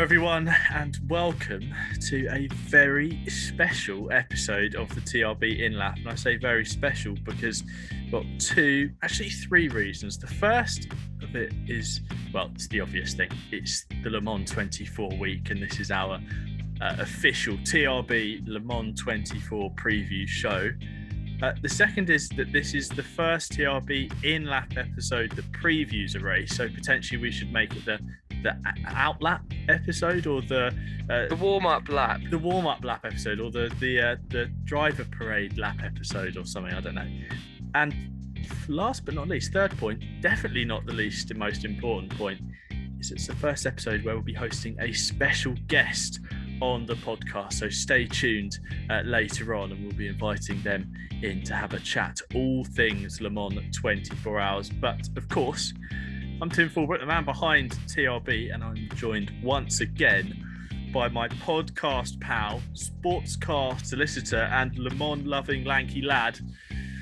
everyone, and welcome to a very special episode of the TRB In-Lap. And I say very special because we've got three reasons. The first of it is, well, it's the obvious thing. It's the Le Mans 24 week, and this is our official TRB Le Mans 24 preview show. The second is that this is the first TRB in-lap episode that previews a race, so potentially we should make it the out-lap episode, or the warm-up lap. The warm-up lap episode, or the driver parade lap episode, or something, I don't know. And last but not least, third point, definitely not the least and most important point, is it's the first episode where we'll be hosting a special guest on the podcast, so stay tuned later on, and we'll be inviting them in to have a chat, all things Le Mans 24 hours. But of course, I'm Tim Fullbrook, the man behind TRB, and I'm joined once again by my podcast pal, sports car solicitor, and Le Mans loving lanky lad.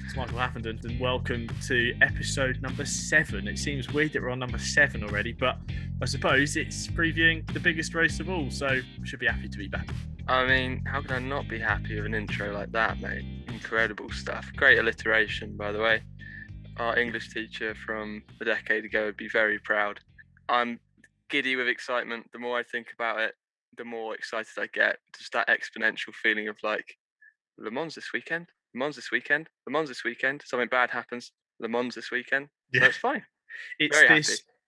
It's Michael Haffenden, and welcome to episode number 7. It seems weird that we're on number 7 already, but I suppose it's previewing the biggest race of all, so we should be happy to be back. I mean, how can I not be happy with an intro like that, mate? Incredible stuff. Great alliteration, by the way. Our English teacher from a decade ago would be very proud. I'm giddy with excitement. The more I think about it, the more excited I get. Just that exponential feeling of like, Le Mans this weekend, Le Mans this weekend, Le Mans this weekend. Something bad happens, Le Mans this weekend. Yeah. So it's fine.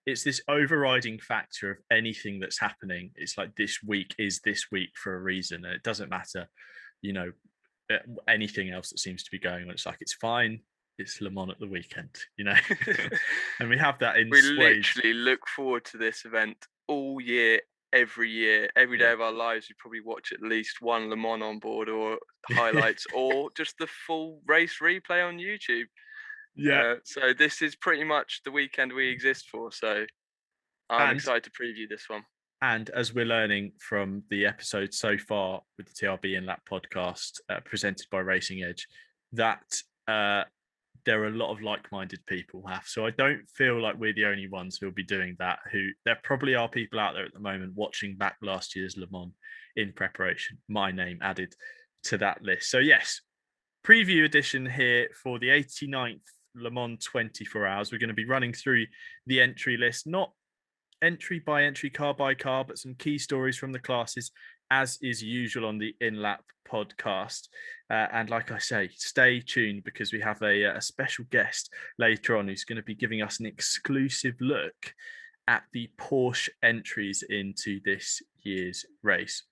It's this overriding factor of anything that's happening. It's like this week is this week for a reason, and it doesn't matter, anything else that seems to be going on. It's like, it's fine. It's Le Mans at the weekend, and we have that in. We literally look forward to this event all year, every day of our lives. We probably watch at least one Le Mans on board, or highlights, or just the full race replay on YouTube. Yeah. So this is pretty much the weekend we exist for. So I'm excited to preview this one. And as we're learning from the episode so far with the TRB In-Lap podcast presented by Racing Edge, that there are a lot of like-minded people so I don't feel like we're the only ones who'll be doing that. There probably are people out there at the moment watching back last year's Le Mans in preparation. My name added to that list. So yes, preview edition here for the 89th Le Mans 24 hours. We're going to be running through the entry list, not entry by entry, car by car, but some key stories from the classes, as is usual on the In-Lap podcast. And like I say, stay tuned, because we have a special guest later on who's going to be giving us an exclusive look at the Porsche entries into this year's race.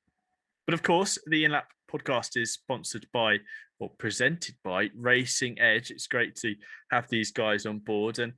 But of course, the In-Lap podcast is sponsored by, or presented by, Racing Edge. It's great to have these guys on board. And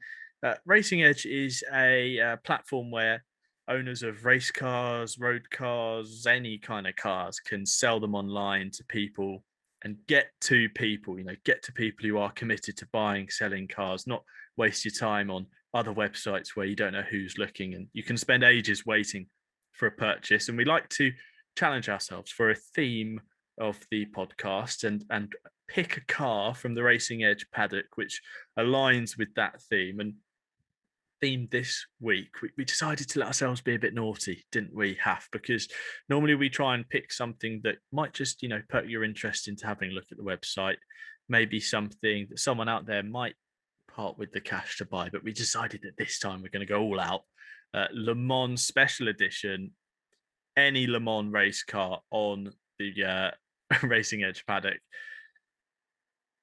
Racing Edge is a platform where owners of race cars, road cars, any kind of cars can sell them online to people, and get to people who are committed to buying, selling cars, not waste your time on other websites where you don't know who's looking, and you can spend ages waiting for a purchase. And we like to challenge ourselves for a theme of the podcast and pick a car from the Racing Edge paddock which aligns with that theme. And theme this week, we decided to let ourselves be a bit naughty, didn't we, Haff? Because normally we try and pick something that might just, perk your interest into having a look at the website, maybe something that someone out there might part with the cash to buy. But we decided that this time we're going to go all out. Le Mans Special Edition, any Le Mans race car on the Racing Edge paddock.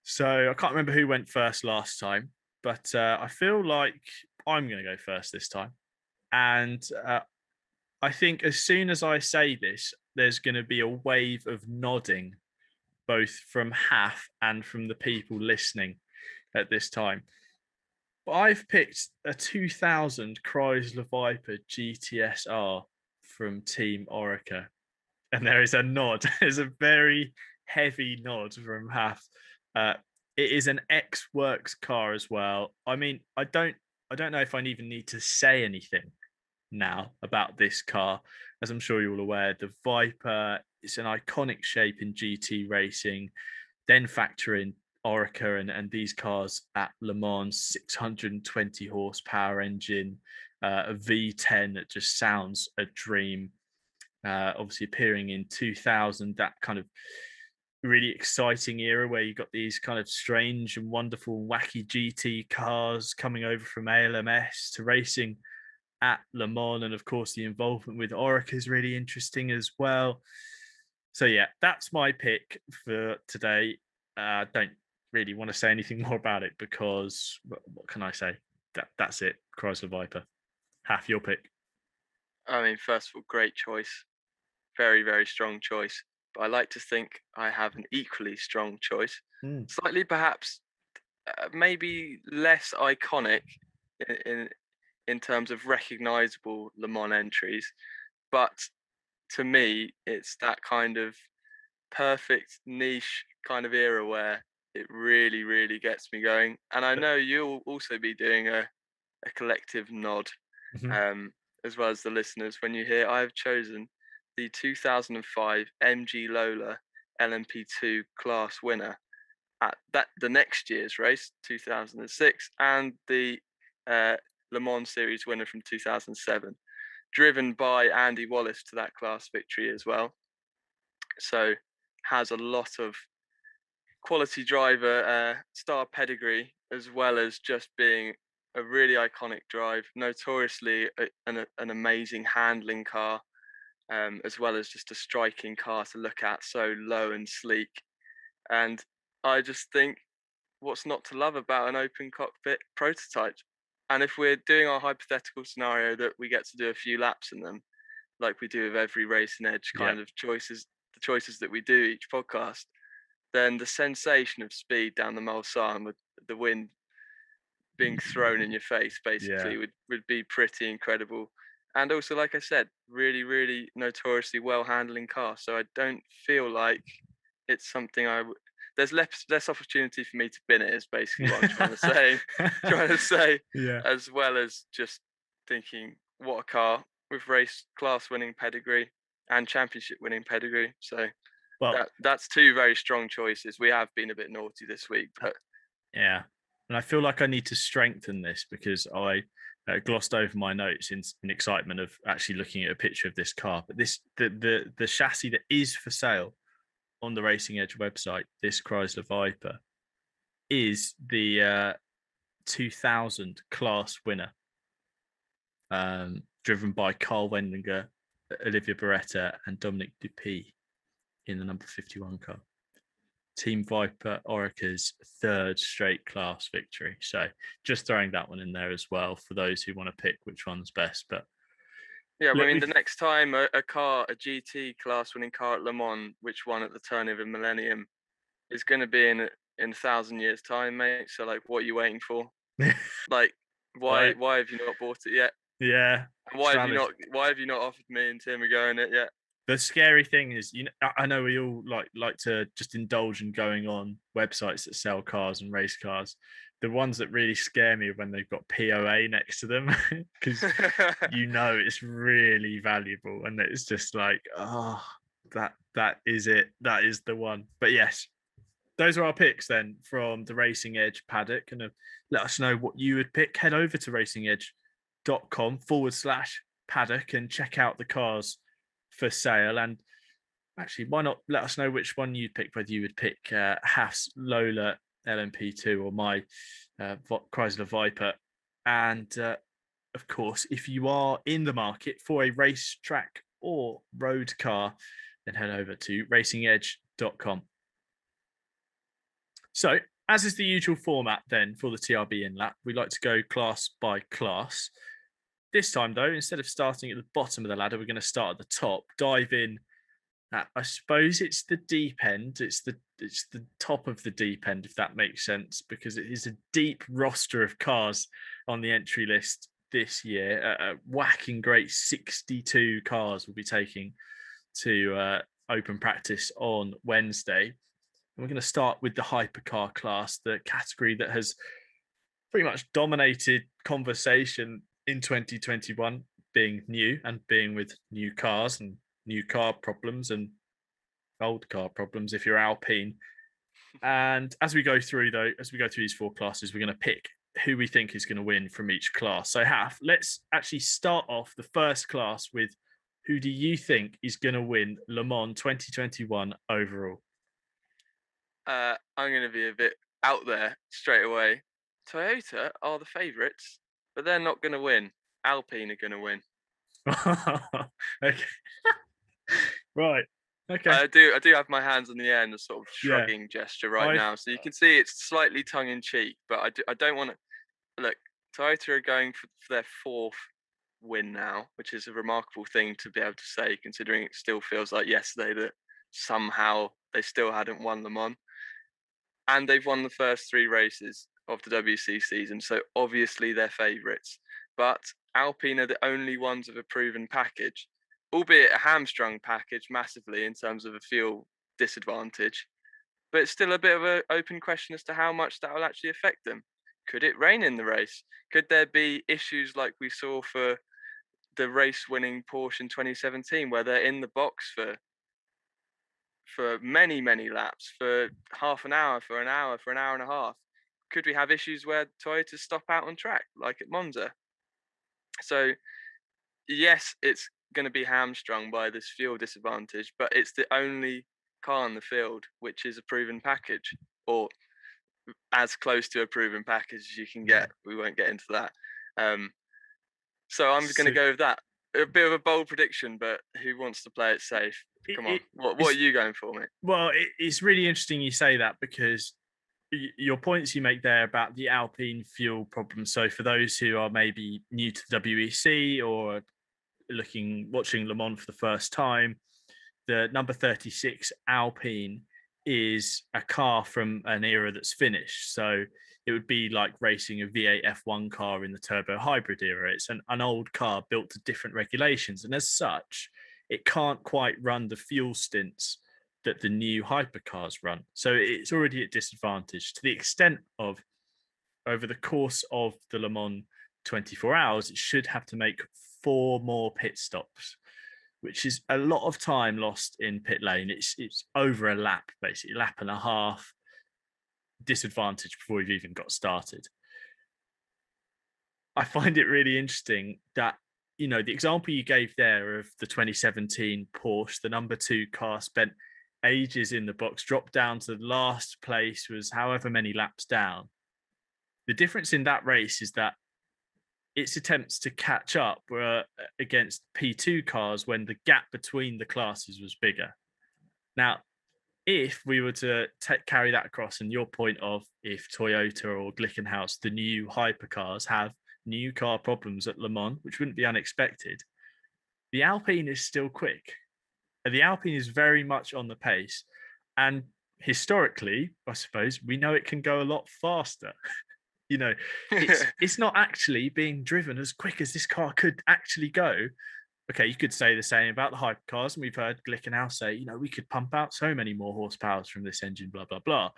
So I can't remember who went first last time, but I feel like I'm going to go first this time. And I think as soon as I say this, there's going to be a wave of nodding, both from Haff and from the people listening at this time. But I've picked a 2000 Chrysler Viper GTSR from Team Orica. And there is a nod. There's a very heavy nod from Haff. It is an ex-works car as well. I mean, I don't know if I even need to say anything now about this car. As I'm sure you're all aware, the Viper is an iconic shape in GT racing. Then factor in Orica and these cars at Le Mans, 620 horsepower engine, a V10 that just sounds a dream. obviously appearing in 2000, that kind of really exciting era where you got these kind of strange and wonderful, wacky GT cars coming over from ALMS to racing at Le Mans. And of course, the involvement with Orica is really interesting as well. So yeah, that's my pick for today. Don't really want to say anything more about it because what can I say? That's it. Chrysler Viper. Half your pick. I mean, first of all, great choice. Very, very strong choice. But I like to think I have an equally strong choice. Slightly, perhaps, maybe less iconic in terms of recognizable Le Mans entries, but to me, it's that kind of perfect niche kind of era where it really, really gets me going. And I know you'll also be doing a collective nod, as well as the listeners, when you hear I've chosen the 2005 MG Lola LMP2 class winner at the next year's race, 2006, and the Le Mans Series winner from 2007, driven by Andy Wallace to that class victory as well. So has a lot of quality driver star pedigree, as well as just being a really iconic drive, notoriously an amazing handling car, as well as just a striking car to look at, so low and sleek. And I just think, what's not to love about an open cockpit prototype? And if we're doing our hypothetical scenario that we get to do a few laps in them, like we do with every Racing Edge kind of choices, the choices that we do each podcast, then the sensation of speed down the Mulsanne with the wind being thrown in your face basically would be pretty incredible. And also, like I said, really, really notoriously well handling car. So I don't feel like it's something there's less opportunity for me to bin it, is basically what I'm trying to say. As well as just thinking, what a car with race class winning pedigree and championship winning pedigree. So that's two very strong choices. We have been a bit naughty this week, but yeah. And I feel like I need to strengthen this because I glossed over my notes in excitement of actually looking at a picture of this car. But the chassis that is for sale on the Racing Edge website, this Chrysler Viper, is the 2000 class winner, driven by Carl Wendinger, Olivia Beretta, and Dominic Dupuy in the number 51 car. Team Viper Orica's third straight class victory. So just throwing that one in there as well for those who want to pick which one's best. But yeah, I mean, the next time a GT class winning car at Le Mans, which won at the turn of a millennium, is going to be in 1,000 years' time, mate. So, like, what are you waiting for? Like, why have you not bought it yet? Yeah. Why have you not offered me and Tim a go in it yet? The scary thing is, I know we all like to just indulge in going on websites that sell cars and race cars. The ones that really scare me are when they've got POA next to them, because it's really valuable, and it's just like, oh, that is it, that is the one. But yes, those are our picks then from the Racing Edge paddock, and let us know what you would pick. Head over to racingedge.com/paddock and check out the cars for sale. And actually, why not let us know which one you'd pick, whether you would pick Haas Lola LMP2 or my Chrysler Viper. And of course, if you are in the market for a racetrack or road car, then head over to racingedge.com. So, as is the usual format then for the TRB in lap, we like to go class by class. This time, though, instead of starting at the bottom of the ladder, we're going to start at the top, dive in at, I suppose it's the deep end. It's the top of the deep end, if that makes sense, because it is a deep roster of cars on the entry list this year. A whacking great 62 cars will be taking to open practice on Wednesday. And we're going to start with the hypercar class, the category that has pretty much dominated conversation in 2021, being new and being with new cars and new car problems and old car problems if you're Alpine. And as we go through these four classes, we're going to pick who we think is going to win from each class. So let's actually start off the first class with who do you think is going to win Le Mans 2021 overall? I'm going to be a bit out there straight away. Toyota are the favourites, but they're not going to win. Alpine are going to win. Okay. Right. Okay. I do have my hands on the air in a sort of Yeah. shrugging gesture right now, so you can see it's slightly tongue in cheek. But I don't want to look. Toyota are going for their fourth win now, which is a remarkable thing to be able to say, considering it still feels like yesterday that somehow they still hadn't won Le Mans, and they've won the first 3 races of the WC season, so obviously they're favourites. But Alpine are the only ones with a proven package, albeit a hamstrung package massively in terms of a fuel disadvantage. But it's still a bit of an open question as to how much that will actually affect them. Could it rain in the race? Could there be issues like we saw for the race-winning Porsche in 2017, where they're in the box for many, many laps, for half an hour, for an hour, for an hour and a half? Could we have issues where Toyotas stop out on track, like at Monza? So, yes, it's going to be hamstrung by this fuel disadvantage, but it's the only car in the field which is a proven package, or as close to a proven package as you can get. We won't get into that. So I'm going to go with that. A bit of a bold prediction, but who wants to play it safe? Come on. What are you going for, mate? Well, it's really interesting you say that, because your points you make there about the Alpine fuel problem. So for those who are maybe new to the WEC or watching Le Mans for the first time, the number 36 Alpine is a car from an era that's finished. So it would be like racing a V8 F1 car in the turbo hybrid era. It's an old car built to different regulations. And as such, it can't quite run the fuel stints that the new hypercars run. So it's already at disadvantage to the extent of, over the course of the Le Mans 24 hours, it should have to make 4 more pit stops, which is a lot of time lost in pit lane. It's over a lap, basically, lap and a half disadvantage before you've even got started. I find it really interesting that, the example you gave there of the 2017 Porsche, the number 2 car, spent ages in the box, dropped down to the last place, was however many laps down. The difference in that race is that its attempts to catch up were against P2 cars when the gap between the classes was bigger. Now, if we were to carry that across, and your point of if Toyota or Glickenhaus, the new hypercars, have new car problems at Le Mans, which wouldn't be unexpected, the Alpine is still quick. The Alpine is very much on the pace. And historically, I suppose, we know it can go a lot faster. It's not actually being driven as quick as this car could actually go. Okay, you could say the same about the hypercars, and we've heard Glickenhaus say, we could pump out so many more horsepowers from this engine, blah, blah, blah.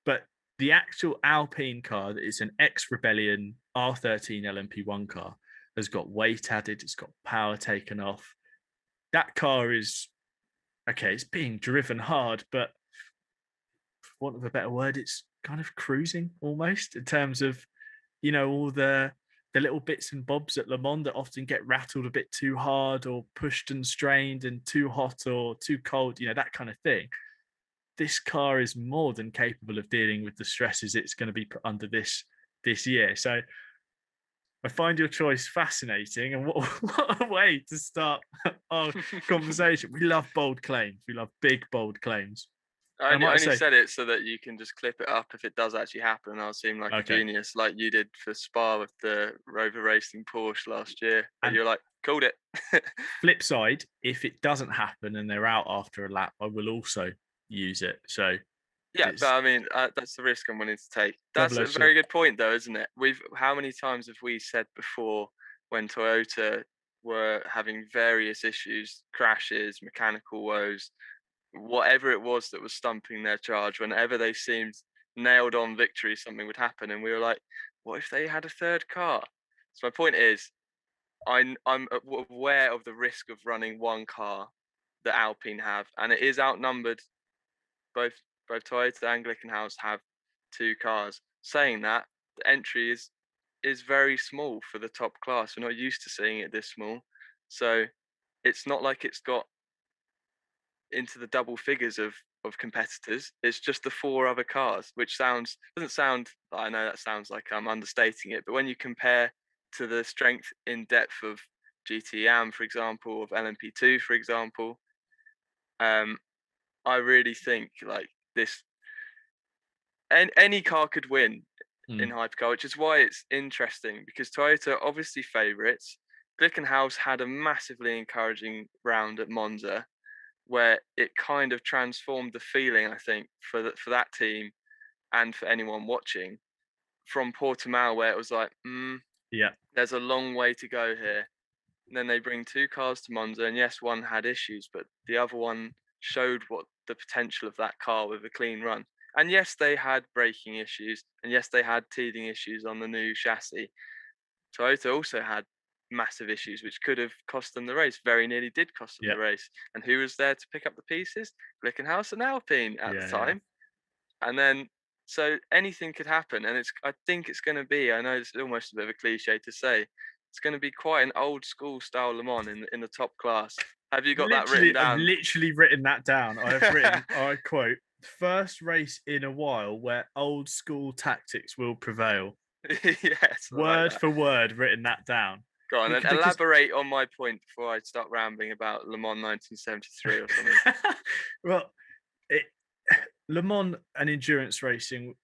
But the actual Alpine car, that is an ex-Rebellion R13 LMP1 car, has got weight added, it's got power taken off. That car is, okay, it's being driven hard, but for want of a better word, it's kind of cruising almost, in terms of, all the little bits and bobs at Le Mans that often get rattled a bit too hard, or pushed and strained and too hot or too cold, that kind of thing. This car is more than capable of dealing with the stresses it's going to be put under this year. So I find your choice fascinating, and what a way to start our conversation. We love bold claims. We love big, bold claims. I only said it so that you can just clip it up if it does actually happen. I'll seem like a genius, like you did for Spa with the Rover Racing Porsche last year. And you're like, called it. Flip side, if it doesn't happen and they're out after a lap, I will also use it. So yeah, but I mean, that's the risk I'm willing to take. That's a very good point, though, isn't it? How many times have we said before, when Toyota were having various issues, crashes, mechanical woes, whatever it was that was stumping their charge, whenever they seemed nailed on victory, something would happen, and we were like, what if they had a third car? So my point is, I'm aware of the risk of running one car that Alpine have, and it is outnumbered. Both Toyota and Glickenhaus have 2 cars. Saying that, the entry is very small for the top class. We're not used to seeing it this small, so it's not like it's got into the double figures of competitors. It's just the 4 other cars, which doesn't sound. I know that sounds like I'm understating it, but when you compare to the strength in depth of GT Am, for example, of LMP2, for example, um, I really think like this. Any car could win in Mm. hypercar, which is why it's interesting because Toyota are obviously favourites. Glickenhaus had a massively encouraging round at Monza, where it kind of transformed the feeling, I think, for that team and for anyone watching from Portimao, where it was like, Yeah. there's a long way to go here. And then they bring 2 cars to Monza, and yes, one had issues, but the other one showed what the potential of that car with a clean run. And yes, they had braking issues, and yes, they had teething issues on the new chassis. Toyota also had massive issues, which could have cost them the race. Very nearly did cost them Yeah. the race. And who was there to pick up the pieces? Glickenhaus and Alpine at the Yeah. Yeah. time. And then, so anything could happen. And I think it's going to be, I know it's almost a bit of a cliche to say, it's going to be quite an old school style Le Mans in the top class. Have you got that written I've down? literally written that down. I've written, I quote, first race in a while where old school tactics will prevail. Yes, I like Word that. for word, written that down. Go on, and Because elaborate on my point before I start rambling about Le Mans 1973 or something. well, it, Le Mans and endurance racing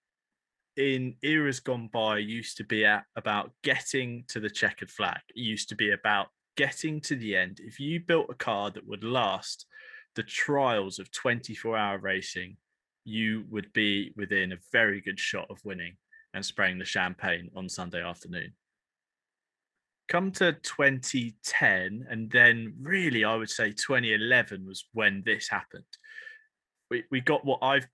in eras gone by used to be about getting to the checkered flag. It used to be about getting to the end. If you built a car that would last the trials of 24-hour racing, you would be within a very good shot of winning and spraying the champagne on Sunday afternoon. Come to 2010, and then really, I would say 2011 was when this happened. We got what I've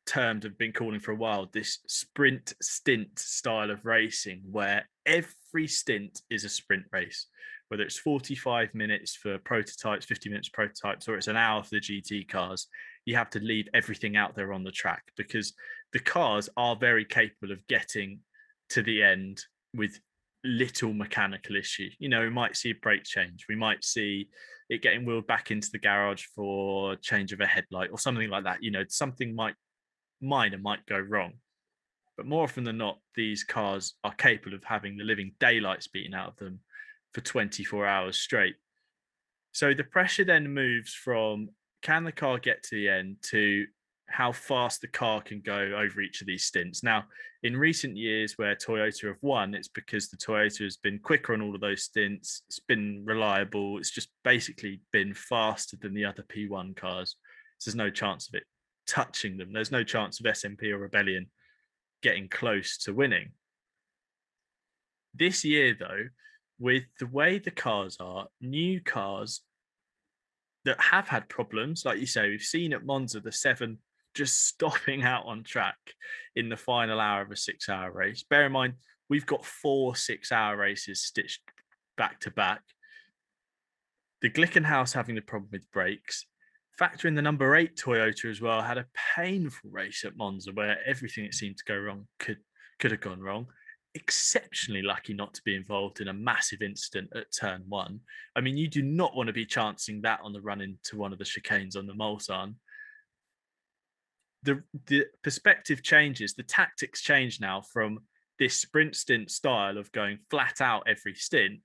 termed have been calling for a while this sprint stint style of racing, where every stint is a sprint race, whether it's 45 minutes for prototypes, 50 minutes prototypes, or it's an hour for the GT cars. You have to leave everything out there on the track because the cars are very capable of getting to the end with little mechanical issue. You know, we might see a brake change, we might see it getting wheeled back into the garage for change of a headlight or something like that. You know, something minor might go wrong. But more often than not, these cars are capable of having the living daylights beaten out of them for 24 hours straight. So the pressure then moves from can the car get to the end to how fast the car can go over each of these stints. Now, in recent years where Toyota have won, it's because the Toyota has been quicker on all of those stints. It's been reliable. It's just basically been faster than the other P1 cars. So there's no chance of it touching them. There's no chance of SMP or Rebellion getting close to winning. This year, though, with the way the cars are, new cars that have had problems, like you say, we've seen at Monza the 7 just stopping out on track in the final hour of a 6-hour race. Bear in mind, we've got 4 6-hour races stitched back to back. The Glickenhaus having the problem with brakes. Factor in the number 8 Toyota as well, had a painful race at Monza where everything that seemed to go wrong could have gone wrong. Exceptionally lucky not to be involved in a massive incident at turn 1. I mean, you do not want to be chancing that on the run into one of the chicanes on the Mulsanne. The perspective changes, the tactics change now from this sprint stint style of going flat out every stint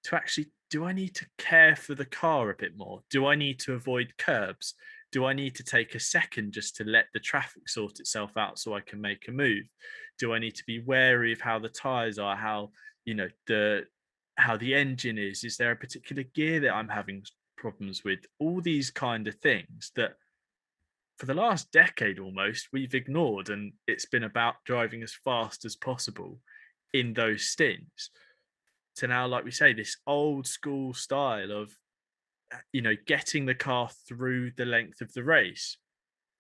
to actually, do I need to care for the car a bit more? Do I need to avoid curbs? Do I need to take a second just to let the traffic sort itself out so I can make a move? Do I need to be wary of how the tires are, how, you know, how the engine is? Is there a particular gear that I'm having problems with? All these kind of things that for the last decade almost we've ignored, and it's been about driving as fast as possible in those stints. To now, like we say, this old school style of, you know, getting the car through the length of the race.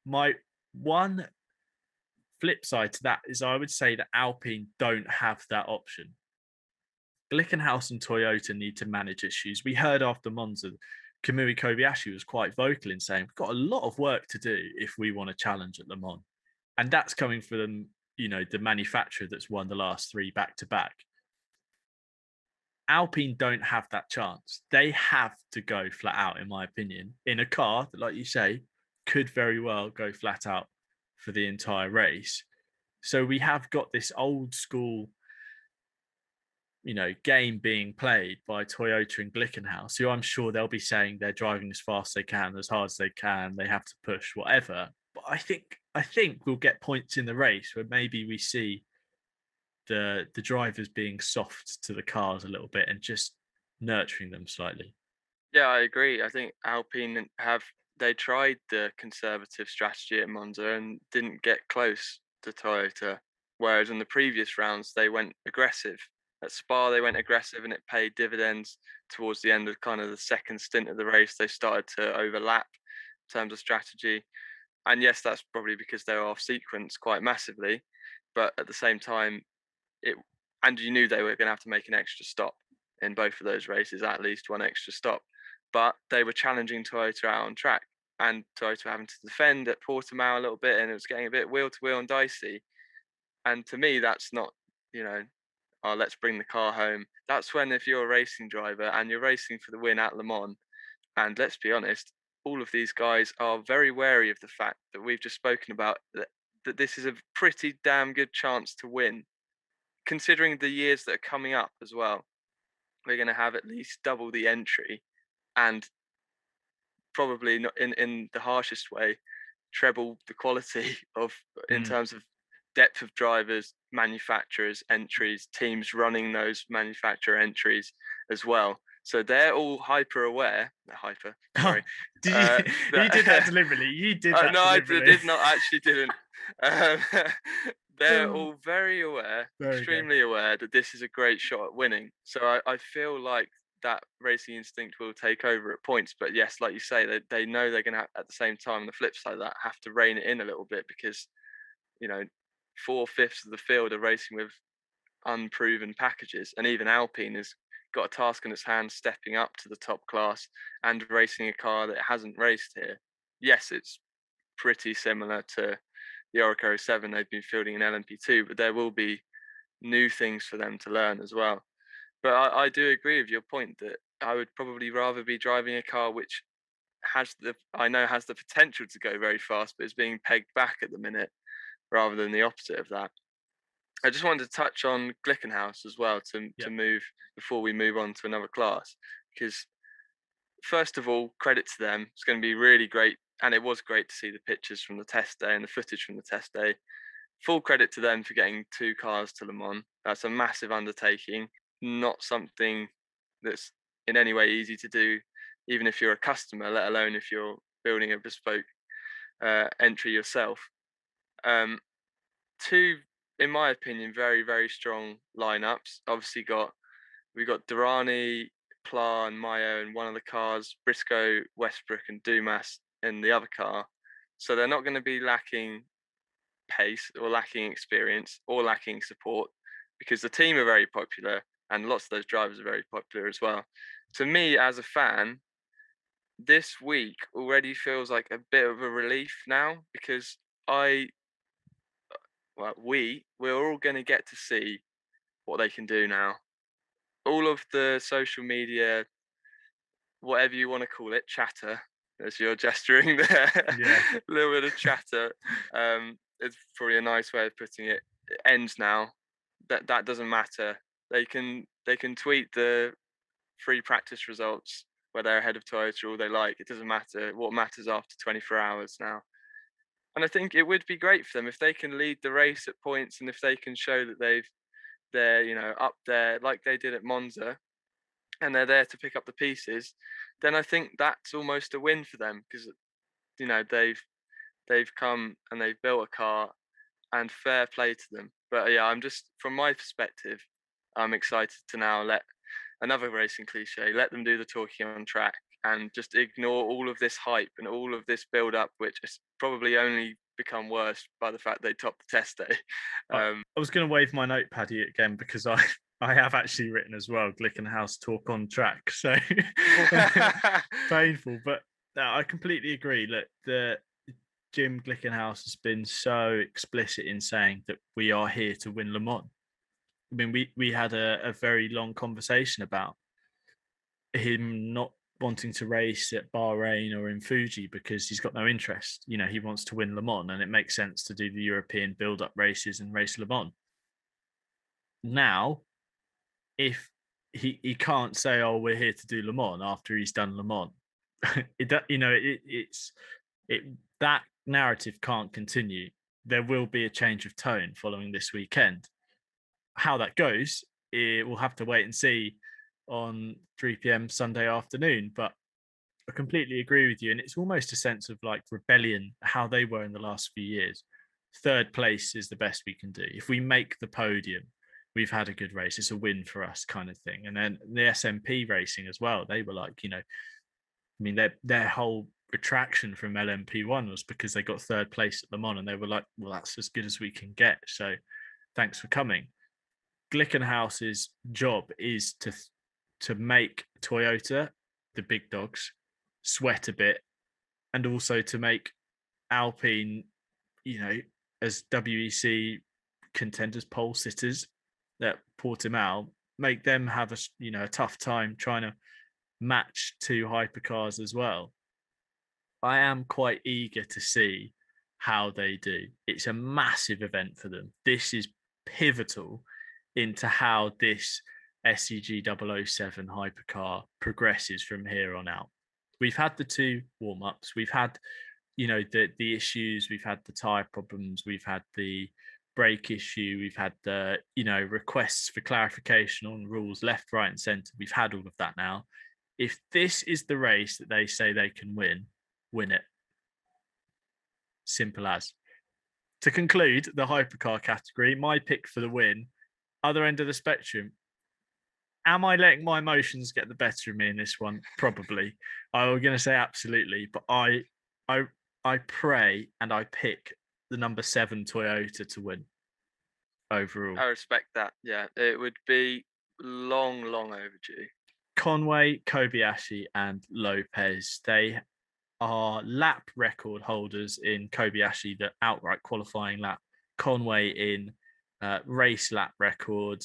My one flip side to that is I would say that Alpine don't have that option. Glickenhaus and Toyota need to manage issues. We heard after Monza, Kamui Kobayashi was quite vocal in saying, we've got a lot of work to do if we want to challenge at Le Mans. And that's coming from, you know, the manufacturer that's won the last 3 back to back. Alpine don't have that chance. They have to go flat out, in my opinion, in a car that, like you say, could very well go flat out for the entire race. So we have got this old school, game being played by Toyota and Glickenhaus, who I'm sure they'll be saying they're driving as fast as they can, as hard as they can. They have to push whatever. But I think we'll get points in the race where maybe we see the drivers being soft to the cars a little bit and just nurturing them slightly. Yeah, I agree. I think Alpine they tried the conservative strategy at Monza and didn't get close to Toyota, whereas in the previous rounds they went aggressive. At Spa they went aggressive and it paid dividends towards the end of kind of the second stint of the race. They started to overlap in terms of strategy. And yes, that's probably because they were off sequence quite massively, but at the same time, it and you knew they were going to have to make an extra stop in both of those races, at least one extra stop. But they were challenging Toyota out on track, and Toyota having to defend at Portimao a little bit, and it was getting a bit wheel to wheel and dicey. And to me, that's not, oh, let's bring the car home. That's when, if you're a racing driver and you're racing for the win at Le Mans, and let's be honest, all of these guys are very wary of the fact that we've just spoken about, that this is a pretty damn good chance to win, considering the years that are coming up as well. We're going to have at least double the entry, and probably not in the harshest way, treble the quality of in terms of depth of drivers, manufacturers, entries, teams running those manufacturer entries as well. So they're all hyper aware. Sorry. Did you? You did that deliberately. You did that. No, deliberately. I did not. Actually, didn't. They're all very aware, extremely aware that this is a great shot at winning. So I feel like that racing instinct will take over at points. But yes, like you say, they know they're going to, at the same time, on the flip side of that, have to rein it in a little bit because, 4/5 of the field are racing with unproven packages. And even Alpine has got a task in its hands stepping up to the top class and racing a car that hasn't raced here. Yes, it's pretty similar to the Oracle 07 they've been fielding in LMP2, but there will be new things for them to learn as well. But I do agree with your point that I would probably rather be driving a car which has the potential to go very fast, but is being pegged back at the minute rather than the opposite of that. I just wanted to touch on Glickenhaus as well to move before we move on to another class, because first of all, credit to them. It's going to be really great, and it was great to see the pictures from the test day and the footage from the test day. Full credit to them for getting 2 cars to Le Mans. That's a massive undertaking, not something that's in any way easy to do, even if you're a customer, let alone if you're building a bespoke entry yourself. 2, in my opinion, very, very strong lineups. Obviously, we got Durrani, Pla, and Mayo in one of the cars, Briscoe, Westbrook, and Dumas in the other car. So they're not going to be lacking pace or lacking experience or lacking support, because the team are very popular and lots of those drivers are very popular as well. To me, as a fan, this week already feels like a bit of a relief now, because we're all going to get to see what they can do now. All of the social media, whatever you want to call it, chatter, as you're gesturing there, a little bit of chatter. It's probably a nice way of putting it. It ends now. That doesn't matter. They can tweet the free practice results where they're ahead of Toyota all they like. It doesn't matter. What matters after 24 hours now. And I think it would be great for them if they can lead the race at points, and if they can show that they're up there like they did at Monza, and they're there to pick up the pieces. Then I think that's almost a win for them, because they've come and they've built a car, and fair play to them. But yeah, I'm just, from my perspective, I'm excited to now let another racing cliche, let them do the talking on track and just ignore all of this hype and all of this build up, which has probably only become worse by the fact they topped the test day. I was going to wave my notepad again because I have actually written as well, Glickenhaus talk on track. So painful, but I completely agree. Look, the Jim Glickenhaus has been so explicit in saying that we are here to win Le Mans. I mean, we had a very long conversation about him not wanting to race at Bahrain or in Fuji because he's got no interest. You know, he wants to win Le Mans, and it makes sense to do the European build-up races and race Le Mans. Now, if he can't say, "Oh, we're here to do Le Mans" after he's done Le Mans, it's that narrative can't continue. There will be a change of tone following this weekend. How that goes, we'll have to wait and see on 3 p.m. Sunday afternoon. But I completely agree with you. And it's almost a sense of like rebellion, how they were in the last few years. Third place is the best we can do. If we make the podium, we've had a good race. It's a win for us, kind of thing. And then the SMP racing as well, they were like, I mean, their whole retraction from LMP1 was because they got third place at Le Mans, and they were like, well, that's as good as we can get. So thanks for coming. Glickenhaus's job is to make Toyota, the big dogs, sweat a bit, and also to make Alpine, as WEC contenders, pole sitters at Portimao, make them have a tough time trying to match two hypercars as well. I am quite eager to see how they do. It's a massive event for them. This is pivotal into how this SCG 007 hypercar progresses from here on out. We've had the two warm-ups. We've had, the issues. We've had the tyre problems. We've had the brake issue. We've had the, requests for clarification on rules left, right, and centre. We've had all of that now. If this is the race that they say they can win it. Simple as. To conclude the hypercar category, my pick for the win, other end of the spectrum. Am I letting my emotions get the better of me in this one? Probably. I was going to say absolutely, but I pray and I pick the number 7 Toyota to win overall. I respect that. Yeah, it would be long overdue. Conway, Kobayashi, and Lopez, they are lap record holders in Kobayashi, the outright qualifying lap. Conway in race lap record.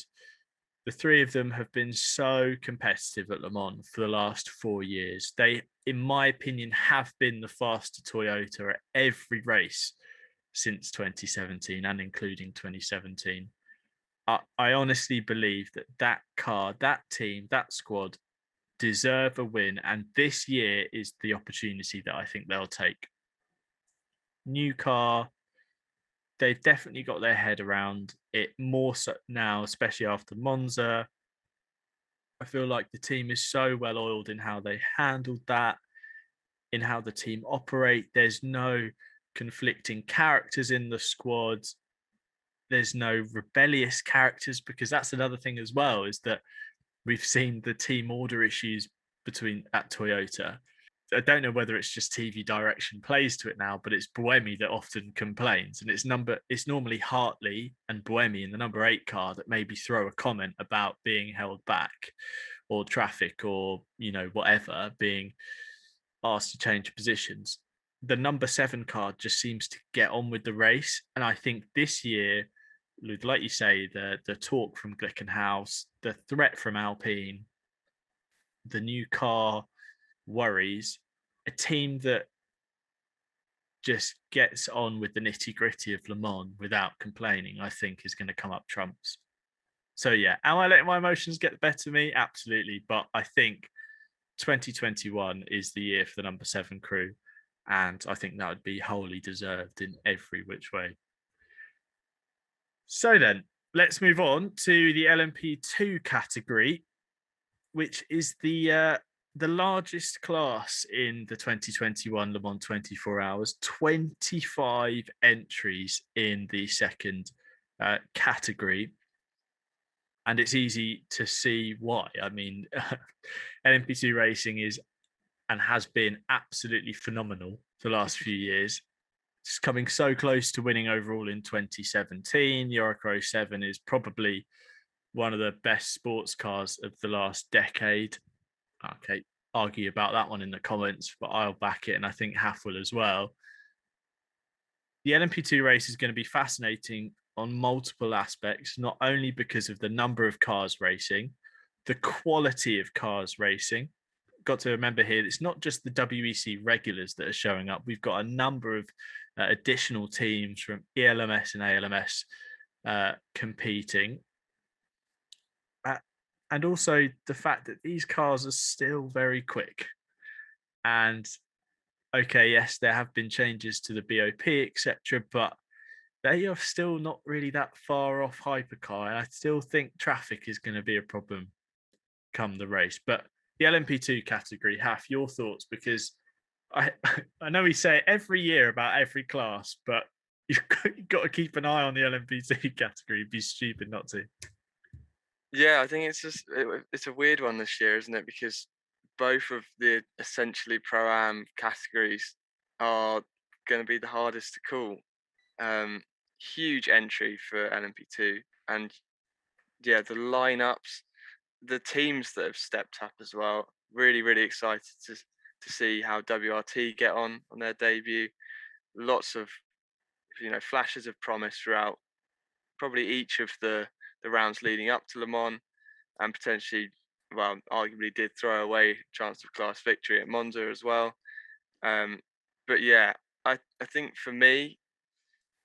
The three of them have been so competitive at Le Mans for the last 4 years. They, in my opinion, have been the faster Toyota at every race since 2017 and including 2017. I honestly believe that car, that team, that squad deserve a win. And this year is the opportunity that I think they'll take. New car, they've definitely got their head around it more so now, especially after Monza. I feel like the team is so well oiled in how they handled that, in how the team operate. There's no conflicting characters in the squad. There's no rebellious characters, because that's another thing as well, is that we've seen the team order issues at Toyota. I don't know whether it's just TV direction plays to it now, but it's Buemi that often complains, and it's normally Hartley and Buemi in the number 8 car that maybe throw a comment about being held back or traffic or whatever, being asked to change positions. The number 7 car just seems to get on with the race, and I think this year, like you say, the talk from Glickenhaus, the threat from Alpine, the new car worries, a team that just gets on with the nitty gritty of Le Mans without complaining, I think is going to come up trumps. So yeah, am I letting my emotions get the better of me? Absolutely. But I think 2021 is the year for the number 7 crew. And I think that would be wholly deserved in every which way. So then, let's move on to the LMP2 category, which is the largest class in the 2021 Le Mans 24 Hours. 25 entries in the second category. And it's easy to see why. I mean, LMP2 racing is and has been absolutely phenomenal the last few years. It's coming so close to winning overall in 2017. The Oracle 07 is probably one of the best sports cars of the last decade. Okay, argue about that one in the comments, but I'll back it, and I think Haff will as well. The LMP2 race is going to be fascinating on multiple aspects, not only because of the number of cars racing, the quality of cars racing. Got to remember here, it's not just the WEC regulars that are showing up. We've got a number of additional teams from ELMS and ALMS competing. And also the fact that these cars are still very quick. And okay, yes, there have been changes to the BOP, etc., but they are still not really that far off hypercar. I still think traffic is going to be a problem come the race. But the LMP2 category, Haf, your thoughts? Because I I know we say it every year about every class, but you've got to keep an eye on the LMP2 category. It'd be stupid not to. Yeah, I think it's a weird one this year, isn't it? Because both of the essentially pro-am categories are going to be the hardest to call. Huge entry for LMP2, and yeah, the lineups, the teams that have stepped up as well. Really, really excited to see how WRT get on their debut. Lots of flashes of promise throughout probably each of the rounds leading up to Le Mans, and potentially, well, arguably did throw away chance of class victory at Monza as well. But yeah, I think for me,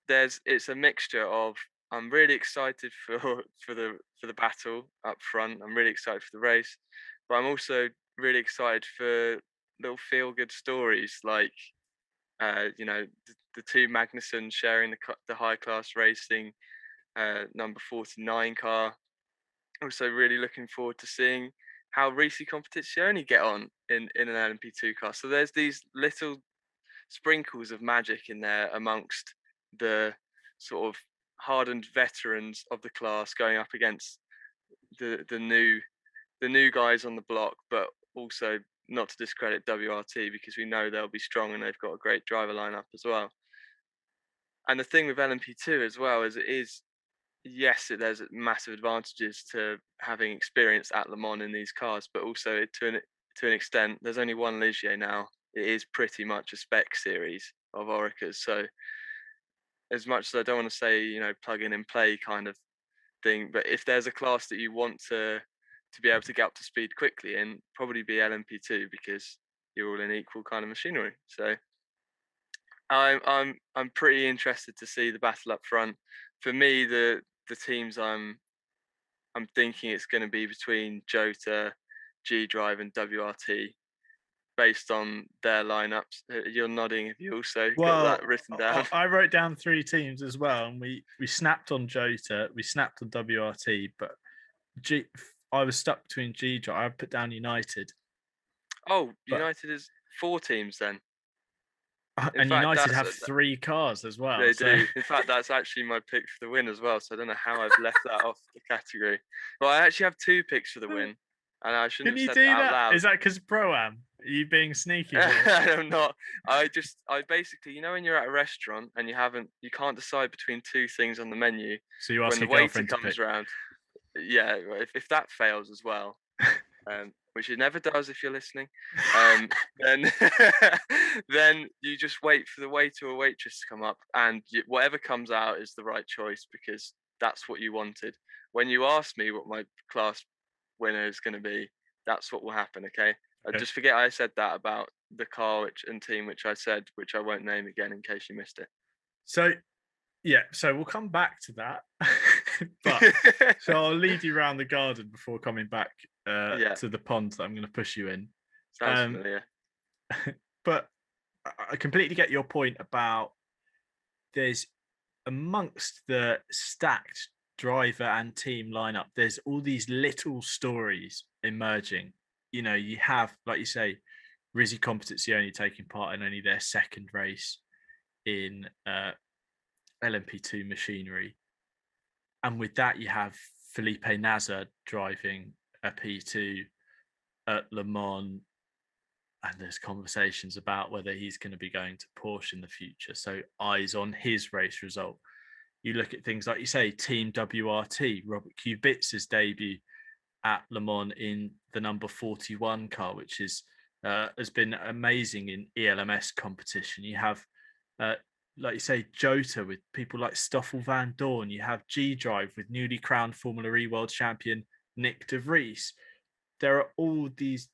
it's a mixture of, I'm really excited for the battle up front. I'm really excited for the race, but I'm also really excited for little feel good stories like the two Magnussen sharing the high class racing number 49 car. Also really looking forward to seeing how Risi Competizione get on in an LMP2 car. So there's these little sprinkles of magic in there amongst the sort of hardened veterans of the class going up against the new guys on the block, but also not to discredit WRT, because we know they'll be strong and they've got a great driver lineup as well. And the thing with LMP2 as well is yes, there's massive advantages to having experience at Le Mans in these cars, but also to an extent, there's only one Ligier now. It is pretty much a spec series of Orecas. So as much as I don't want to say, plug in and play kind of thing, but if there's a class that you want to be able to get up to speed quickly in, probably be LMP2, because you're all in equal kind of machinery. So I'm pretty interested to see the battle up front. For me, the teams I'm thinking it's going to be between Jota, G Drive, and WRT, based on their lineups. You're nodding. Have you also got that written down? I wrote down 3 teams as well, and we snapped on Jota, we snapped on WRT, but I was stuck between G Drive. I put down United. Oh, United is 4 teams then. And fact, United have 3 cars as well. They do. In fact, that's actually my pick for the win as well. So I don't know how I've left that off the category. Well, I actually have 2 picks for the win, and I shouldn't have said that out loud. Is that because Pro-Am? Are you being sneaky here? I'm not. I basically, when you're at a restaurant and you can't decide between 2 things on the menu. So you ask when the waiter comes around. Yeah, if that fails as well. Which it never does if you're listening, then then you just wait for the waiter or waitress to come up, and whatever comes out is the right choice, because that's what you wanted. When you ask me what my class winner is going to be, that's what will happen, okay? Just forget I said that about the car and team, which I said, which I won't name again in case you missed it. So we'll come back to that. But so I'll lead you around the garden before coming back to the pond that I'm going to push you in. Sounds familiar. But I completely get your point about there's, amongst the stacked driver and team lineup, there's all these little stories emerging. You have, like you say, Risi Competizione taking part in only their 2nd race in LMP2 machinery. And with that, you have Felipe Nasr driving a P2 at Le Mans, and there's conversations about whether he's going to be going to Porsche in the future. So eyes on his race result. You look at things like you say, Team WRT, Robert Kubica's debut at Le Mans in the number 41 car, which has been amazing in ELMS competition. You have like you say, Jota with people like Stoffel Van Dorn. You have G Drive with newly crowned Formula E world champion Nick de Vries. There are all these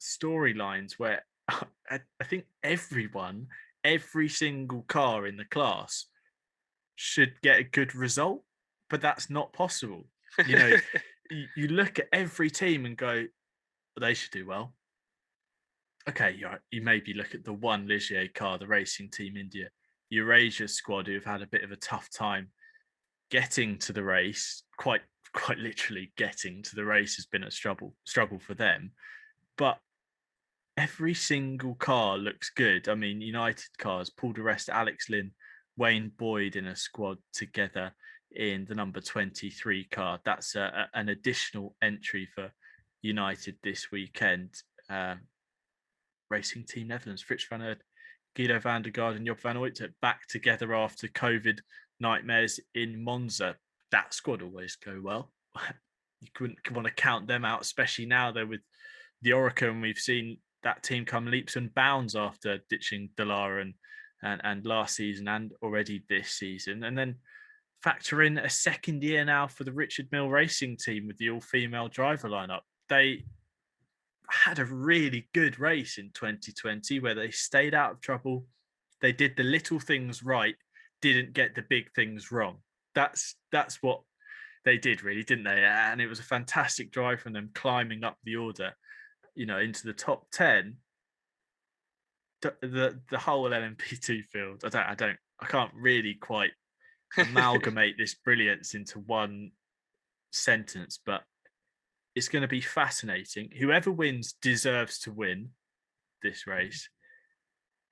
storylines where I think every single car in the class should get a good result, but that's not possible. You know, you look at every team and go, they should do well. Okay, you maybe look at the one Ligier car, the Racing Team India, Eurasia squad, who've had a bit of a tough time getting to the race. Quite literally, getting to the race has been a struggle for them. But every single car looks good. I mean, United cars, Paul di Resta, Alex Lynn, Wayne Boyd in a squad together in the number 23 car. That's an additional entry for United this weekend. Racing Team Netherlands, Frits van Aert, Guido van der Garde and Job van Uytter back together after COVID nightmares in Monza. That squad always go well. You couldn't want to count them out, especially now they're with the Orica, and we've seen that team come leaps and bounds after ditching Dallara and last season and already this season. And then factor in a second year now for the Richard Mill Racing team with the all-female driver lineup. They had a really good race in 2020 where they stayed out of trouble. They did the little things right, didn't get the big things wrong. That's what they did, really, didn't they? And it was a fantastic drive from them, climbing up the order, into the top 10. The whole LMP2 field, I can't really quite amalgamate this brilliance into one sentence, but it's going to be fascinating. Whoever wins deserves to win this race.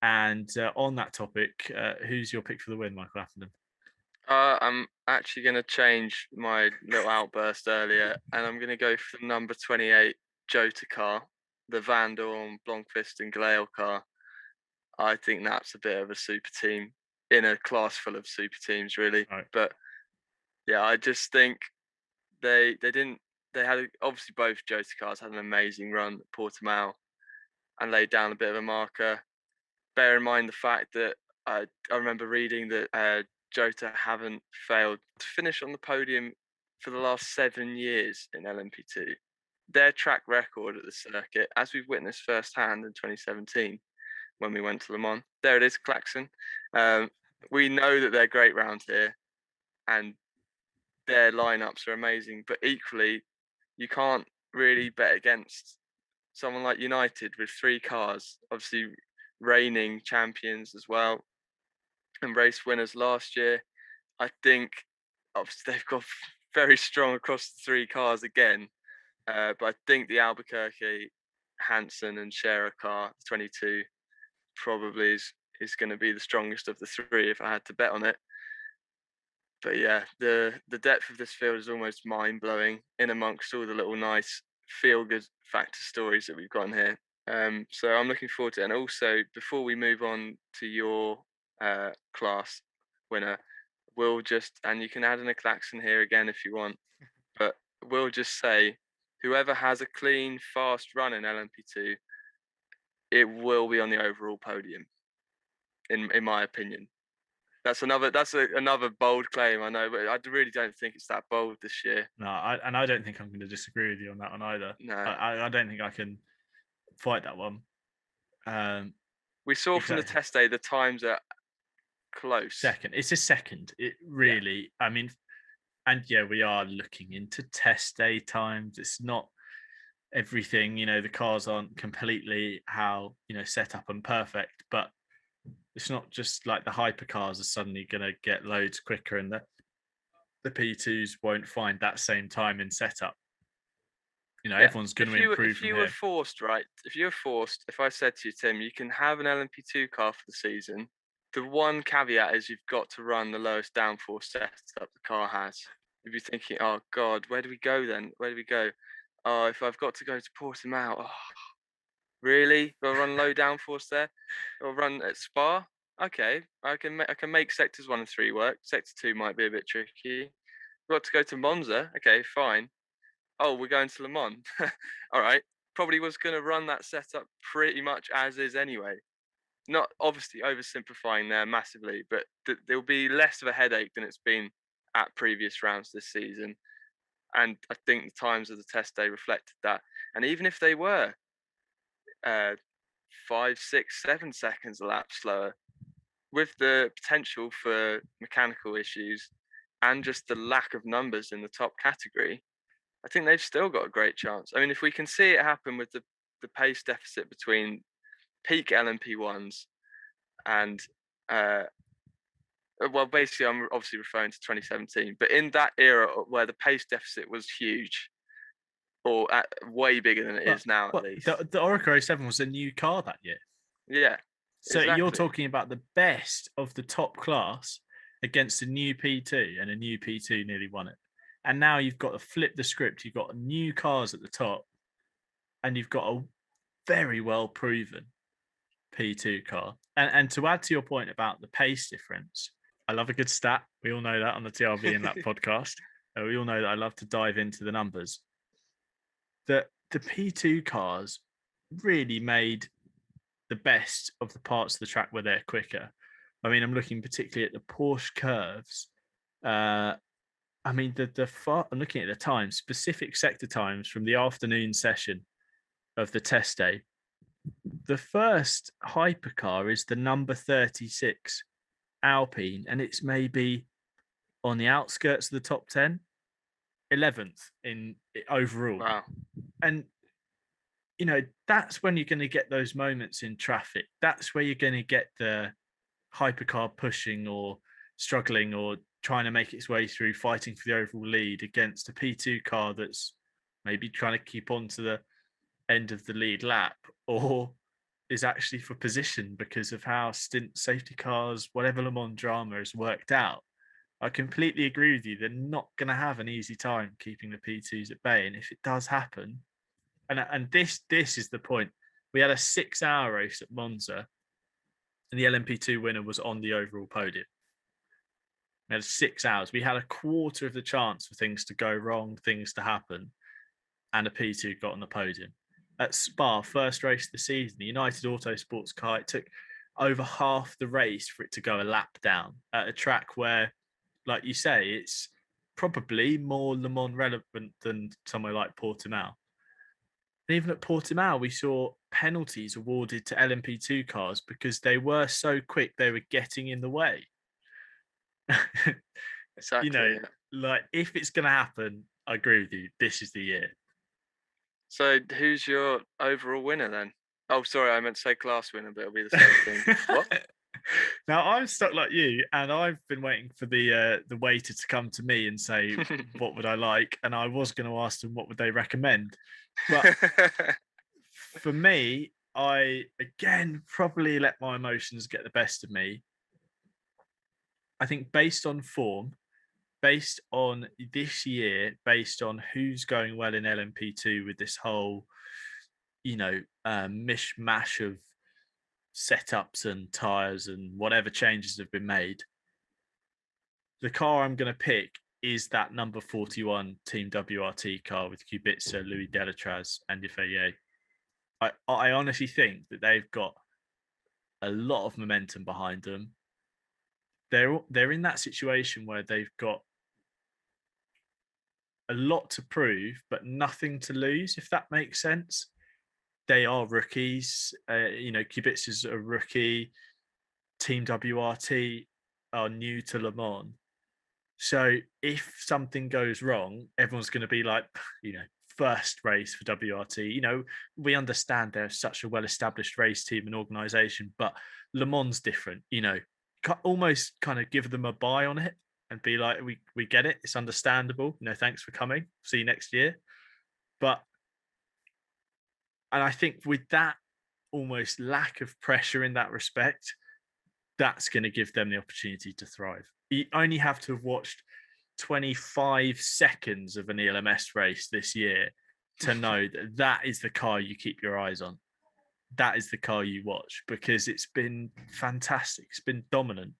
And on that topic, who's your pick for the win, Michael Haffenden? I'm actually going to change my little outburst earlier, and I'm going to go for the number 28 Jota car, the Van Dorn, Blomqvist and Glale car. I think that's a bit of a super team in a class full of super teams, really. Right. But yeah, I just think they had obviously both Jota cars had an amazing run at Portimao and laid down a bit of a marker. Bear in mind the fact that I remember reading that Jota haven't failed to finish on the podium for the last 7 years in LMP2. Their track record at the circuit, as we've witnessed firsthand in 2017 when we went to Le Mans. There it is, klaxon. We know that they're great round here, and their lineups are amazing. But equally, you can't really bet against someone like United with 3 cars, obviously reigning champions as well, and race winners last year. I think obviously they've got very strong across the 3 cars again, but I think the Albuquerque, Hansen and Scherer car, 22, probably is going to be the strongest of the 3 if I had to bet on it. But yeah, the depth of this field is almost mind-blowing in amongst all the little nice feel-good factor stories that we've got in here. So I'm looking forward to it. And also, before we move on to your class winner, we'll just, and you can add in a klaxon here again if you want, but we'll just say whoever has a clean, fast run in LMP2, it will be on the overall podium, in my opinion. That's another bold claim, I know, but I really don't think it's that bold this year. No, I don't think I'm going to disagree with you on that one either. No, I don't think I can fight that one. we saw from the test day the times are close. Second, it's a second. It really, I mean, and yeah, we are looking into test day times. It's not everything, the cars aren't completely how set up and perfect, but it's not just like the hypercars are suddenly going to get loads quicker and the P2s won't find that same time in setup. Everyone's going to improve. If you were forced, if I said to you, Tim, you can have an LMP2 car for the season, the one caveat is you've got to run the lowest downforce setup the car has. You'd be thinking, oh God, where do we go then? Where do we go? Oh, if I've got to go to Portimao, oh, really? I'll run low downforce there? I'll run at Spa? Okay, I can make sectors 1 and 3 work. Sector 2 might be a bit tricky. Got to go to Monza? Okay, fine. Oh, we're going to Le Mans. All right. Probably was going to run that setup pretty much as is anyway. not obviously oversimplifying there massively, but there'll be less of a headache than it's been at previous rounds this season. And I think the times of the test day reflected that. And even if they were 5, 6, 7 seconds a lap slower, with the potential for mechanical issues and just the lack of numbers in the top category, I think they've still got a great chance. I mean, if we can see it happen with the pace deficit between peak LMP1s and well, basically, I'm obviously referring to 2017, but in that era where the pace deficit was huge, or way bigger than it is now, at least. The Oracle 07 was a new car that year. Yeah. So exactly. you're talking about the best of the top class against a new P2, and a new P2 nearly won it. And now you've got to flip the script. You've got new cars at the top, and you've got a very well proven P2 car. And to add to your point about the pace difference, I love a good stat. We all know that on the TRB and that podcast. We all know that I love to dive into the numbers. The P2 cars really made the best of the parts of the track where they're quicker. I mean, I'm looking particularly at the Porsche curves. I mean, I'm looking at the times, specific sector times from the afternoon session of the test day. The first hypercar is the number 36 Alpine, and it's maybe on the outskirts of the top 10, 11th in overall. Wow. And you know, that's when you're going to get those moments in traffic. That's where you're going to get the hypercar pushing or struggling or trying to make its way through, fighting for the overall lead against a P2 car that's maybe trying to keep on to the end of the lead lap, or is actually for position because of how stint safety cars, whatever Le Mans drama has worked out. I completely agree with you. They're not going to have an easy time keeping the P2s at bay. And if it does happen, and this is the point, we had a 6-hour race at Monza, and the LMP2 winner was on the overall podium. We had 6 hours. We had a quarter of the chance for things to go wrong, things to happen, and a P2 got on the podium. At Spa, first race of the season, the United Autosports car, it took over half the race for it to go a lap down at a track where, like you say, it's probably more Le Mans relevant than somewhere like Portimao. And even at Portimao, we saw penalties awarded to LMP2 cars because they were so quick, they were getting in the way. Exactly. You know, like if it's going to happen, I agree with you. This is the year. So who's your overall winner then? Oh, sorry, I meant to say class winner, but it'll be the same thing. What? Now I'm stuck like you, and I've been waiting for the waiter to come to me and say what would I like, and I was going to ask them what would they recommend, but for me, I again probably let my emotions get the best of me. I think based on form, based on this year, based on who's going well in LMP2 with this whole, mishmash of setups and tires and whatever changes have been made, the car I'm going to pick is that number 41 Team WRT car with Kubica, Louis Delatraz, and Defaye. I honestly think that they've got a lot of momentum behind them. They're in that situation where they've got a lot to prove, but nothing to lose, if that makes sense. They are rookies. Kubica's a rookie. Team WRT are new to Le Mans. So if something goes wrong, everyone's going to be like, first race for WRT. We understand they're such a well-established race team and organization, but Le Mans different. Almost kind of give them a buy on it and be like, we get it. It's understandable. Thanks for coming. See you next year. And I think with that almost lack of pressure in that respect, that's going to give them the opportunity to thrive. You only have to have watched 25 seconds of an ELMS race this year to know that is the car you keep your eyes on. That is the car you watch, because it's been fantastic. It's been dominant,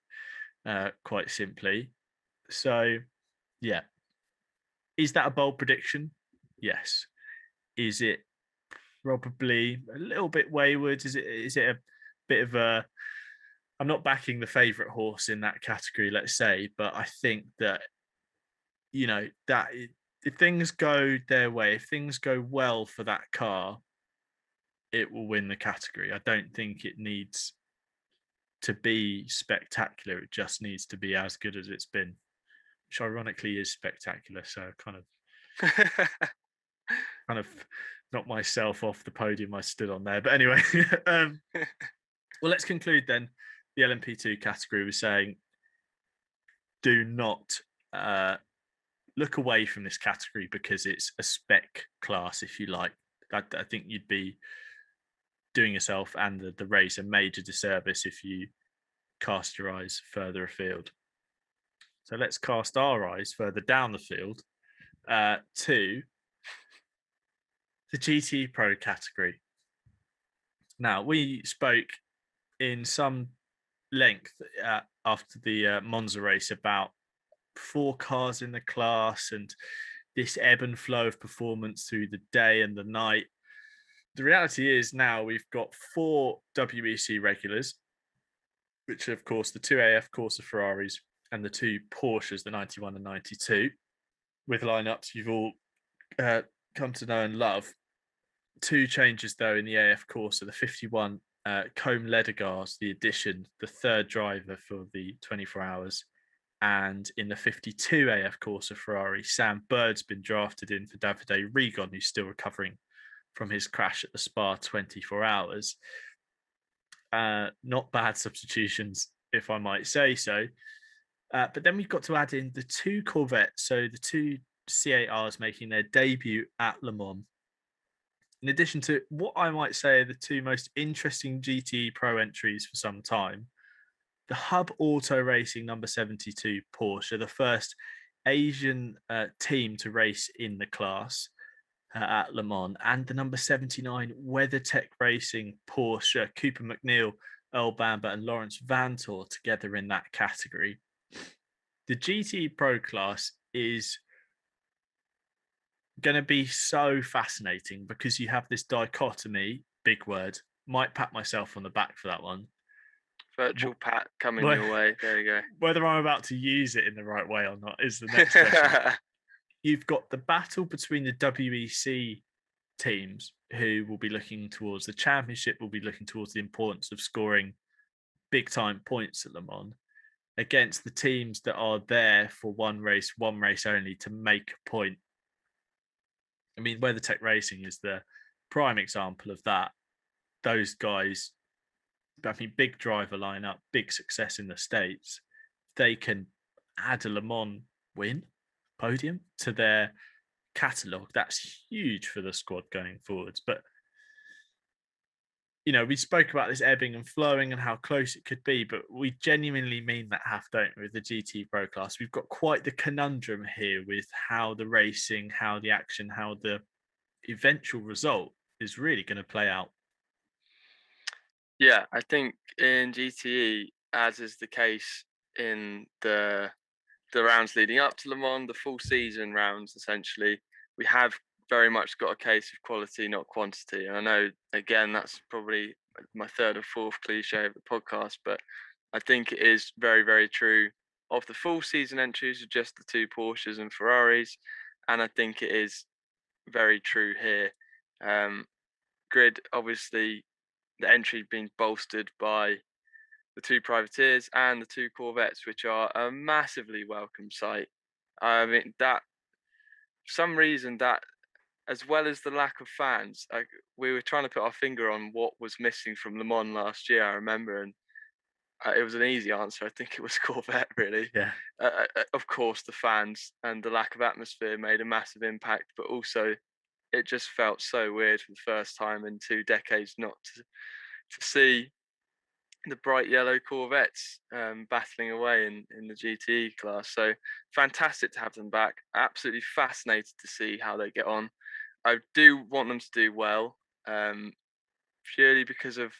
quite simply. So, yeah. Is that a bold prediction? Yes. Is it probably a little bit wayward? Is it bit of a. I'm not backing the favourite horse in that category, let's say, but I think that that if things go their way, if things go well for that car, it will win the category. I don't think it needs to be spectacular. It just needs to be as good as it's been, which ironically is spectacular. So kind of knocked myself off the podium I stood on there. But anyway, well, let's conclude then. The LMP2 category was saying, do not look away from this category because it's a spec class, if you like. I think you'd be doing yourself and the race a major disservice if you cast your eyes further afield. So let's cast our eyes further down the field to the Gte Pro category. Now, we spoke in some length after the Monza race about 4 cars in the class and this ebb and flow of performance through the day and the night. The reality is now we've got 4 WEC regulars, which are, of course, the 2 AF Corsa Ferraris and the 2 Porsches, the 91 and 92, with lineups you've all come to know and love. 2 changes, though, in the AF Corsa, the 51 Combe Ledegars, the addition, the 3rd driver for the 24 hours. And in the 52 AF Corsa Ferrari, Sam Bird's been drafted in for Davide Rigon, who's still recovering from his crash at the Spa 24 hours. Not bad substitutions, if I might say so. But then we've got to add in the 2 Corvettes, so the 2 C8Rs making their debut at Le Mans. In addition to what I might say are the 2 most interesting Gte Pro entries for some time, the Hub Auto Racing number 72 Porsche, the first Asian team to race in the class at Le Mans, and the number 79 WeatherTech Racing Porsche, Cooper McNeil, Earl Bamber, and Lawrence Vantor together in that category. The Gte Pro class is going to be so fascinating because you have this dichotomy, big word, might pat myself on the back for that one. Virtual pat coming your way. There you go. Whether I'm about to use it in the right way or not is the next question. You've got the battle between the WEC teams who will be looking towards the championship, will be looking towards the importance of scoring big time points at Le Mans, against the teams that are there for one race only to make a point. I mean, WeatherTech Racing is the prime example of that. Those guys, I mean, big driver lineup, big success in the States. They can add a Le Mans win, podium to their catalogue. That's huge for the squad going forwards. But, we spoke about this ebbing and flowing and how close it could be, but we genuinely mean that don't we, with the Gte Pro class. We've got quite the conundrum here with how the racing, how the action, how the eventual result is really going to play out. Yeah, I think in GTE, as is the case in the rounds leading up to Le Mans, the full season rounds, essentially, we have very much got a case of quality, not quantity. And I know, again, that's probably my 3rd or 4th cliche of the podcast, but I think it is very, very true of the full season entries of just the 2 Porsches and Ferraris. And I think it is very true here. Grid, obviously, the entry being bolstered by the 2 privateers and the 2 Corvettes, which are a massively welcome sight. I mean, that for some reason, that, as well as the lack of fans, we were trying to put our finger on what was missing from Le Mans last year, I remember, and it was an easy answer. I think it was Corvette, really. Yeah. Of course, the fans and the lack of atmosphere made a massive impact, but also it just felt so weird for the first time in 2 decades not to see the bright yellow Corvettes battling away in the GTE class. So fantastic to have them back. Absolutely fascinated to see how they get on. I do want them to do well, purely because of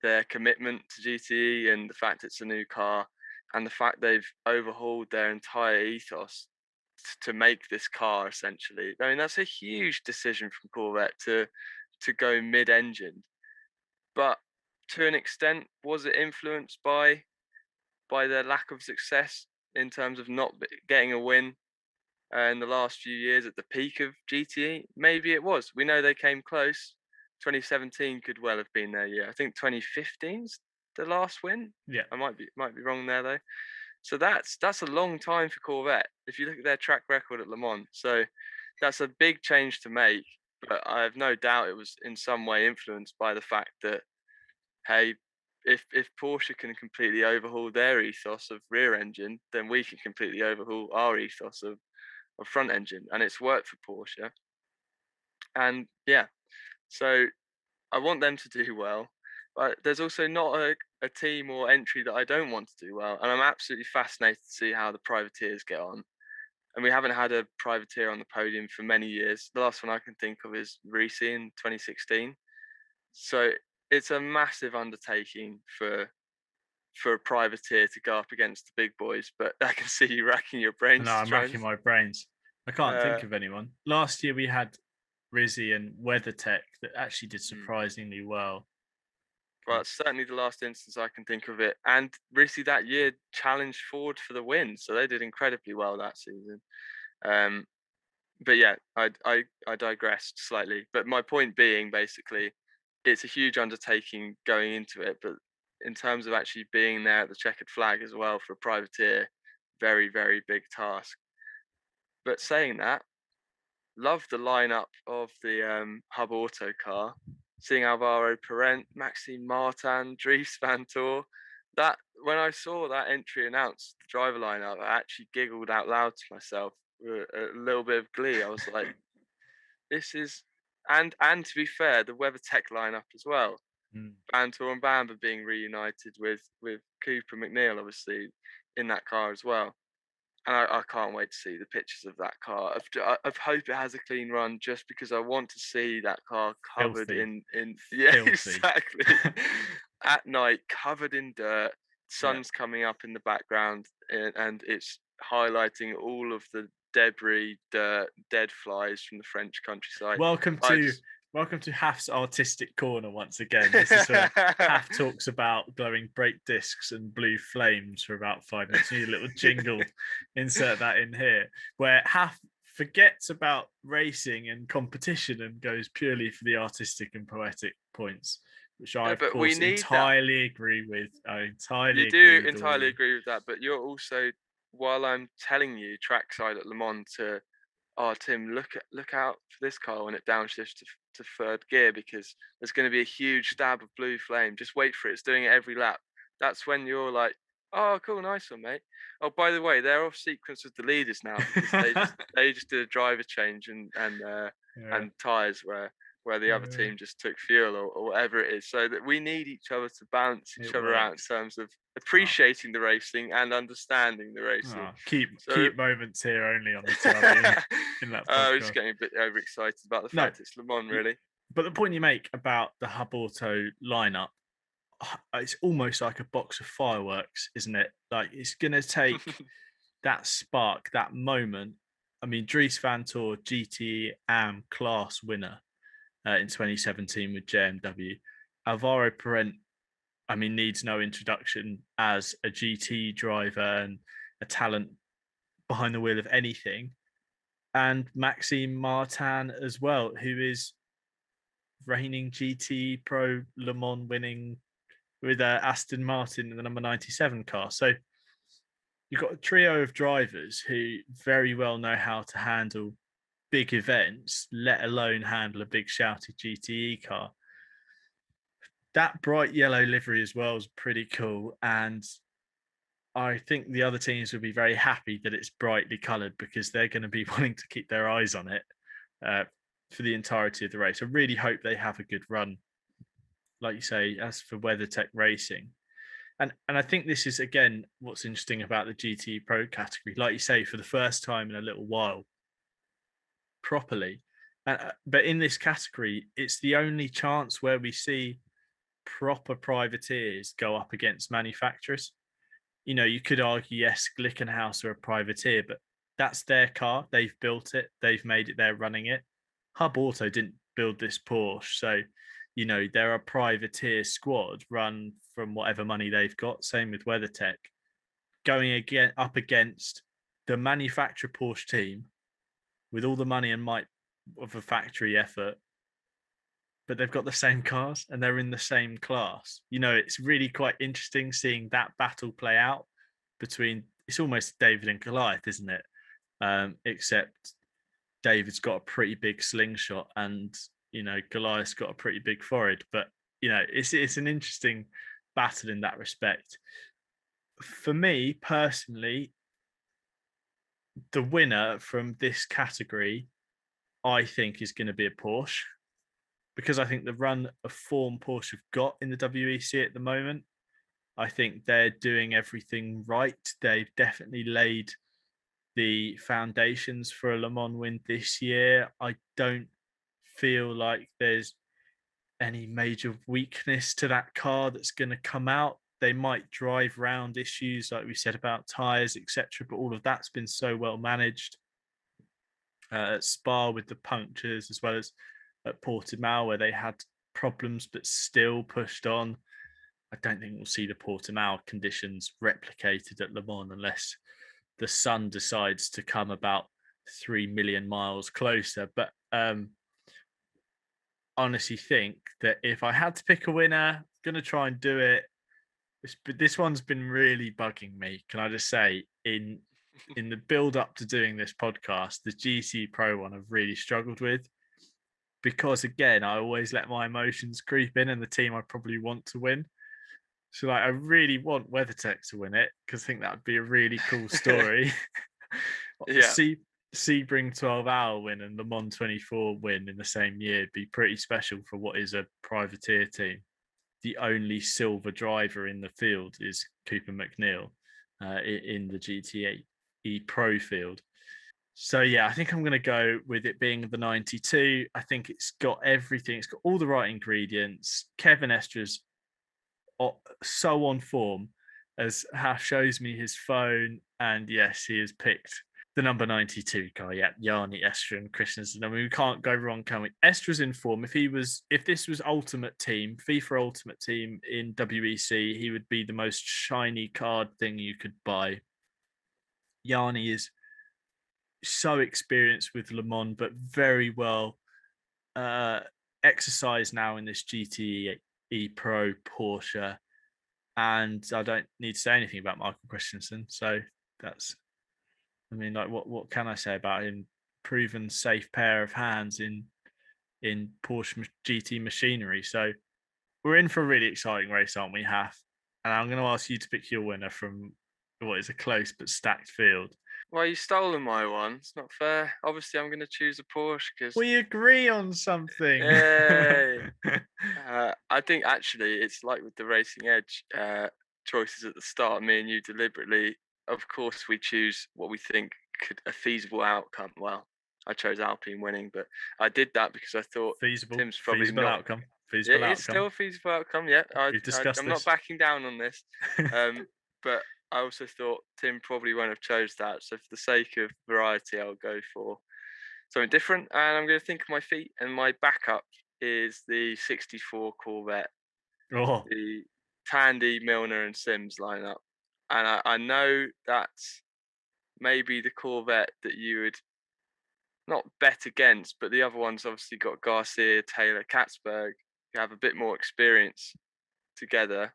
their commitment to GTE and the fact it's a new car and the fact they've overhauled their entire ethos to make this car, essentially. I mean, that's a huge decision from Corvette to go mid-engine. But to an extent, was it influenced by their lack of success in terms of not getting a win in the last few years at the peak of GTE? Maybe it was. We know they came close. 2017 could well have been their year. I think 2015's the last win. Yeah. I might be wrong there though. So that's a long time for Corvette if you look at their track record at Le Mans. So that's a big change to make, but I have no doubt it was in some way influenced by the fact that, hey, if Porsche can completely overhaul their ethos of rear engine, then we can completely overhaul our ethos of front engine, and it's worked for Porsche. And yeah, so I want them to do well, but there's also not a team or entry that I don't want to do well, and I'm absolutely fascinated to see how the privateers get on. And we haven't had a privateer on the podium for many years. The last one I can think of is Risi in 2016. So it's a massive undertaking for a privateer to go up against the big boys. But I can see you racking your brains. No, I'm racking my brains. I can't think Uh, of anyone. Last year we had Rizzy and WeatherTech that actually did Hmm. surprisingly well. Well, it's certainly the last instance I can think of it. And Risi that year challenged Ford for the win, so they did incredibly well that season. Um, but yeah, I digressed slightly. But my point being, basically, it's a huge undertaking going into it. But in terms of actually being there at the checkered flag as well for a privateer, very, very big task. But saying that, love the lineup of the Hub Auto car. Seeing Alvaro Parent, Maxime Martin, Dries Vanthoor. That when I saw that entry announced, the driver lineup, I actually giggled out loud to myself with a little bit of glee. I was like, "This is," and to be fair, the WeatherTech lineup as well. Mm. Vanthoor and Bamber being reunited with Cooper McNeil, obviously in that car as well. And I can't wait to see the pictures of that car. I hope it has a clean run, just because I want to see that car covered Filthy. yeah, Filthy. exactly. At night, covered in dirt, Yeah. sun's coming up in the background, and it's highlighting all of the debris, dirt, dead flies from the French countryside. Welcome I to just welcome to Haf's artistic corner once again. This is where Haf talks about glowing brake discs and blue flames for about 5 minutes. You need a little jingle. Insert that in here, where Haf forgets about racing and competition and goes purely for the artistic and poetic points, which I, Yeah, of but we course, need that. entirely agree with. I You entirely do agree with all of entirely you. agree with that, but you're also, while I'm telling you trackside at Le Mans to, oh Tim, look out for this car when it downshifts to third gear, because there's going to be a huge stab of blue flame. Just wait for it. It's doing it every lap. That's when you're like, oh, cool, nice one, mate. Oh, by the way, they're off sequence with the leaders now because they just did a driver change Yeah, and tires where the other yeah. team just took fuel or whatever it is. So that we need each other to balance each It other out in works. terms of Oh. appreciating the racing and understanding the racing. Oh, So keep moments here only on the TRB in that I was podcast. getting a bit overexcited about the No, fact it's Le Mans, really. but the point you make about the Hub Auto lineup, it's almost like a box of fireworks, isn't it? Like it's gonna take that spark, that moment. I mean, Dries Vanthoor, GT Am class winner in 2017 with JMW. Alvaro Parent, I mean, needs no introduction as a GT driver and a talent behind the wheel of anything. And Maxime Martin as well, who is reigning Gte Pro Le Mans winning with Aston Martin in the number 97 car. So you've got a trio of drivers who very well know how to handle big events, let alone handle a big shouty GTE car. That bright yellow livery as well is pretty cool. And I think the other teams will be very happy that it's brightly coloured because they're going to be wanting to keep their eyes on it for the entirety of the race. I really hope they have a good run, like you say, as for WeatherTech Racing. And I think this is, again, what's interesting about the GT Pro category. Like you say, for the first time in a little while, properly. But in this category, it's the only chance where we see proper privateers go up against manufacturers. You know, you could argue, yes, Glickenhaus are a privateer, but that's their car. They've built it. They've made it. They're running it. Hub Auto didn't build this Porsche. So they're a privateer squad run from whatever money they've got. Same with WeatherTech, going up against the manufacturer Porsche team with all the money and might of a factory effort, but they've got the same cars and they're in the same class. It's really quite interesting seeing that battle play out between. It's almost David and Goliath, isn't it? Except David's got a pretty big slingshot and Goliath's got a pretty big forehead. But it's an interesting battle in that respect. For me personally, the winner from this category, I think, is going to be a Porsche, because I think the run of form Porsche have got in the WEC at the moment, I think they're doing everything right. They've definitely laid the foundations for a Le Mans win this year. I don't feel like there's any major weakness to that car that's going to come out. They might drive round issues like we said about tyres, etc., but all of that's been so well managed. At Spa with the punctures, as well as at Portimao where they had problems but still pushed on. I don't think we'll see the Portimao conditions replicated at Le Mans unless the sun decides to come about 3 million miles closer. But honestly think that if I had to pick a winner, I'm going to try and do it. This one's been really bugging me. Can I just say, in the build up to doing this podcast, the Gte Pro one I've really struggled with, because again, I always let my emotions creep in and the team I probably want to win. So I really want WeatherTech to win it because I think that would be a really cool story. Yeah. Sebring 12-hour win and Le Mans 24 win in the same year would be pretty special for what is a privateer team. The only silver driver in the field is Cooper McNeil in the Gte Pro field. So yeah, I think I'm going to go with it being the 92. I think it's got everything. It's got all the right ingredients. Kevin Estra's so on form, as Half shows me his phone, and yes, he has picked the number 92 car. Yeah, Jarni, Estra, and Christensen. I mean, we can't go wrong, can we? Estra's in form. If this was Ultimate Team, FIFA Ultimate Team in WEC, he would be the most shiny card thing you could buy. Jarni is so experienced with Le Mans, but very well exercised now in this GTE Pro Porsche. And I don't need to say anything about Michael Christensen. So what can I say about him? Proven safe pair of hands in Porsche GT machinery. So we're in for a really exciting race, aren't we, Half? And I'm going to ask you to pick your winner from what is a close but stacked field. Well, you stolen my one. It's not fair. Obviously, I'm going to choose a Porsche because we agree on something. Yay. I think actually it's like with the Racing Edge choices at the start. Me and you deliberately, of course, we choose what we think could a feasible outcome. Well, I chose Alpine winning, but I did that because I thought Tim's probably feasible not. outcome. Feasible outcome. It's still a feasible outcome. Yeah, I'm not backing down on this. But I also thought Tim probably won't have chose that. So for the sake of variety, I'll go for something different. And I'm going to think of my feet. And my backup is the 64 Corvette. Oh. The Tandy, Milner and Sims lineup. And I know that's maybe the Corvette that you would not bet against, but the other one's obviously got Garcia, Taylor, Katzberg, who have a bit more experience together.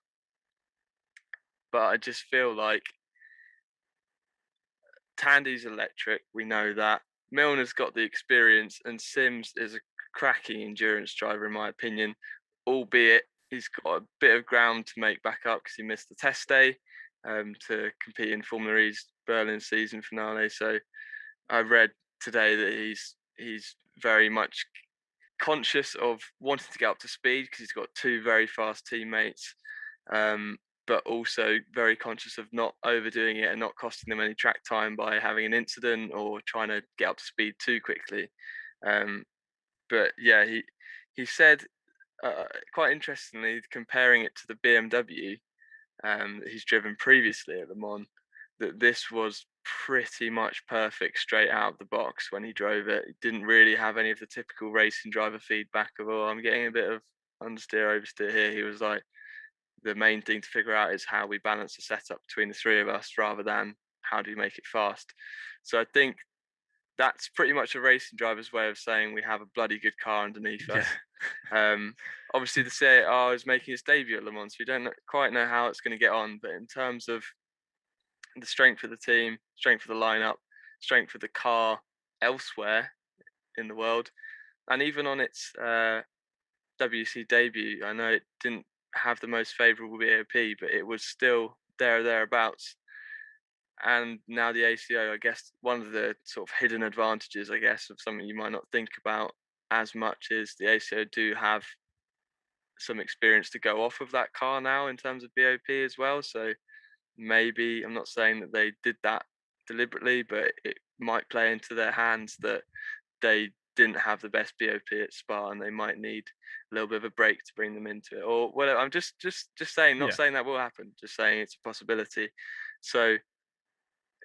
But I just feel like Tandy's electric, we know that. Milner's got the experience, and Sims is a cracking endurance driver, in my opinion, albeit he's got a bit of ground to make back up because he missed the test day to compete in Formula E's Berlin season finale. So I read today that he's very much conscious of wanting to get up to speed because he's got two very fast teammates, but also very conscious of not overdoing it and not costing them any track time by having an incident or trying to get up to speed too quickly. But yeah, he said quite interestingly, comparing it to the BMW that he's driven previously at Le Mans, that this was pretty much perfect straight out of the box when he drove it. He didn't really have any of the typical racing driver feedback of, oh, I'm getting a bit of understeer, oversteer here. He was like, the main thing to figure out is how we balance the setup between the three of us rather than how do we make it fast. So I think that's pretty much a racing driver's way of saying we have a bloody good car underneath us. Obviously, the C8R is making its debut at Le Mans. So we don't quite know how it's going to get on, but in terms of the strength of the team, strength of the lineup, strength of the car elsewhere in the world, and even on its WC debut, I know it didn't have the most favourable BOP, but it was still there or thereabouts. And now the ACO, I guess one of the sort of hidden advantages, I guess, of something you might not think about as much is the ACO do have some experience to go off of that car now in terms of BOP as well. So maybe, I'm not saying that they did that deliberately, but it might play into their hands that they didn't have the best BOP at Spa and they might need a little bit of a break to bring them into it. Or whatever. I'm just saying, not saying that will happen, just saying it's a possibility. So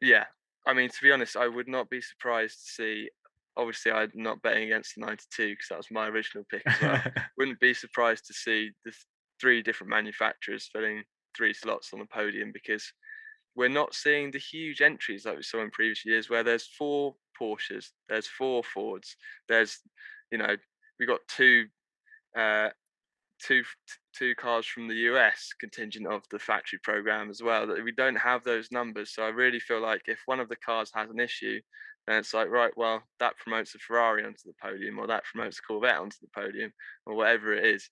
yeah, I mean, to be honest, I would not be surprised to see. Obviously, I'm not betting against the 92 because that was my original pick as well. Wouldn't be surprised to see the three different manufacturers filling 3 slots on the podium, because we're not seeing the huge entries like we saw in previous years where there's 4 Porsches, there's 4 Fords, there's, we got uh, two cars from the US contingent of the factory program as well. That we don't have those numbers. So I really feel like if one of the cars has an issue, then it's like, right, well, that promotes a Ferrari onto the podium, or that promotes a Corvette onto the podium, or whatever it is.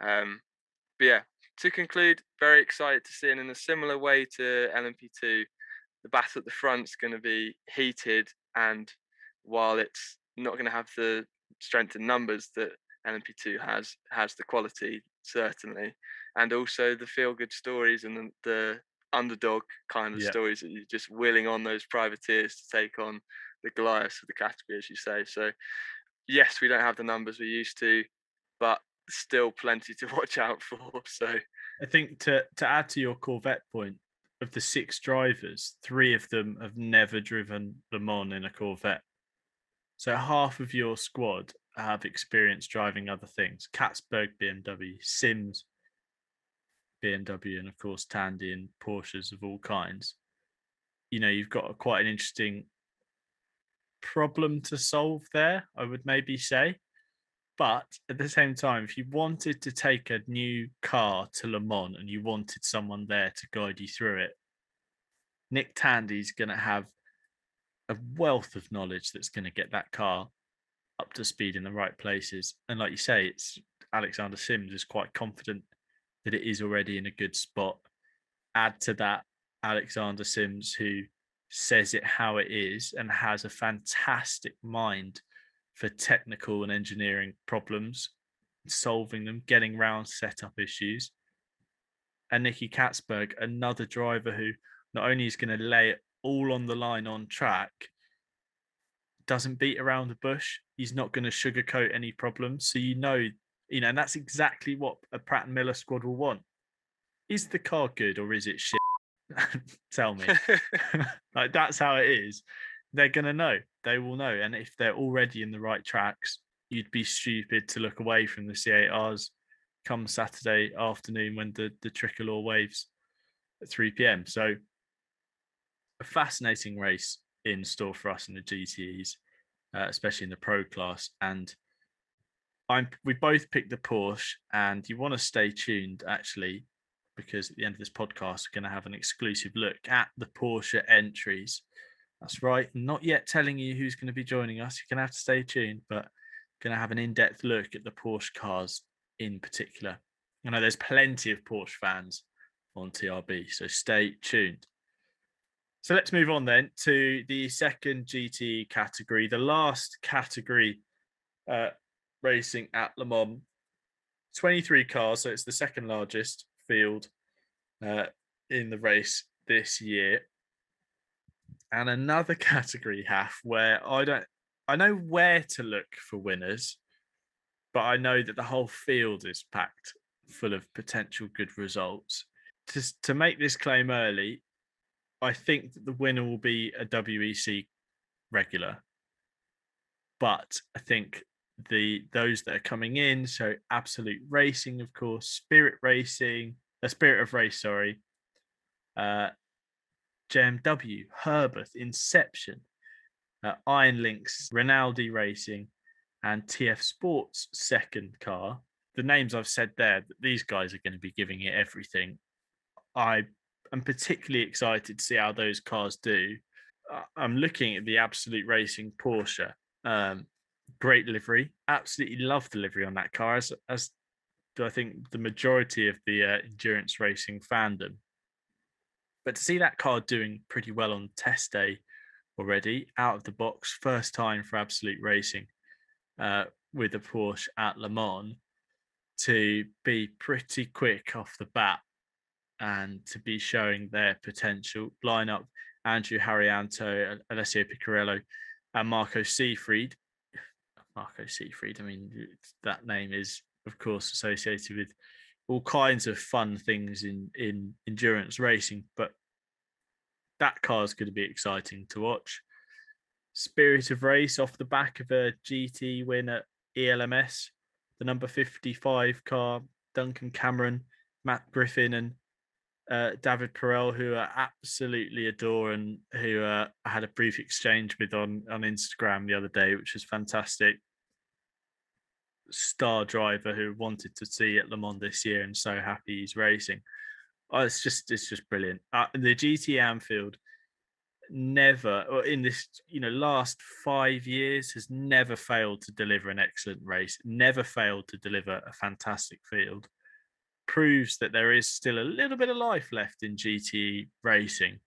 But yeah, to conclude, very excited to see, and in a similar way to LMP2, the battle at the front's going to be heated, and while it's not going to have the strength in numbers that LMP2 has the quality, certainly, and also the feel-good stories and the underdog kind of stories that you're just willing on those privateers to take on the Goliaths of the category, as you say. So yes, we don't have the numbers we used to, but still plenty to watch out for. So I think to add to your Corvette point, of the 6 drivers, 3 of them have never driven Le Mans in a Corvette. So half of your squad have experience driving other things. Katzberg, BMW, Sims, BMW, and of course Tandy and Porsches of all kinds. You've got quite an interesting problem to solve there, I would maybe say. But at the same time, if you wanted to take a new car to Le Mans and you wanted someone there to guide you through it, Nick Tandy's going to have a wealth of knowledge that's going to get that car up to speed in the right places. And like you say, it's Alexander Sims is quite confident that it is already in a good spot. Add to that Alexander Sims, who says it how it is and has a fantastic mind for technical and engineering problems, solving them, getting around setup issues. And Nicky Katzberg, another driver who not only is going to lay it all on the line on track, doesn't beat around the bush. He's not going to sugarcoat any problems. So and that's exactly what a Pratt and Miller squad will want. Is the car good or is it shit? Tell me. Like, that's how it is. They're going to know. They will know. And if they're already in the right tracks, you'd be stupid to look away from the C8Rs come Saturday afternoon when the tricolor waves at 3 p.m. So a fascinating race in store for us in the GTEs, especially in the pro class. And we both picked the Porsche, and you want to stay tuned, actually, because at the end of this podcast, we're going to have an exclusive look at the Porsche entries. That's right. I'm not yet telling you who's going to be joining us. You're going to have to stay tuned, but going to have an in-depth look at the Porsche cars in particular. I know there's plenty of Porsche fans on TRB, so stay tuned. So let's move on then to the second GT category, the last category racing at Le Mans. 23 cars, so it's the second largest field in the race this year. And another category, where I know where to look for winners, but I know that the whole field is packed full of potential good results. To make this claim early, I think that the winner will be a WEC regular. But I think those that are coming in. So Absolute Racing, of course, Spirit Racing, Spirit of Race, sorry, JMW, Herbert, Inception, Iron Links, Rinaldi Racing, and TF Sports second car. The names I've said there, these guys are going to be giving it everything. I am particularly excited to see how those cars do. I'm looking at the Absolute Racing Porsche. Great livery. Absolutely love the livery on that car, as do I think the majority of the endurance racing fandom. But to see that car doing pretty well on test day already, out of the box, first time for Absolute Racing with a Porsche at Le Mans, to be pretty quick off the bat and to be showing their potential. Line up Andrew Harrianto, Alessio Piccarello, and Marco Seefried. Marco Seefried, I mean, that name is, of course, associated with all kinds of fun things in endurance racing, but that car is going to be exciting to watch. Spirit of Race off the back of a GT win at ELMS, the number 55 car, Duncan Cameron, Matt Griffin, and David Perel, who I absolutely adore and who I had a brief exchange with on Instagram the other day, which was fantastic. Star driver who wanted to see at Le Mans this year and so happy he's racing. Oh, it's just brilliant. The GT Anfield never, or in this last 5 years, has never failed to deliver an excellent race, never failed to deliver a fantastic field. Proves that there is still a little bit of life left in GT racing,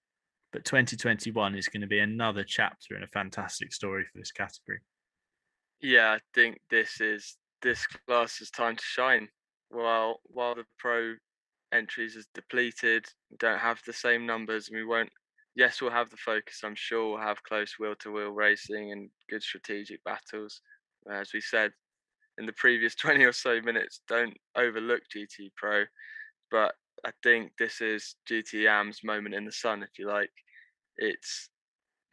but 2021 is going to be another chapter and a fantastic story for this category. Yeah, I think this class is time to shine. While the pro entries is depleted, we don't have the same numbers, and we won't. Yes, we'll have the focus. I'm sure we'll have close wheel-to-wheel racing and good strategic battles. As we said in the previous 20 or so minutes, don't overlook GT Pro. But I think this is GT Am's moment in the sun, if you like. It's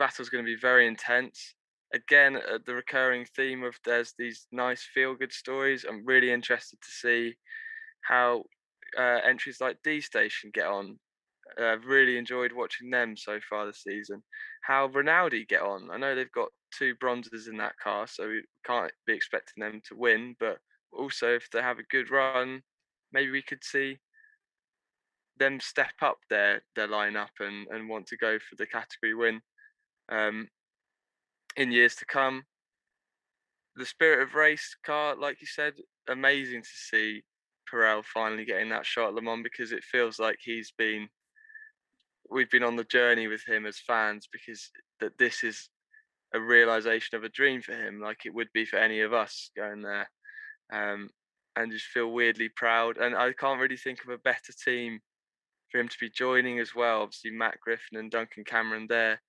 battle's going to be very intense. Again, the recurring theme of there's these nice feel-good stories. I'm really interested to see how entries like D Station get on. I've really enjoyed watching them so far this season. How Rinaldi get on. I know they've got 2 bronzes in that car, so we can't be expecting them to win. But also, if they have a good run, maybe we could see them step up their lineup and want to go for the category win in years to come. The Spirit of Race car, like you said, amazing to see Perel finally getting that shot at Le Mans, because it feels like we've been on the journey with him as fans, because that this is a realization of a dream for him, like it would be for any of us going there, and just feel weirdly proud. And I can't really think of a better team for him to be joining as well. Obviously, Matt Griffin and Duncan Cameron, they're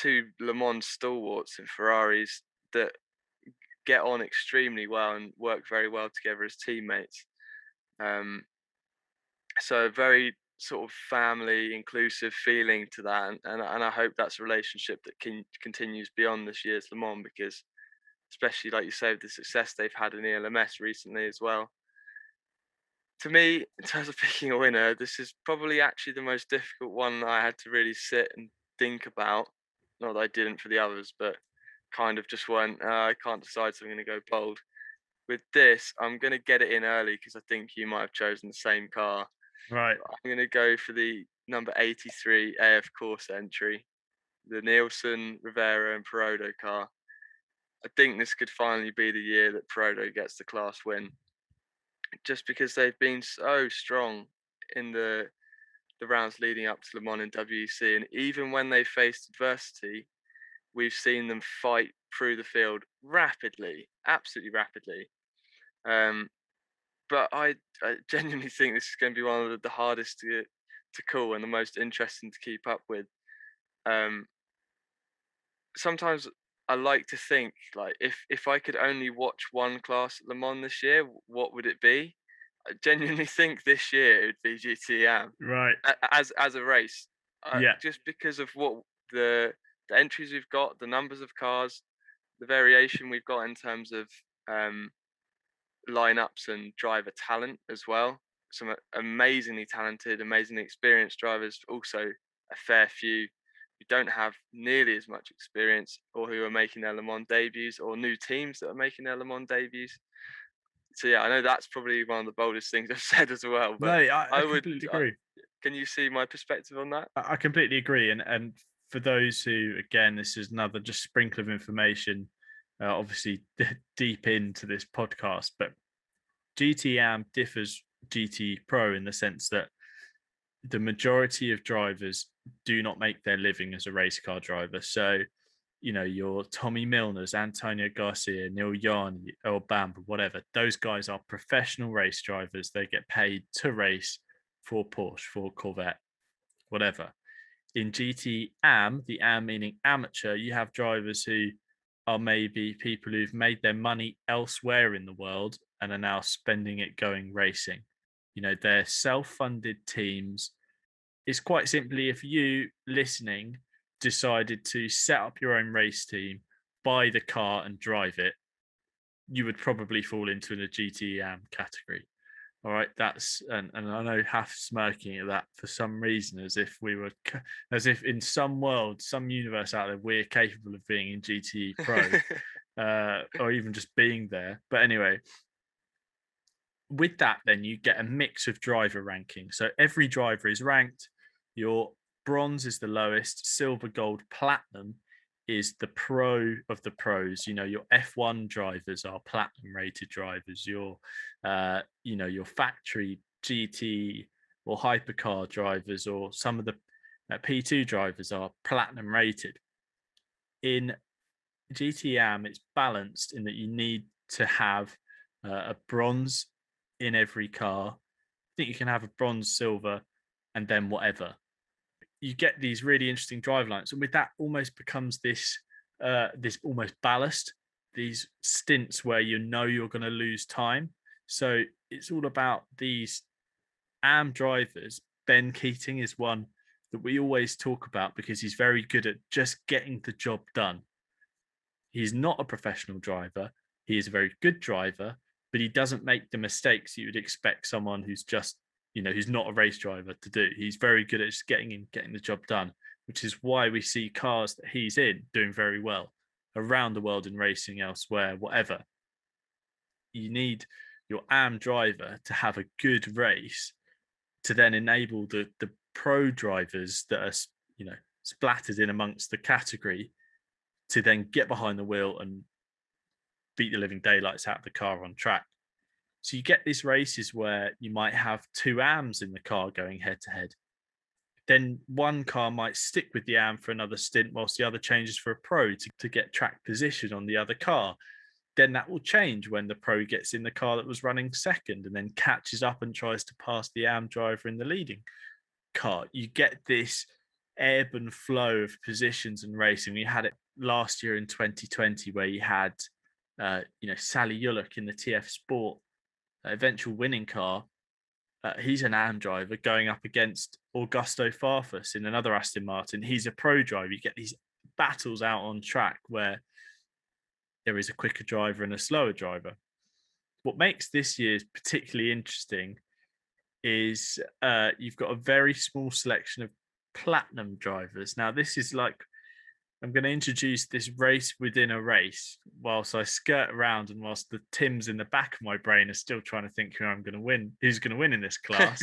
2 Le Mans stalwarts in Ferraris that get on extremely well and work very well together as teammates. So a very sort of family inclusive feeling to that, and I hope that's a relationship that continues beyond this year's Le Mans, because especially like you say, with the success they've had in ELMS recently as well. To me, in terms of picking a winner, this is probably actually the most difficult one I had to really sit and think about. Not that I didn't for the others, but kind of just went, I can't decide, so I'm going to go bold. With this, I'm going to get it in early because I think you might have chosen the same car. Right. I'm going to go for the number 83 AF Course entry, the Nielsen, Rivera and Perodo car. I think this could finally be the year that Perodo gets the class win, just because they've been so strong in the rounds leading up to Le Mans and WEC, and even when they faced adversity, we've seen them fight through the field rapidly, absolutely rapidly. But I genuinely think this is going to be one of the hardest to call and the most interesting to keep up with. Sometimes I like to think, like, if I could only watch one class at Le Mans this year, what would it be? I genuinely think this year it would be GTM Right. as a race, Yeah. just because of what the entries we've got, the numbers of cars, the variation we've got in terms of lineups and driver talent as well. Some amazingly talented, amazingly experienced drivers, also a fair few who don't have nearly as much experience or who are making their Le Mans debuts, or new teams that are making their Le Mans debuts. So yeah, I know that's probably one of the boldest things I've said as well, No, but I I would. completely agree. Can you see my perspective on that? I completely agree. And for those who, again, this is another just sprinkle of information, obviously deep into this podcast, but GTAM differs GT Pro in the sense that the majority of drivers do not make their living as a race car driver. So, your Tommy Milners, Antonio Garcia, Neil Yarn, Earl Bamber, whatever, those guys are professional race drivers. They get paid to race for Porsche, for Corvette, whatever. In GT-AM, the AM meaning amateur, you have drivers who are maybe people who've made their money elsewhere in the world and are now spending it going racing. They're self-funded teams. It's quite simply, if you listening decided to set up your own race team, buy the car and drive it, you would probably fall into the GT-AM category. All right, and I know half smirking at that for some reason, as if in some world, some universe out there, we're capable of being in GTE Pro, or even just being there. But anyway, with that, then you get a mix of driver ranking. So every driver is ranked. Your bronze is the lowest, silver, gold, platinum is the pro of the pros. Your F1 drivers are platinum rated drivers. Your factory GT or hypercar drivers, or some of the P2 drivers are platinum rated. In GTM, it's balanced in that you need to have a bronze in every car. I think you can have a bronze, silver, and then whatever. You get these really interesting drive lines, and with that almost becomes this almost ballast, these stints where you're going to lose time. So it's all about these AM drivers. Ben Keating is one that we always talk about because he's very good at just getting the job done. He's not a professional driver. He is a very good driver, but he doesn't make the mistakes you would expect someone who's just who's not a race driver to do. He's very good at just getting the job done, which is why we see cars that he's in doing very well around the world in racing elsewhere, whatever. You need your AM driver to have a good race to then enable the pro drivers that are, splattered in amongst the category to then get behind the wheel and beat the living daylights out of the car on track. So you get these races where you might have two AMs in the car going head to head. Then one car might stick with the AM for another stint whilst the other changes for a pro to get track position on the other car. Then that will change when the pro gets in the car that was running second and then catches up and tries to pass the AM driver in the leading car. You get this ebb and flow of positions and racing. We had it last year in 2020 where you had Sally Yullock in the TF Sport eventual winning car. He's an AM driver going up against Augusto Farfus in another Aston Martin. He's a pro driver. You get these battles out on track where there is a quicker driver and a slower driver. What makes this year's particularly interesting is you've got a very small selection of platinum drivers. Now, this is like, I'm going to introduce this race within a race whilst I skirt around and whilst the Tims in the back of my brain are still trying to think who's going to win in this class.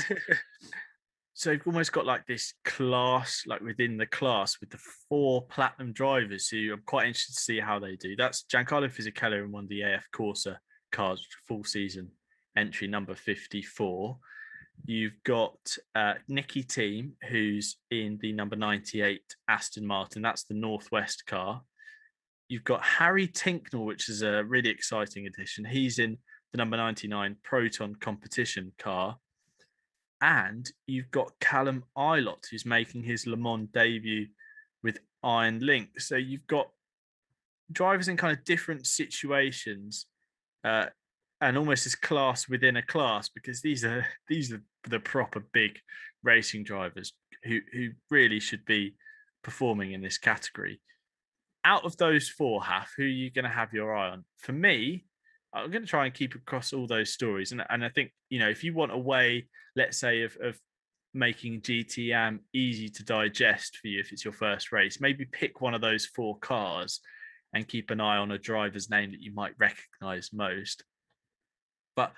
So you've almost got like this class, like within the class with the 4 platinum drivers who I'm quite interested to see how they do. That's Giancarlo Fisichella in one of the AF Corsa cars, full season entry number 54. You've got Nicky Team, who's in the number 98 Aston Martin. That's the Northwest car. You've got Harry Tinknell, which is a really exciting addition. He's in the number 99 Proton competition car. And you've got Callum Ilott, who's making his Le Mans debut with Iron Link. So you've got drivers in kind of different situations, and almost this class within a class, because these are the proper big racing drivers who really should be performing in this category. out of those four, who are you going to have your eye on? For me, I'm going to try and keep across all those stories. And I think, if you want a way, let's say, of making GTM easy to digest for you if it's your first race, maybe pick one of those four cars and keep an eye on a driver's name that you might recognize most. But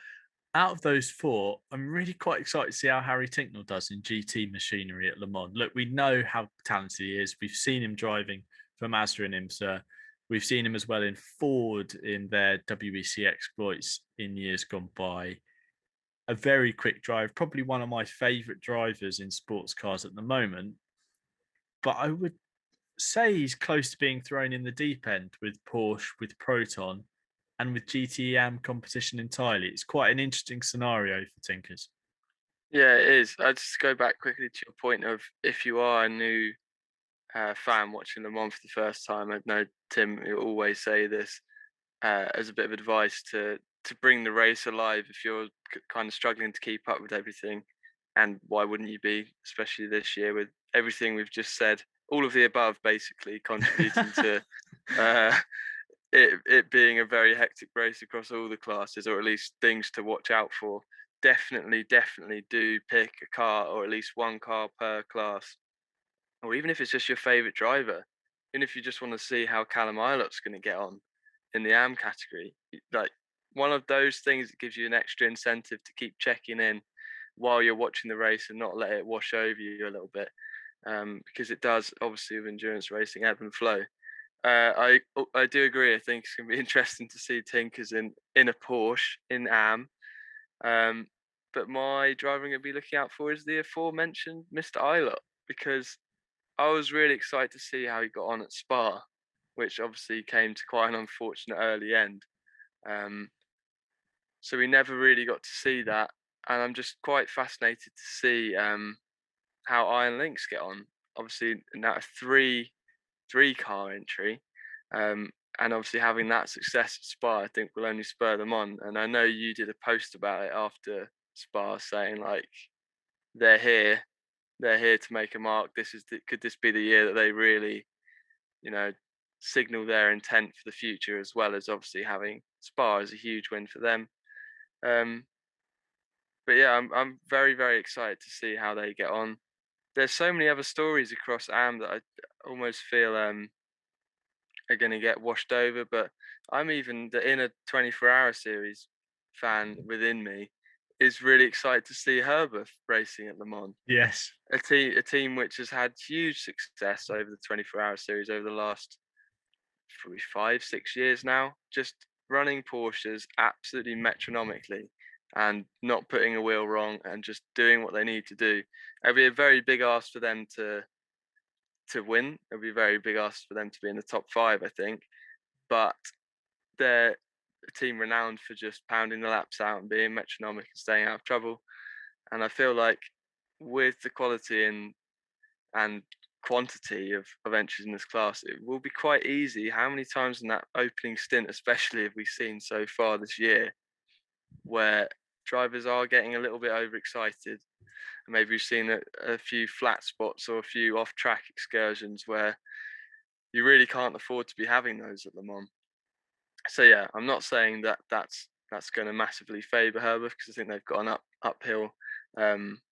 out of those four, I'm really quite excited to see how Harry Tincknell does in GT machinery at Le Mans. Look, we know how talented he is. We've seen him driving for Mazda and IMSA. We've seen him as well in Ford in their WEC exploits in years gone by. A very quick drive, probably one of my favourite drivers in sports cars at the moment. But I would say he's close to being thrown in the deep end with Porsche, with Proton, and with GTM competition entirely. It's quite an interesting scenario for Tinkers. Yeah, it is. I just go back quickly to your point of if you are a new fan watching Le Mans for the first time, I know Tim will always say this as a bit of advice to bring the race alive if you're kind of struggling to keep up with everything. And why wouldn't you be, especially this year with everything we've just said, all of the above basically contributing to it being a very hectic race across all the classes, or at least things to watch out for. Definitely do pick a car, or at least one car per class, or even if it's just your favorite driver, even if you just want to see how Callum Ilot's going to get on in the AM category, like one of those things that gives you an extra incentive to keep checking in while you're watching the race and not let it wash over you a little bit, because it does, obviously, with endurance racing, ebb and flow. I do agree. I think it's going to be interesting to see Tinkers in a Porsche in AM. But my driver I'm going to be looking out for is the aforementioned Mr. Ilott, because I was really excited to see how he got on at Spa, which obviously came to quite an unfortunate early end. So we never really got to see that, and I'm just quite fascinated to see how Iron Lynx get on. Obviously, now a three car entry, and obviously having that success at Spa, I think will only spur them on. And I know you did a post about it after Spa, saying like they're here to make a mark. Could this be the year that they really, signal their intent for the future, as well as obviously having Spa as a huge win for them. But yeah, I'm very, very excited to see how they get on. There's so many other stories across AM that I almost feel are going to get washed over. But I'm even the inner 24-hour series fan within me is really excited to see Herbert racing at Le Mans. Yes. A team which has had huge success over the 24-hour series over the last 5-6 years now, just running Porsches absolutely metronomically and not putting a wheel wrong and just doing what they need to do. It'll be a very big ask for them to win. It'll be a very big ask for them to be in the top 5, I think. But they're a team renowned for just pounding the laps out and being metronomic and staying out of trouble. And I feel like with the quality and quantity of entries in this class, it will be quite easy. How many times in that opening stint, especially have we seen so far this year, where drivers are getting a little bit overexcited, and maybe we've seen a few flat spots or a few off-track excursions where you really can't afford to be having those at Le Mans. So yeah, I'm not saying that that's going to massively favour Herbert, because I think they've got an uphill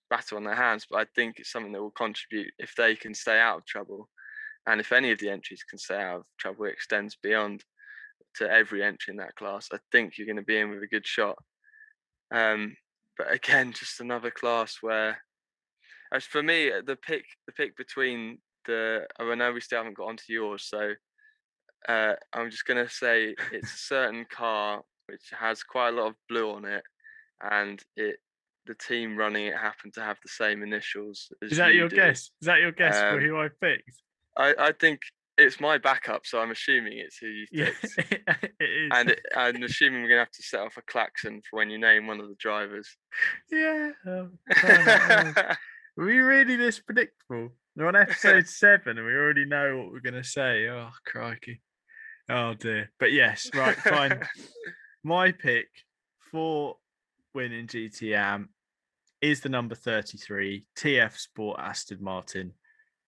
battle on their hands, but I think it's something that will contribute if they can stay out of trouble. And if any of the entries can stay out of trouble, it extends beyond to every entry in that class. I think you're going to be in with a good shot. But again, just another class where, as for me, the pick between I know we still haven't got onto yours, so I'm just going to say it's a certain car which has quite a lot of blue on it, and the team running it happened to have the same initials as Is that you your do. guess? Is that your guess for who I picked? I think it's my backup, so I'm assuming it's who you picked. Yeah, it is. And I'm assuming we're going to have to set off a klaxon for when you name one of the drivers. Yeah. Are we really this predictable? We're on episode 7 and we already know what we're going to say. Oh, crikey. Oh, dear. But yes, right, fine. My pick for winning GTM is the number 33, TF Sport Aston Martin,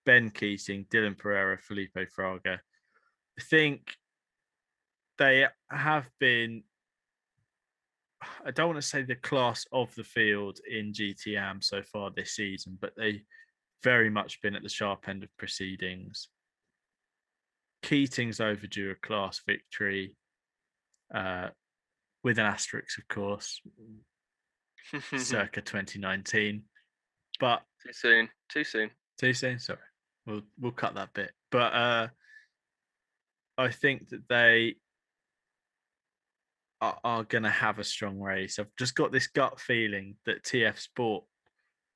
Ben Keating, Dylan Pereira, Felipe Fraga. I think they have been, I don't want to say the class of the field in GTM so far this season, but they very much been at the sharp end of proceedings. Keating's overdue a class victory, with an asterisk, of course, circa 2019. But too soon. too soon. Sorry, we'll cut that bit. But I think that they are going to have a strong race. I've just got this gut feeling that TF Sport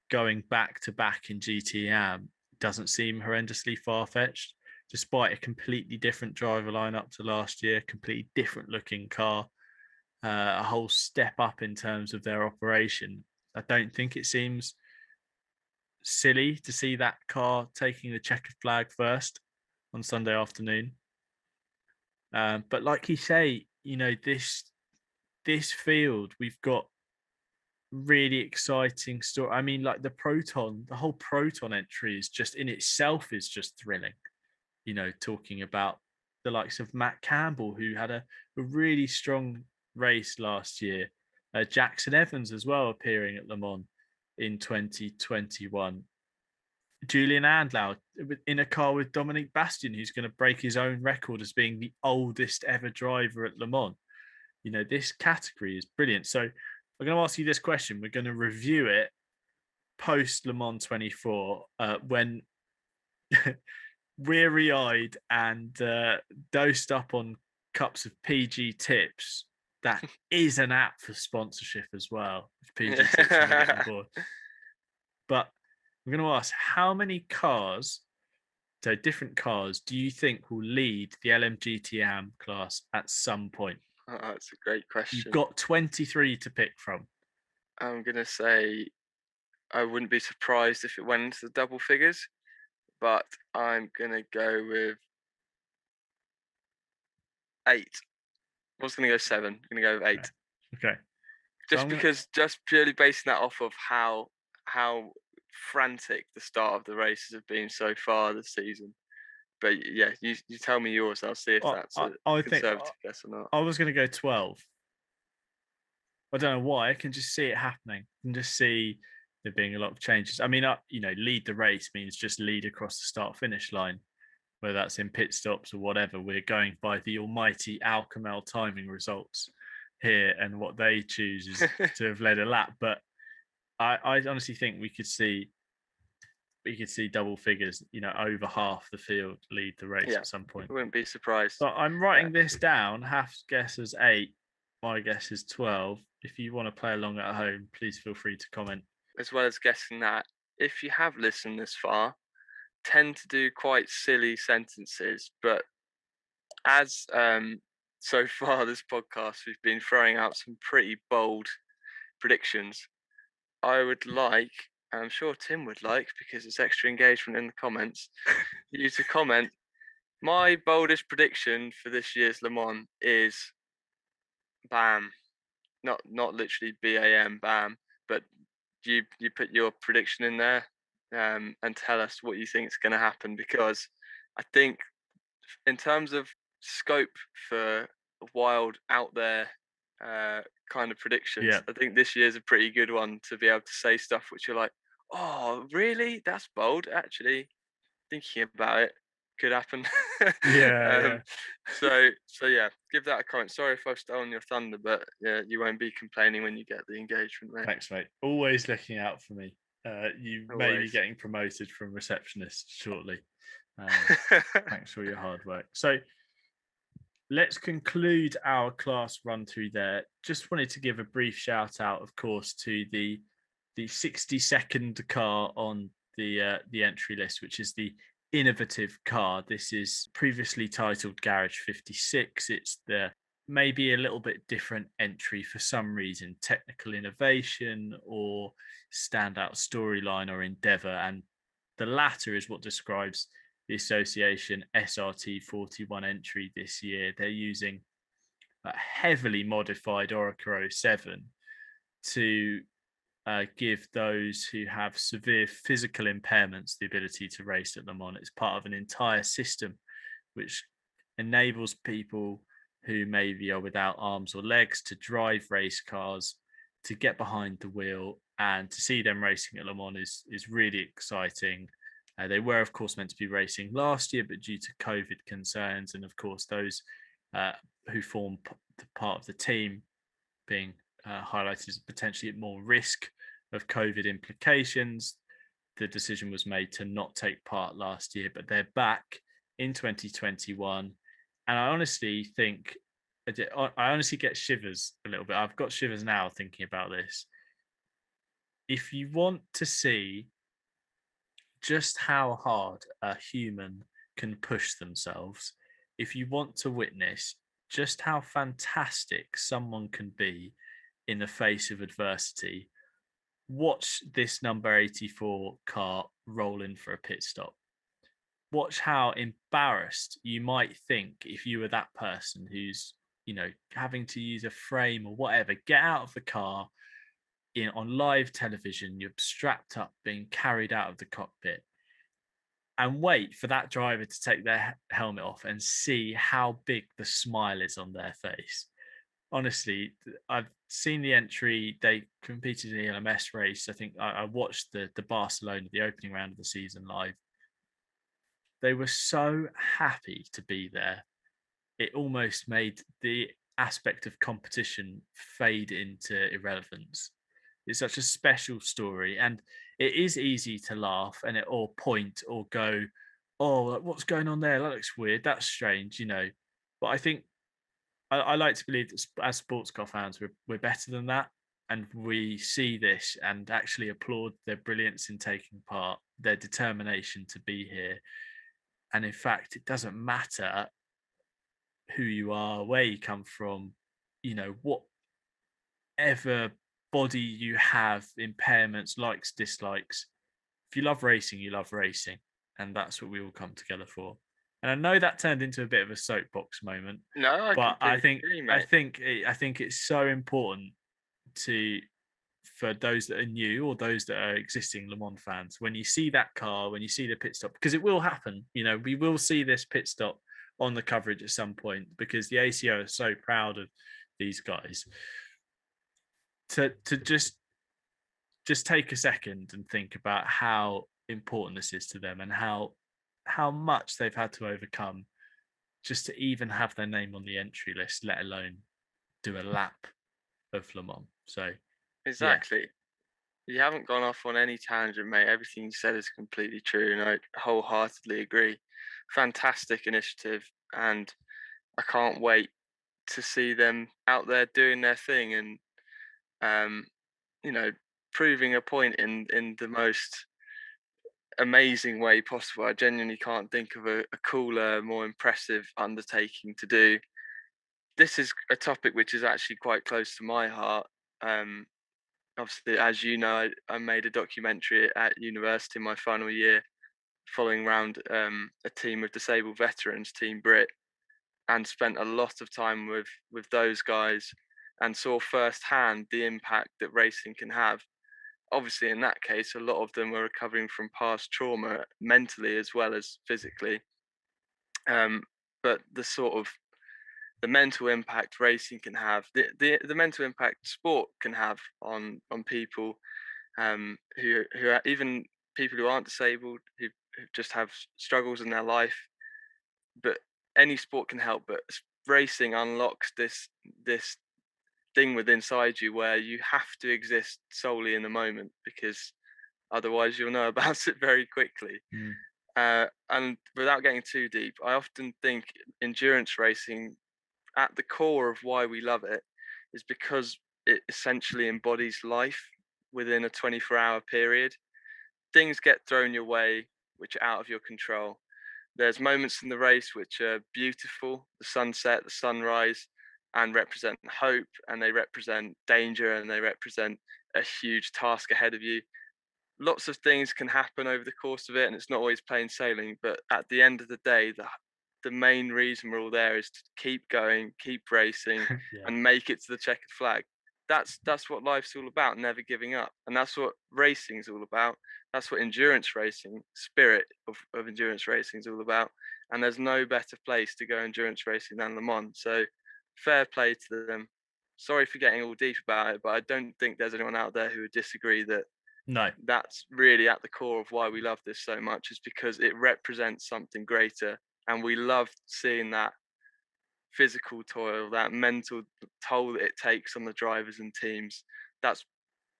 going back to back in GTM doesn't seem horrendously far-fetched, despite a completely different driver lineup to last year, completely different looking car, a whole step up in terms of their operation. I don't think it seems silly to see that car taking the checkered flag first on Sunday afternoon. But like you say, this field, we've got really exciting story. I mean, like the whole Proton entry is just in itself is just thrilling. Talking about the likes of Matt Campbell, who had a really strong race last year. Jackson Evans as well appearing at Le Mans in 2021. Julian Andlau in a car with Dominic Bastian, who's going to break his own record as being the oldest ever driver at Le Mans. This category is brilliant. So I'm going to ask you this question. We're going to review it post Le Mans 24 when weary-eyed and dosed up on cups of PG Tips. That is an app for sponsorship as well. PG Tips want to get on board. But I'm going to ask, how many cars, so different cars, do you think will lead the LMGTM class at some point? Oh, that's a great question. You've got 23 to pick from. I'm going to say I wouldn't be surprised if it went into the double figures, but I'm going to go with 8. I was going to go 7. I'm going to go with 8. Okay. Just purely basing that off of how frantic the start of the races have been so far this season. But yeah, you tell me yours. I'll see if that's a conservative guess or not. I was going to go 12. I don't know why. I can just see it happening. I can just see there being a lot of changes. I mean, lead the race means just lead across the start-finish line, whether that's in pit stops or whatever. We're going by the almighty Alcamel timing results here, and what they choose is to have led a lap. But I honestly think we could see double figures, over half the field lead the race at some point. I wouldn't be surprised. But I'm writing this down. Half's guess is 8. My guess is 12. If you want to play along at home, please feel free to comment. As well as guessing that, if you have listened this far, tend to do quite silly sentences. But as so far this podcast, we've been throwing out some pretty bold predictions. I would like, and I'm sure Tim would like, because it's extra engagement in the comments, you to comment. My boldest prediction for this year's Le Mans is BAM. Not literally BAM, BAM, but you put your prediction in there and tell us what you think is going to happen, because I think in terms of scope for wild out there kind of predictions, I think this year's a pretty good one to be able to say stuff which you're like, oh really, that's bold. Actually thinking about it could happen. So yeah, give that a comment. Sorry if I've stolen your thunder, but yeah, you won't be complaining when you get the engagement, mate. Thanks, mate. Always looking out for me. You may be getting promoted from receptionist shortly. Thanks for your hard work. So let's conclude our class run through there. Just wanted to give a brief shout out, of course, to the 60-second car on the entry list, which is the innovative car. This is previously titled Garage 56. It's the maybe a little bit different entry for some reason, technical innovation or standout storyline or endeavor. And the latter is what describes the association SRT 41 entry this year. They're using a heavily modified Oracle 07 to give those who have severe physical impairments the ability to race at Le Mans. It's part of an entire system which enables people who maybe are without arms or legs to drive race cars, to get behind the wheel, and to see them racing at Le Mans is really exciting. They were, of course, meant to be racing last year, but due to COVID concerns, and of course those who form part of the team being highlighted as potentially at more risk of COVID implications, the decision was made to not take part last year, but they're back in 2021. And I honestly think, I honestly get shivers a little bit. I've got shivers now thinking about this. If you want to see just how hard a human can push themselves, if you want to witness just how fantastic someone can be in the face of adversity, watch this number 84 car roll in for a pit stop. Watch how embarrassed you might think if you were that person who's, having to use a frame or whatever, get out of the car on live television, you're strapped up, being carried out of the cockpit, and wait for that driver to take their helmet off and see how big the smile is on their face. Honestly, I've seen the entry. They competed in the LMS race. I think I watched the Barcelona, the opening round of the season live. They were so happy to be there. It almost made the aspect of competition fade into irrelevance. It's such a special story, and it is easy to laugh or point or go, "Oh, what's going on there? That looks weird. That's strange," But I think I like to believe that as sports car fans, we're better than that, and we see this and actually applaud their brilliance in taking part, their determination to be here. And in fact, it doesn't matter who you are, where you come from, whatever body you have, impairments, likes, dislikes. If you love racing, you love racing, and that's what we all come together for. And I know that turned into a bit of a soapbox moment, No, I but completely agree, mate. I think it's so important for those that are new or those that are existing Le Mans fans, when you see that car, when you see the pit stop, because it will happen. We will see this pit stop on the coverage at some point, because the ACO are so proud of these guys. To just take a second and think about how important this is to them, and how much they've had to overcome just to even have their name on the entry list, let alone do a lap of Le Mans. So Exactly. You haven't gone off on any tangent, mate. Everything you said is completely true, and I wholeheartedly agree. Fantastic initiative, and I can't wait to see them out there doing their thing and, um, proving a point in the most amazing way possible. I genuinely can't think of a cooler, more impressive undertaking to do. This is a topic which is actually quite close to my heart. Um, Obviously, as you know, I made a documentary at university in my final year, following around a team of disabled veterans, Team Brit, and spent a lot of time with those guys, and saw firsthand the impact that racing can have. Obviously, in that case, a lot of them were recovering from past trauma, mentally as well as physically. But the mental impact racing can have, the mental impact sport can have on people, who are even people who aren't disabled, who just have struggles in their life. But any sport can help, but racing unlocks this thing within inside you where you have to exist solely in the moment, because otherwise you'll know about it very quickly. mm, And without getting too deep, I often think endurance racing, at the core of why we love it, is because it essentially embodies life within a 24-hour period. Things get thrown your way which are out of your control. There's moments in the race which are beautiful, the sunset, the sunrise, and represent hope, and they represent danger, and they represent a huge task ahead of you. Lots of things can happen over the course of it, and it's not always plain sailing, but at the end of the day, the main reason we're all there is to keep going, keep racing, yeah, and make it to the checkered flag. That's what life's all about, never giving up. And that's what racing is all about. That's what endurance racing, spirit of endurance racing is all about. and there's no better place to go endurance racing than Le Mans. So fair play to them. Sorry for getting all deep about it, but I don't think there's anyone out there who would disagree that No. that's really at the core of why we love this so much, is because it represents something greater, and we love seeing that physical toil, that mental toll that it takes on the drivers and teams. That's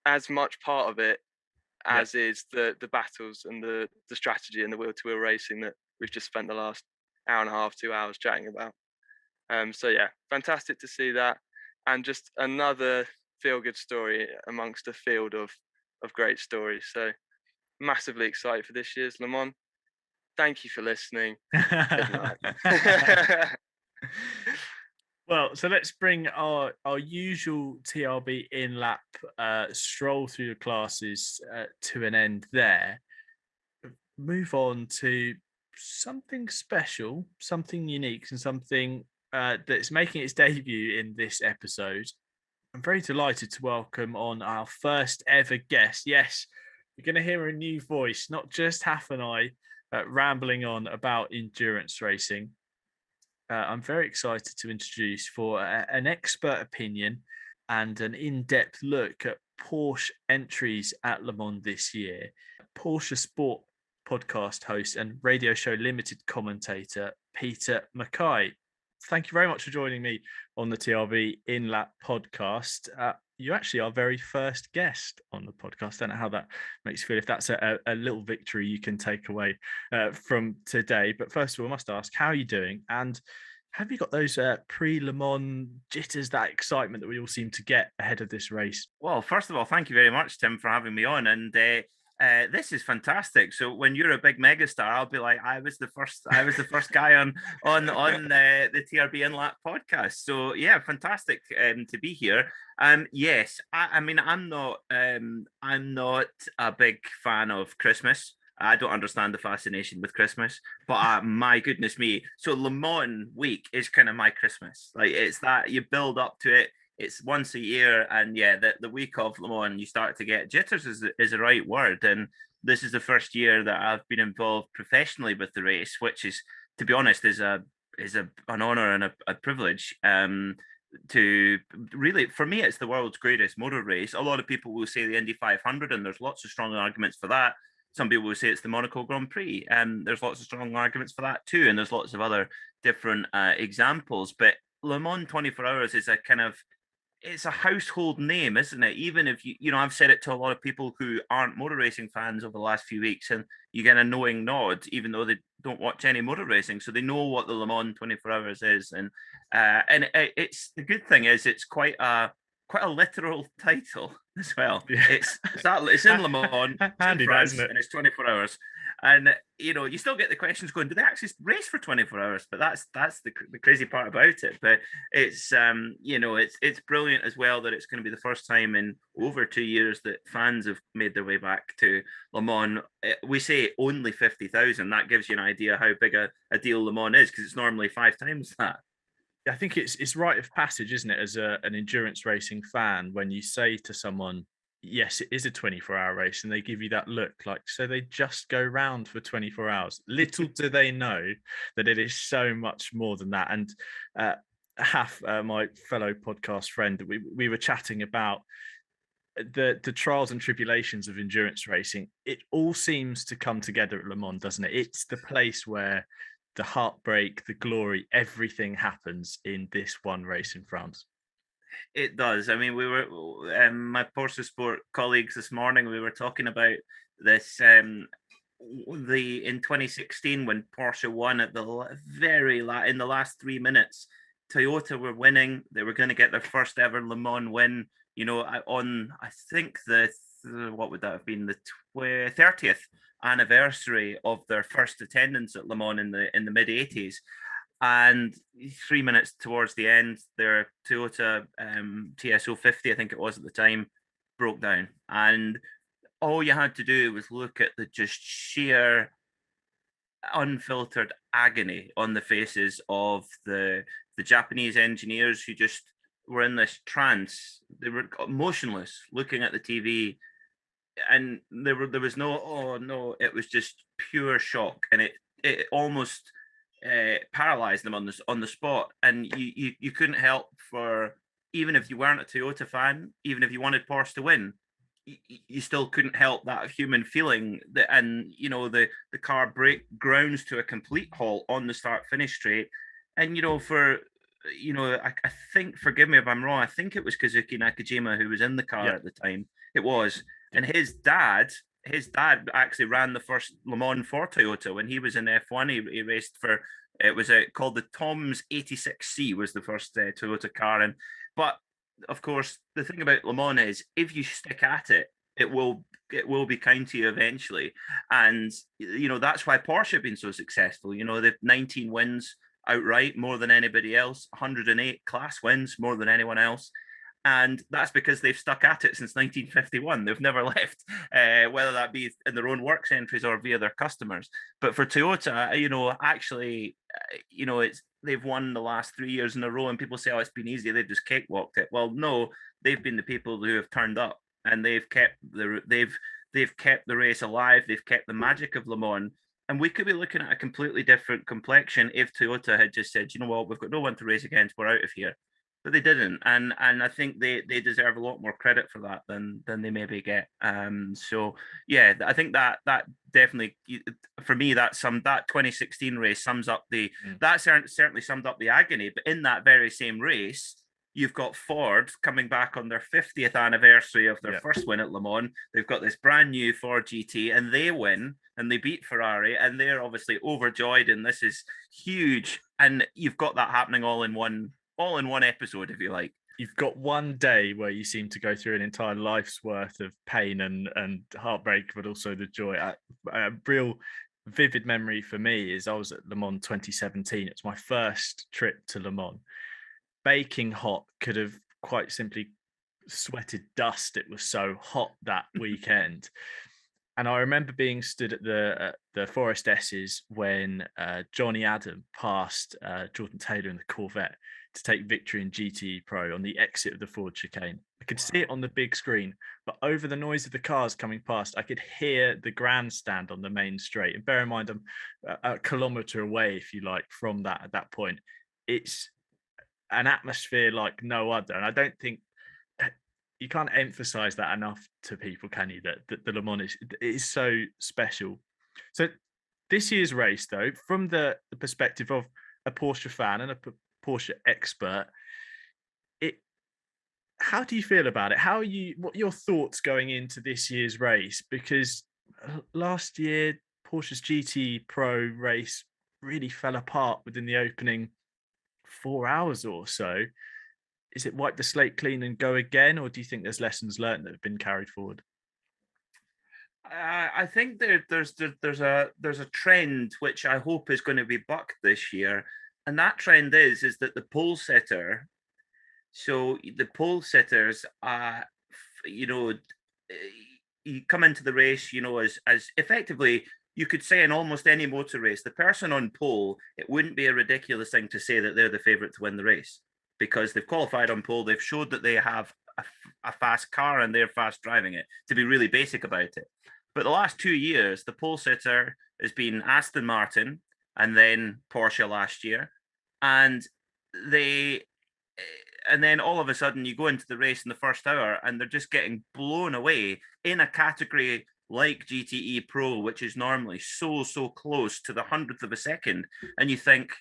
as much part of it Yeah. as is the battles and the strategy and the wheel to wheel racing that we've just spent the last hour and a half, 2 hours chatting about. So yeah, fantastic to see that, and just another feel good story amongst a field of great stories. So massively excited for this year's Le Mans. Thank you for listening. Good night. Well, so let's bring our usual TRB in lap stroll through the classes to an end there. Move on to something special, something unique, and something that's making its debut in this episode. I'm very delighted to welcome on our first ever guest. Yes, you're going to hear a new voice, not just Haff and I rambling on about endurance racing. I'm very excited to introduce for an expert opinion and an in-depth look at Porsche entries at Le Mans this year. PorscheSport podcast host and Radio Show Limited commentator, Peter MacKay. Thank you very much for joining me on the TRB In Lap podcast. You actually are our very first guest on the podcast. I don't know how that makes you feel, if that's a little victory you can take away from today. But first of all, I must ask, how are you doing? And have you got those pre-Le Mans jitters, that excitement that we all seem to get ahead of this race? Well, first of all, thank you very much, Tim, for having me on. And this is fantastic. So when you're a big megastar, I'll be like, I was the first guy on the TRB In Lap podcast. So yeah, fantastic to be here. Yes, I mean, I'm not a big fan of Christmas. I don't understand the fascination with Christmas, but my goodness me. So Le Mans week is kind of my Christmas. Like, it's that you build up to it. It's once a year, and yeah, the week of Le Mans, you start to get jitters is the right word. And this is the first year that I've been involved professionally with the race, which is, to be honest, is an honor and a privilege. To really, for me, it's the world's greatest motor race. A lot of people will say the Indy 500, and there's lots of strong arguments for that. Some people will say it's the Monaco Grand Prix, and there's lots of strong arguments for that too. And there's lots of other different examples. But Le Mans 24 Hours is it's a household name, isn't it? Even if I've said it to a lot of people who aren't motor racing fans over the last few weeks, and you get a knowing nod, even though they don't watch any motor racing, so they know what the Le Mans 24 Hours is. And it's the good thing is it's quite a literal title as well. Yeah. It's in Le Mans, handy, France, isn't it? and it's 24 hours. And you still get the questions going, do they actually race for 24 hours? But that's the crazy part about it. But it's it's brilliant as well that it's going to be the first time in over 2 years that fans have made their way back to Le Mans. We say only 50,000. That gives you an idea how big a deal Le Mans is, because it's normally 5 times that. I think it's rite of passage, isn't it, as an endurance racing fan, when you say to someone, yes, it is a 24-hour race, and they give you that look like, so they just go round for 24 hours. Little do they know that it is so much more than that. And Haff, my fellow podcast friend, we were chatting about the trials and tribulations of endurance racing. It all seems to come together at Le Mans, doesn't it? It's the place where the heartbreak, the glory, everything happens in this one race in France. It does. I mean, we were my PorscheSport colleagues this morning. We were talking about this. In 2016, when Porsche won at the in the last 3 minutes, Toyota were winning. They were going to get their first ever Le Mans win. On I think what would that have been, the 30th anniversary of their first attendance at Le Mans in the mid 80s. And 3 minutes towards the end, their Toyota TSO 50, I think it was at the time, broke down. And all you had to do was look at the just sheer unfiltered agony on the faces of the Japanese engineers, who just were in this trance. They were motionless, looking at the TV, and there was no, oh no, it was just pure shock. And it almost paralyzed them on the spot, and you couldn't help for, even if you weren't a Toyota fan, even if you wanted Porsche to win, you still couldn't help that human feeling that, and the car grounds to a complete halt on the start finish straight, and I think, forgive me if I'm wrong, I think it was Kazuki Nakajima who was in the car at the time. It was, and his dad actually ran the first Le Mans for Toyota when he was in F1. He raced for, it was called the Tom's 86C was the first Toyota car. But of course, the thing about Le Mans is if you stick at it, it will be kind to you eventually. And that's why Porsche have been so successful. They've 19 wins outright, more than anybody else, 108 class wins, more than anyone else. And that's because they've stuck at it since 1951. They've never left, whether that be in their own works entries or via their customers. But for Toyota, actually, they've won the last 3 years in a row, and people say, "Oh, it's been easy. They've just cakewalked it." Well, no, they've been the people who have turned up, and they've kept the race alive. They've kept the magic of Le Mans. And we could be looking at a completely different complexion if Toyota had just said, "You know what, we've got no one to race against. We're out of here." But they didn't, and I think they deserve a lot more credit for that than they maybe get. So yeah, I think that definitely, for me, that 2016 race sums up that certainly summed up the agony. But in that very same race, you've got Ford coming back on their 50th anniversary of their first win at Le Mans. They've got this brand new Ford GT, and they win and they beat Ferrari, and they're obviously overjoyed, and this is huge. And you've got that happening all in one episode, if you like. You've got one day where you seem to go through an entire life's worth of pain and heartbreak, but also the joy. A real vivid memory for me is I was at Le Mans 2017. It's my first trip to Le Mans. Baking hot, could have quite simply sweated dust. It was so hot that weekend. And I remember being stood at the Forest S's when Johnny Adam passed Jordan Taylor in the Corvette to take victory in Gte Pro on the exit of the Ford chicane. I could see it on the big screen, but over the noise of the cars coming past, I could hear the grandstand on the main straight. And bear in mind, I'm a kilometre away, if you like, from that at that point. It's an atmosphere like no other. And I don't think you can't emphasize that enough to people, can you? That the Le Mans is so special. So this year's race, though, from the perspective of a Porsche fan and a Porsche expert, how do you feel about it? What are your thoughts going into this year's race? Because last year, Porsche's Gte Pro race really fell apart within the opening 4 hours or so. Is it wipe the slate clean and go again, or do you think there's lessons learned that have been carried forward? I think there's a trend which I hope is going to be bucked this year, and that trend is that the pole setter. So the pole setters, you come into the race, as effectively, you could say in almost any motor race, the person on pole, it wouldn't be a ridiculous thing to say that they're the favorite to win the race, because they've qualified on pole, they've showed that they have a fast car and they're fast driving it, to be really basic about it. But the last 2 years, the pole sitter has been Aston Martin and then Porsche last year. And then all of a sudden you go into the race in the first hour and they're just getting blown away in a category like Gte Pro, which is normally so close to the 100th of a second. And you think,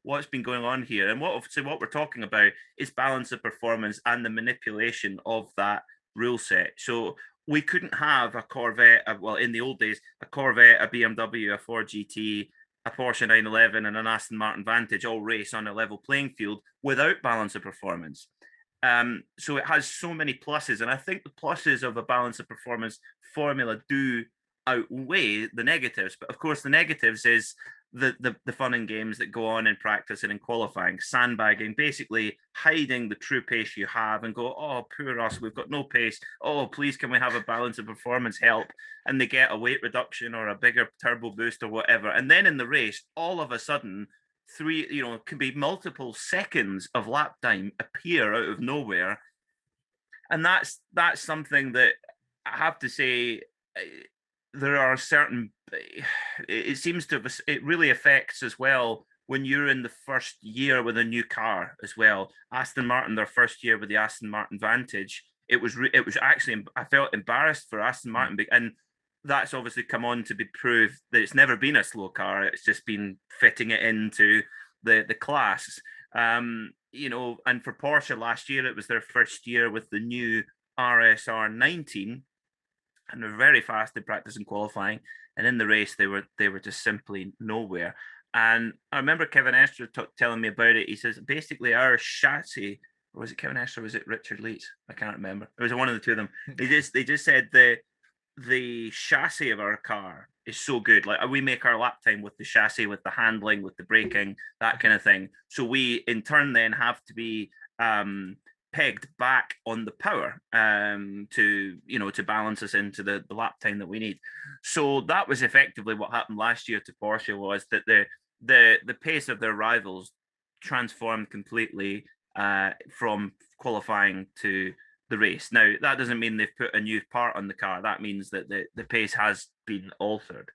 what's been going on here? And what we're talking about is balance of performance and the manipulation of that rule set. So we couldn't have a Corvette, in the old days, a Corvette, a BMW, a Ford GT, a Porsche 911 and an Aston Martin Vantage all race on a level playing field without balance of performance. So it has so many pluses, and I think the pluses of a balance of performance formula do outweigh the negatives. But of course, the negatives is the fun and games that go on in practice and in qualifying, sandbagging, basically hiding the true pace you have and go, "Oh, poor us, we've got no pace. Oh, please, can we have a balance of performance help?" And they get a weight reduction or a bigger turbo boost or whatever. And then in the race, all of a sudden, can be multiple seconds of lap time appear out of nowhere. And that's something that I have to say, there are certain, it seems to, it really affects as well when you're in the first year with a new car as well. Aston Martin, their first year with the Aston Martin Vantage, it was actually, I felt embarrassed for Aston Martin, and that's obviously come on to be proved that it's never been a slow car. It's just been fitting it into the class. You know, and for Porsche last year, it was their first year with the new RSR 19, and they're very fast in practice and qualifying, and in the race they were just simply nowhere. And I remember Kevin Estre telling me about it. He says basically our chassis, or was it Kevin Estre, or was it Richard Leeds? I can't remember. It was one of the two of them. They just said the chassis of our car is so good. Like, we make our lap time with the chassis, with the handling, with the braking, that kind of thing. So we in turn then have to be pegged back on the power to balance us into the lap time that we need. So that was effectively what happened last year to Porsche, was that the pace of their rivals transformed completely from qualifying to the race. Now, that doesn't mean they've put a new part on the car. That means that the pace has been altered.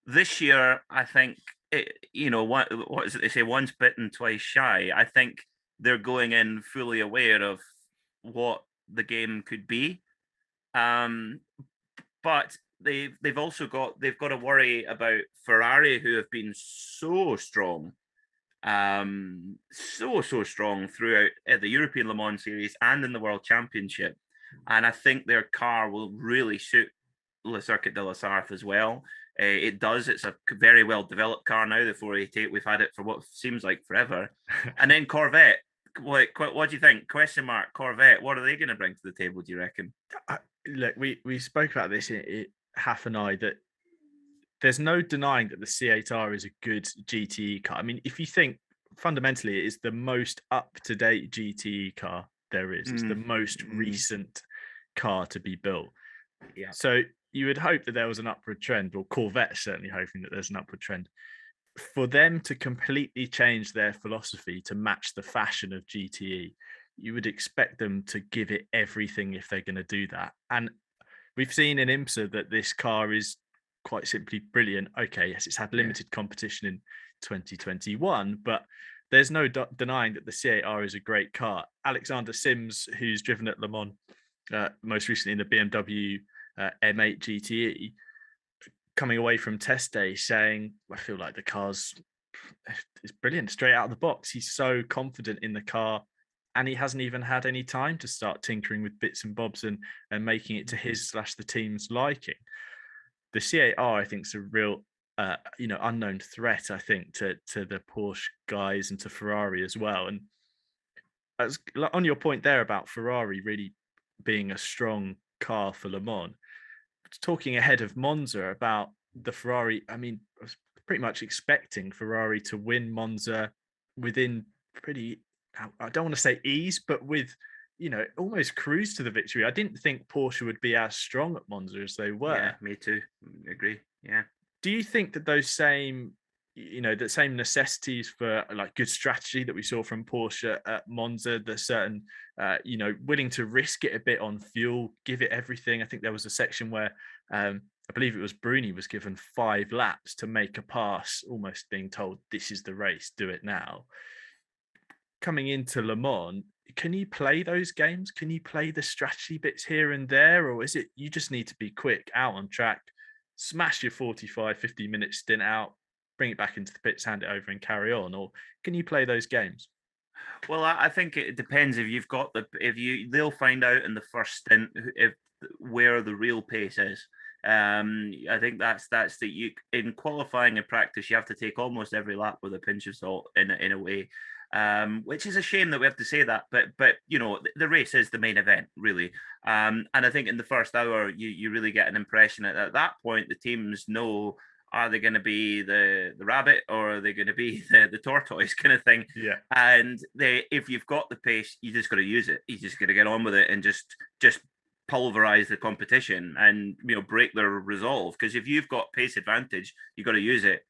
This year, I think, what is it they say, once bitten, twice shy. I think they're going in fully aware of what the game could be. But they've also got to worry about Ferrari, who have been so strong, so strong throughout the European Le Mans Series and in the World Championship. And I think their car will really suit Le Circuit de la Sarthe as well. It does. It's a very well developed car now, the 488. We've had it for what seems like forever. And then Corvette. What do you think? Question mark. Corvette. What are they going to bring to the table, do you reckon? Look, we spoke about this, Haff and I, that there's no denying that the C8R is a good GTE car. I mean, if you think fundamentally, it is the most up-to-date GTE car there is. It's the most recent car to be built. Yeah. So you would hope that there was an upward trend, or Corvette certainly hoping that there's an upward trend. For them to completely change their philosophy to match the fashion of GTE, you would expect them to give it everything if they're going to do that. And we've seen in IMSA that this car is quite simply brilliant. Okay, yes, it's had limited competition in 2021, but there's no denying that the C8R is a great car. Alexander Sims, who's driven at Le Mans most recently in the BMW M8 GTE, coming away from test day saying, I feel like the car's is brilliant straight out of the box. He's so confident in the car, and he hasn't even had any time to start tinkering with bits and bobs and making it to his / the team's liking. The C8R, I think, is a real unknown threat, I think, to the Porsche guys and to Ferrari as well. And as on your point there about Ferrari really being a strong car for Le Mans, talking ahead of Monza about the Ferrari, I mean, I was pretty much expecting Ferrari to win Monza within pretty, I don't want to say ease, but with, almost cruise to the victory. I didn't think Porsche would be as strong at Monza as they were. Yeah, me too. I agree. Yeah. Do you think that those same, the same necessities for like good strategy that we saw from Porsche at Monza, the certain, willing to risk it a bit on fuel, give it everything? I think there was a section where I believe it was Bruni was given 5 laps to make a pass, almost being told, this is the race, do it now. Coming into Le Mans, can you play those games? Can you play the strategy bits here and there? Or is it you just need to be quick, out on track, smash your 45, 50-minute stint out, bring it back into the pits, hand it over and carry on? Or can you play those games? Well, I think it depends. If you've got they'll find out in the first stint where the real pace is. I think that's you in qualifying and practice, you have to take almost every lap with a pinch of salt in a way. Which is a shame that we have to say that, but the race is the main event, really. And I think in the first hour, you really get an impression at that point, the teams know, are they going to be the rabbit or are they going to be the tortoise kind of thing? Yeah. And if you've got the pace, you just got to use it. You just got to get on with it and just pulverize the competition and break their resolve. Because if you've got pace advantage, you got to use it.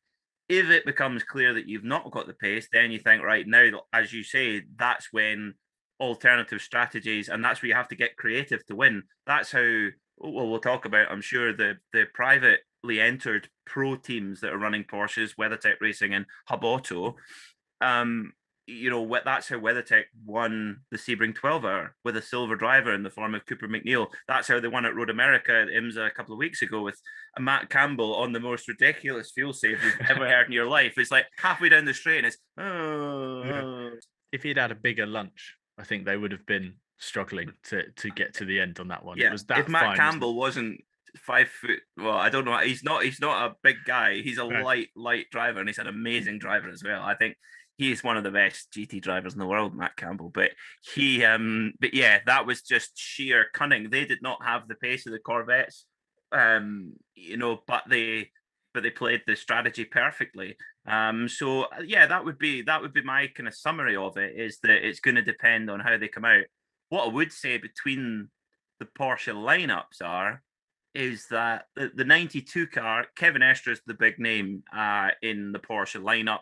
If it becomes clear that you've not got the pace, then you think, right, now, as you say, that's when alternative strategies, and that's where you have to get creative to win. That's how well, we'll talk about, I'm sure, the privately entered pro teams that are running Porsches, WeatherTech Racing and Hub Auto. That's how WeatherTech won the Sebring 12 Hour with a silver driver in the form of Cooper McNeil. That's how they won at Road America at IMSA a couple of weeks ago with a Matt Campbell on the most ridiculous fuel save you've ever heard in your life. It's like halfway down the straight and it's, If he'd had a bigger lunch, I think they would have been struggling to get to the end on that one. Yeah, It was that if Matt fine, Campbell wasn't 5 foot, well, I don't know. He's not a big guy. He's a Right. light driver, and he's an amazing driver as well. I think he's one of the best GT drivers in the world, Matt Campbell. But that was just sheer cunning. They did not have the pace of the Corvettes, but they played the strategy perfectly. That would be my kind of summary of it, is that it's going to depend on how they come out. What I would say between the Porsche lineups is that the 92 car, Kevin Estra's the big name in the Porsche lineup.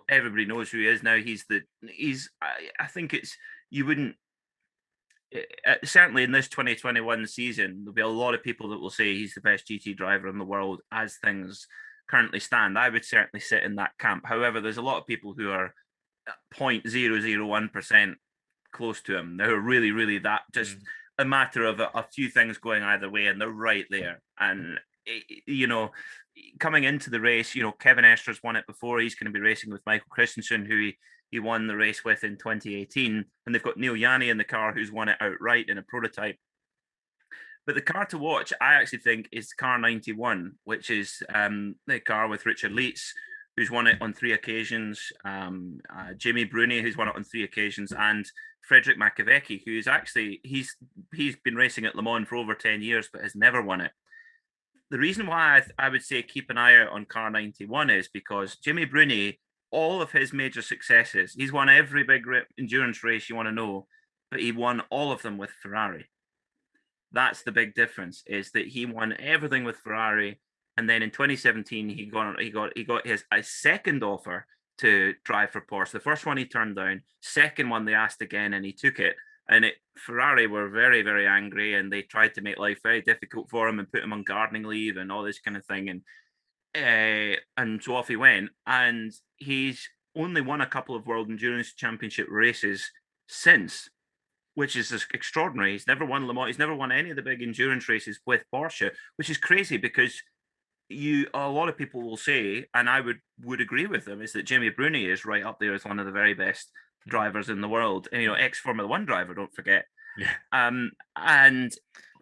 Everybody knows who he is now. I think certainly in this 2021 season, there'll be a lot of people that will say he's the best GT driver in the world as things currently stand. I would certainly sit in that camp. However, there's a lot of people who are 0.001% close to him. They're really, really that just a matter of a few things going either way, and they're right there. And coming into the race, Kevin Estra's won it before. He's going to be racing with Michael Christensen, who he won the race with in 2018, and they've got Neil Yanni in the car, who's won it outright in a prototype. But the car to watch, I actually think, is car 91, which is the car with Richard Leitz, who's won it on 3 occasions, Jimmy Bruni, who's won it on 3 occasions, and Frederick Makowiecki, who's actually, he's been racing at Le Mans for over 10 years, but has never won it. The reason why I would say keep an eye out on car 91 is because Jimmy Bruni, all of his major successes, he's won every big endurance race you want to know, but he won all of them with Ferrari. That's the big difference, is that he won everything with Ferrari. And then in 2017, he got his second offer to drive for Porsche. The first one he turned down. Second one they asked again, and he took it. And Ferrari were very, very angry, and they tried to make life very difficult for him and put him on gardening leave and all this kind of thing. And so off he went. And he's only won a couple of World Endurance Championship races since, which is extraordinary. He's never won Le Mans. He's never won any of the big endurance races with Porsche, which is crazy because a lot of people will say, and I would agree with them, is that Jimmy Bruni is right up there as one of the very best drivers in the world. And, ex-Formula One driver, don't forget. Yeah. And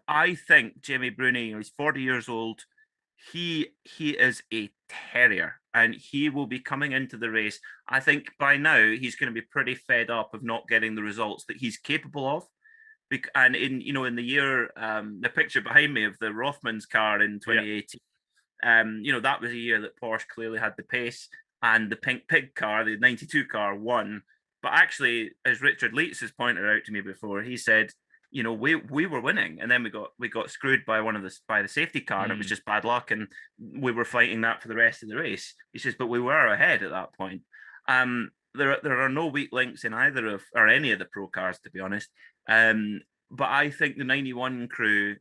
I think Jimmy Bruni, he's 40 years old. He is a terrier, and he will be coming into the race. I think by now he's going to be pretty fed up of not getting the results that he's capable of. And in the year, the picture behind me of the Rothmans car in 2018, that was a year that Porsche clearly had the pace, and the Pink Pig car, the 92 car, won. But actually, as Richard Leitz has pointed out to me before, he said, we were winning, and then we got screwed by the safety car, and it was just bad luck, and we were fighting that for the rest of the race. He says, but we were ahead at that point. There are no weak links in either or any of the pro cars, to be honest. But I think the 91 crew,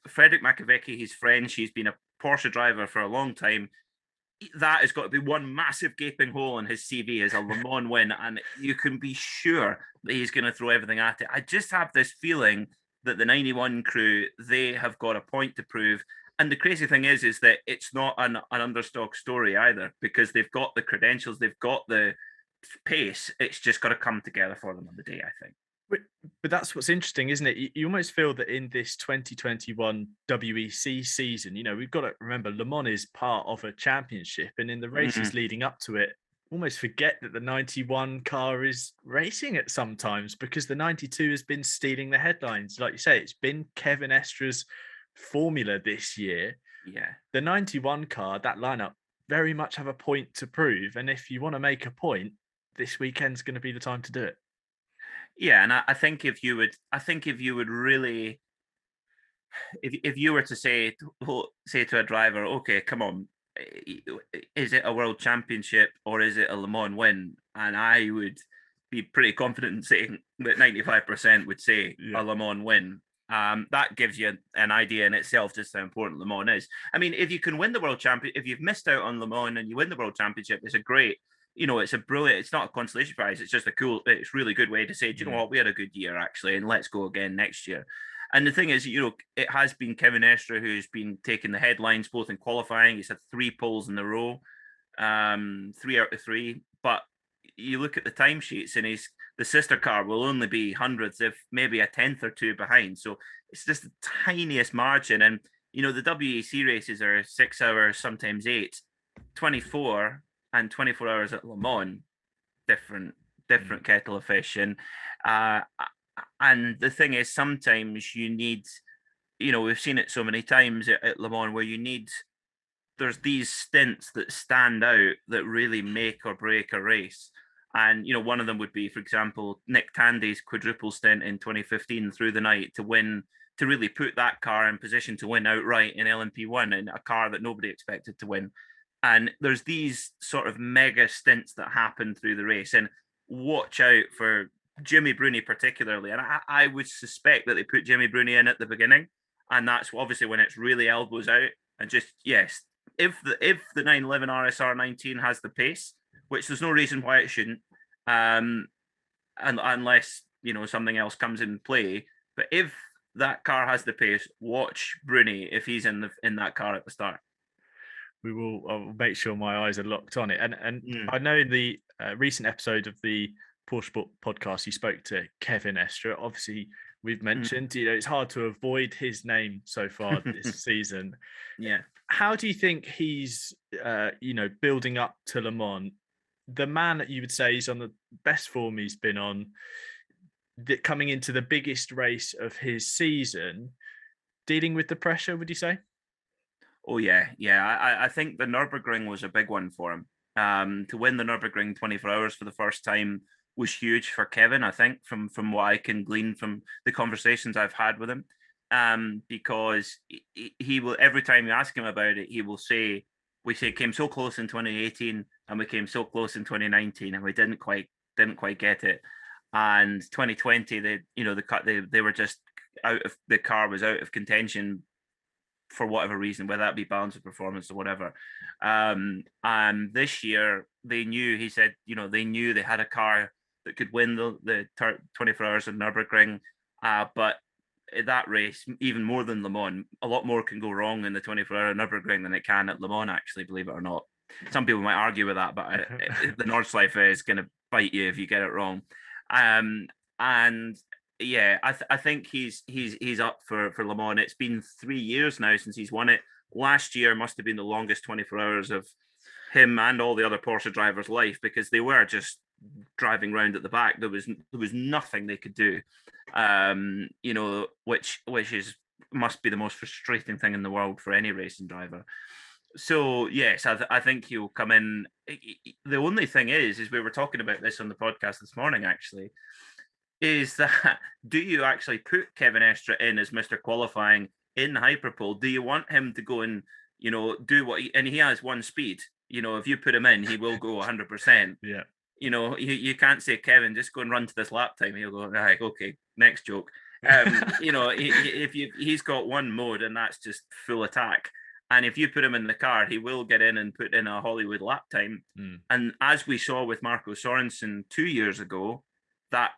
Frederick Makowiecki, he's French. He's been a Porsche driver for a long time. That has got to be one massive gaping hole in his CV as a Le Mans win, and you can be sure that he's going to throw everything at it. I just have this feeling that the 91 crew, they have got a point to prove. And the crazy thing is that it's not an underdog story either, because they've got the credentials, they've got the pace. It's just got to come together for them on the day, I think. But that's what's interesting, isn't it? You almost feel that in this 2021 WEC season, we've got to remember Le Mans is part of a championship, and in the races leading up to it, almost forget that the 91 car is racing it sometimes, because the 92 has been stealing the headlines. Like you say, it's been Kevin Estra's formula this year. Yeah. The 91 car, that lineup, very much have a point to prove. And if you want to make a point, this weekend's going to be the time to do it. Yeah, and I think if you would really, if you were to say to a driver, okay, come on, is it a world championship or is it a Le Mans win? And I would be pretty confident in saying that 95% would say a Le Mans win. That gives you an idea in itself just how important Le Mans is. I mean, if you can win the world champion, if you've missed out on Le Mans and you win the world championship, it's a great, it's a brilliant, it's not a consolation prize. It's just it's really good way to say, do you know what, we had a good year actually, and let's go again next year. And the thing is, it has been Kevin Estre who's been taking the headlines both in qualifying. He's had 3 poles in a row, 3 out of 3. But you look at the timesheets, and the sister car will only be hundredths, if maybe a tenth or two behind. So it's just the tiniest margin. And the WEC races are 6 hours, sometimes 8, 24, and 24 hours at Le Mans. Different kettle of fish. And the thing is, sometimes you need, we've seen it so many times at Le Mans where there's these stints that stand out that really make or break a race. And, one of them would be, for example, Nick Tandy's quadruple stint in 2015 through the night to win, to really put that car in position to win outright in LMP1 in a car that nobody expected to win. And there's these sort of mega stints that happen through the race. And watch out for Jimmy Bruni particularly. And I would suspect that they put Jimmy Bruni in at the beginning. And that's obviously when it's really elbows out. And just, yes, if the 911 RSR 19 has the pace, which there's no reason why it shouldn't, and unless something else comes in play. But if that car has the pace, watch Bruni if he's in that car at the start. I'll make sure my eyes are locked on it. And I know in the recent episode of the PorscheSport podcast, you spoke to Kevin Estre. Obviously, we've mentioned, it's hard to avoid his name so far this season. Yeah. How do you think he's, building up to Le Mans? The man that you would say is on the best form he's been on, coming into the biggest race of his season, dealing with the pressure, would you say? Oh, yeah. I think the Nürburgring was a big one for him. To win the Nürburgring 24 hours for the first time was huge for Kevin, I think, from what I can glean from the conversations I've had with him. Because he will, every time you ask him about it, he will say, we came so close in 2018 and we came so close in 2019 and we didn't quite get it. And 2020, they were just the car was out of contention for whatever reason, whether that be balance of performance or whatever. And this year they knew, he said, they knew they had a car that could win the 24 hours of Nürburgring. But that race, even more than Le Mans, a lot more can go wrong in the 24-hour Nürburgring than it can at Le Mans, actually, believe it or not. Some people might argue with that, but the Nordschleife is going to bite you if you get it wrong. And yeah, I think he's up for Le Mans. It's been 3 years now since he's won it. Last year must have been the longest 24 hours of him and all the other Porsche drivers' life, because they were just driving around at the back. There was nothing they could do, which must be the most frustrating thing in the world for any racing driver. So yes, I think he'll come in. The only thing is we were talking about this on the podcast this morning, actually, is that do you actually put Kevin Estre in as Mr. Qualifying in Hyperpole? Do you want him to go and do what and he has one speed? If you put him in, he will go 100%. Yeah. You can't say, Kevin, just go and run to this lap time. He'll go, right, okay, next joke. He's got one mode and that's just full attack. And if you put him in the car, he will get in and put in a Hollywood lap time. And as we saw with Marco Sorensen 2 years ago, that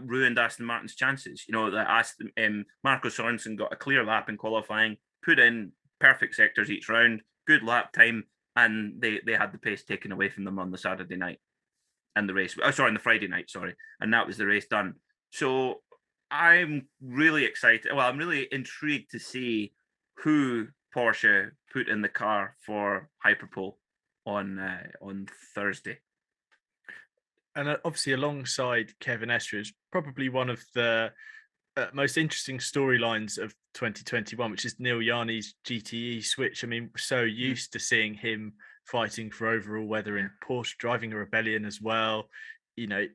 ruined Aston Martin's chances. Marco Sorensen got a clear lap in qualifying, put in perfect sectors each round, good lap time, and they had the pace taken away from them on the Saturday night and the race. On the Friday night, and that was the race done. So I'm really excited. Well, I'm really intrigued to see who Porsche put in the car for Hyperpole on Thursday. And obviously, alongside Kevin Estre, is probably one of the most interesting storylines of 2021, which is Neil Yarny's GTE switch. I mean, we're so used to seeing him fighting for overall, whether in Porsche, driving a Rebellion as well. Neil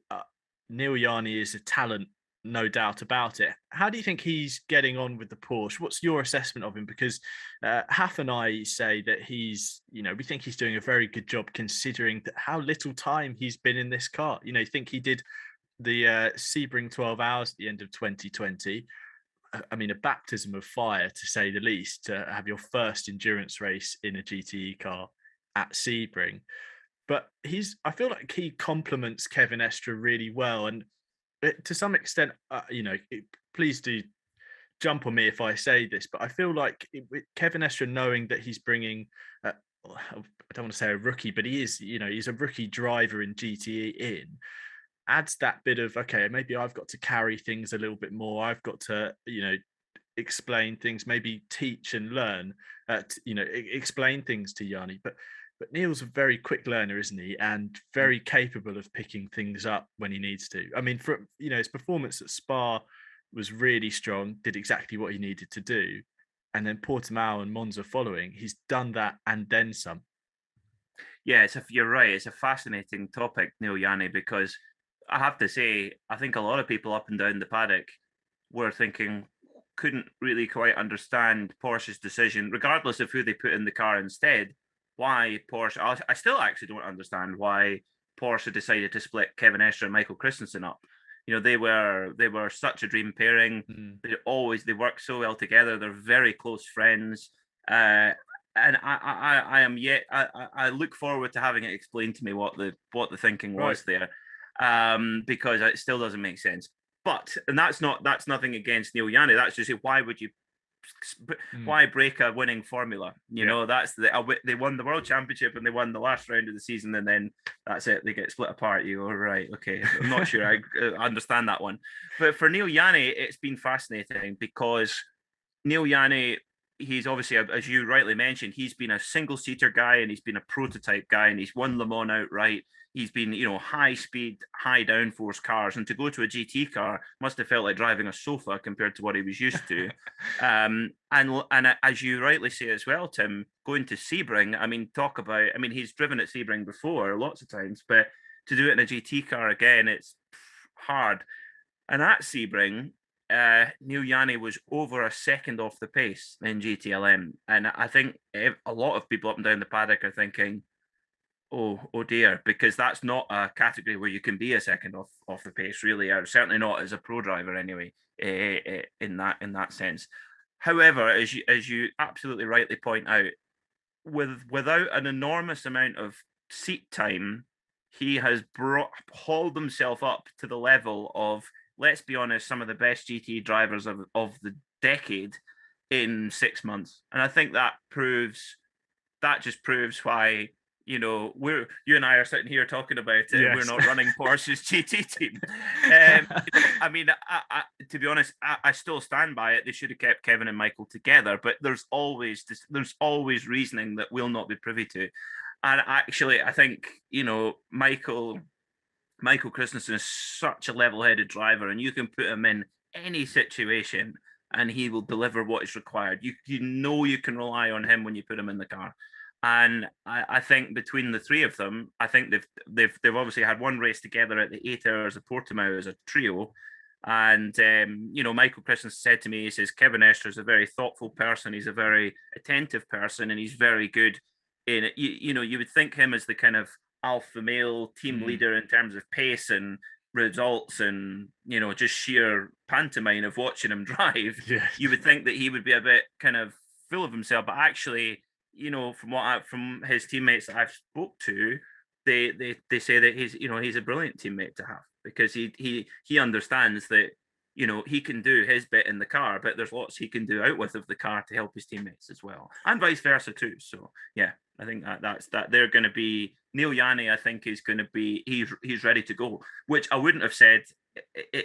Yarny is a talent, no doubt about it. How do you think he's getting on with the Porsche? What's your assessment of him? Because Haff and I say that he's, we think he's doing a very good job considering that how little time he's been in this car. I think he did the Sebring 12 hours at the end of 2020. I mean, a baptism of fire, to say the least, to have your first endurance race in a GTE car at Sebring. But I feel like he complements Kevin Estre really well. And to some extent, please do jump on me if I say this, but I feel like with Kevin Estre knowing that he's bringing, I don't want to say a rookie, but he is, he's a rookie driver in GTE adds that bit of, okay, maybe I've got to carry things a little bit more. I've got to, explain things, maybe teach and learn, explain things to Yanni. But Neil's a very quick learner, isn't he? And very capable of picking things up when he needs to. I mean, his performance at Spa was really strong, did exactly what he needed to do. And then Portimao and Monza following, he's done that and then some. Yeah, you're right. It's a fascinating topic, Neil Yanni, because I have to say, I think a lot of people up and down the paddock couldn't really quite understand Porsche's decision, regardless of who they put in the car instead, why Porsche, I still actually don't understand why Porsche decided to split Kevin Estre and Michael Christensen up. They were such a dream pairing. They work so well together. They're very close friends. And I look forward to having it explained to me what the thinking was there, because it still doesn't make sense. But that's nothing against Neil Yanni. That's just why break a winning formula? That's they won the world championship and they won the last round of the season, and then that's it. They get split apart. You go, right, okay. I'm not sure I understand that one. But for Neil Yanni, it's been fascinating because Neil Yanni, he's obviously, as you rightly mentioned, he's been a single-seater guy and he's been a prototype guy and he's won Le Mans outright. He's been, high speed, high downforce cars, and to go to a GT car must have felt like driving a sofa compared to what he was used to. And as you rightly say as well, Tim, going to Sebring, he's driven at Sebring before lots of times, but to do it in a GT car again, it's hard. And at Sebring, Neil Yanni was over a second off the pace in GTLM. And I think a lot of people up and down the paddock are thinking, oh dear, because that's not a category where you can be a second off the pace, really, or certainly not as a pro driver anyway, in that sense. Towever, as you absolutely rightly point out, without an enormous amount of seat time, he has hauled himself up to the level of, let's be honest, some of the best GT drivers of the decade in 6 months. And I think that just proves why, you and I are sitting here talking about it. Yes. We're not running Porsche's GT team. To be honest, I still stand by it. They should have kept Kevin and Michael together, but there's always reasoning that we'll not be privy to. And actually, I think, Michael Christensen is such a level-headed driver, and you can put him in any situation and he will deliver what is required. You you can rely on him when you put him in the car. And I think between the three of them, I think they've obviously had one race together at the 8 Hours of Portimao as a trio. And Michael Christensen said to me, he says Kevin Estre is a very thoughtful person, he's a very attentive person, and he's very good in it. You would think him as the kind of alpha male team leader in terms of pace and results and just sheer pantomime of watching him drive. Yeah. You would think that he would be a bit kind of full of himself, but actually, from his teammates that I've spoke to, they say that he's a brilliant teammate to have, because he understands that he can do his bit in the car, but there's lots he can do out with of the car to help his teammates as well, and vice versa too. So yeah, I think that's they're going to be, Neil Yanni, I think, is going to be, he's ready to go, which I wouldn't have said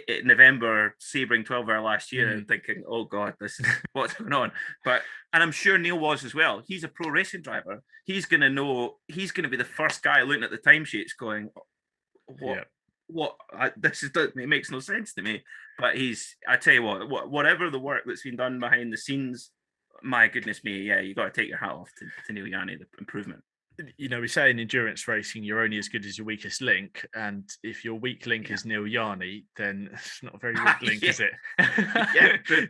in November, Sebring 12 Hour last year, and thinking, oh God, this is what's going on. And I'm sure Neil was as well. He's a pro racing driver. He's going to be the first guy looking at the timesheets going, it makes no sense to me. But I tell you whatever the work that's been done behind the scenes, my goodness me, yeah, you got to take your hat off to Neil Yanni, the improvement. We say in endurance racing, you're only as good as your weakest link. And if your weak link is Neil Yanni, then it's not a very weak link, is it? Yeah, true.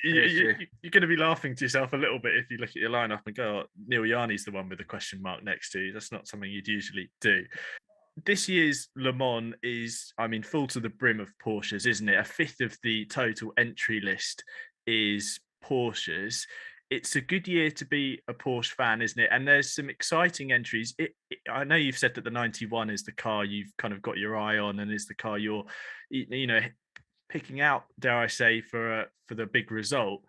You're going to be laughing to yourself a little bit if you look at your lineup and go, Neil Yanni's the one with the question mark next to you. That's not something you'd usually do. this year's Le Mans is, I mean, full to the brim of Porsches, isn't it? A fifth of the total entry list is Porsches. It's a good year to be a Porsche fan, isn't it? And there's some exciting entries. I know you've said that the 91 is the car you've kind of got your eye on, and is the car you're, picking out, dare I say, for the big result.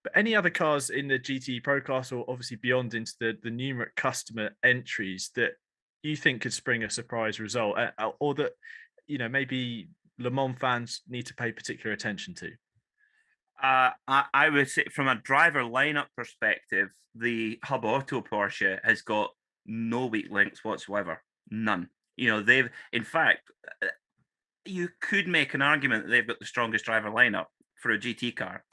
But any other cars in the GTE Pro class, or obviously beyond into the numerate customer entries that you think could spring a surprise result, or that maybe Le Mans fans need to pay particular attention to? I would say, from a driver lineup perspective, the Hub Auto Porsche has got no weak links whatsoever. None. They've, in fact, you could make an argument that they've got the strongest driver lineup for a GT car.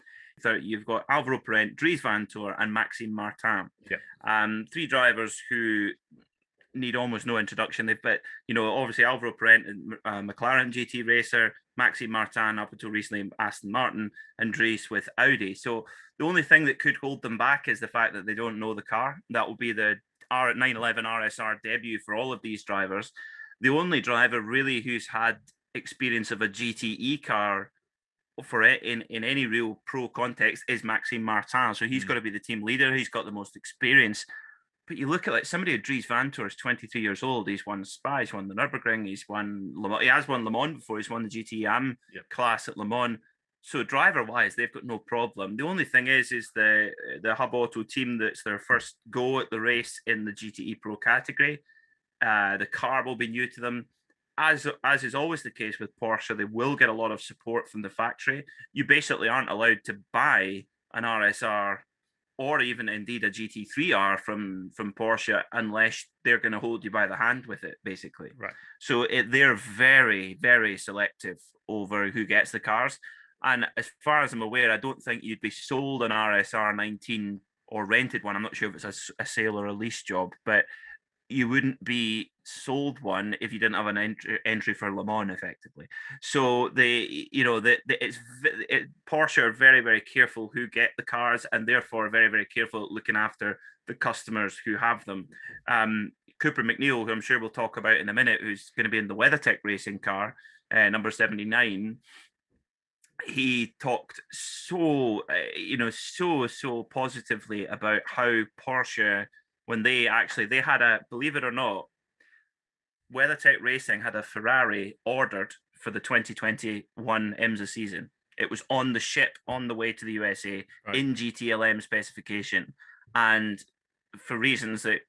So you've got Alvaro Parent, Dries Vanthoor, and Maxime Martin. Yeah. Three drivers who need almost no introduction. But obviously Alvaro Parent, McLaren GT racer, Maxime Martin up until recently Aston Martin, and Dries with Audi. So the only thing that could hold them back is the fact that they don't know the car. That will be the 911 RSR debut for all of these drivers. The only driver really who's had experience of a GTE car for it in any real pro context is Maxime Martin. So he's got to be the team leader. He's got the most experience. But you look at like somebody, Dries Vanthoor is 23 years old. He's won Spa, he's won the Nürburgring, he has won Le Mans before. He's won the GTM class at Le Mans. So driver-wise, they've got no problem. The only thing is the Hub Auto team, that's their first go at the race in the GTE Pro category. The car will be new to them. As is always the case with Porsche, they will get a lot of support from the factory. You basically aren't allowed to buy an RSR or even indeed a GT3R from Porsche unless they're going to hold you by the hand with it, basically. Right. So they're very, very selective over who gets the cars. And as far as I'm aware, I don't think you'd be sold an RSR 19 or rented one. I'm not sure if it's a sale or a lease job, but you wouldn't be sold one if you didn't have an entry for Le Mans, effectively. So Porsche are very, very careful who get the cars, and therefore very, very careful at looking after the customers who have them. Cooper McNeil, who I'm sure we'll talk about in a minute, who's going to be in the WeatherTech racing car, number 79. He talked so positively about how Porsche, when they had a, believe it or not, WeatherTech Racing had a Ferrari ordered for the 2021 IMSA season. It was on the ship on the way to the USA in GTLM specification. And for reasons that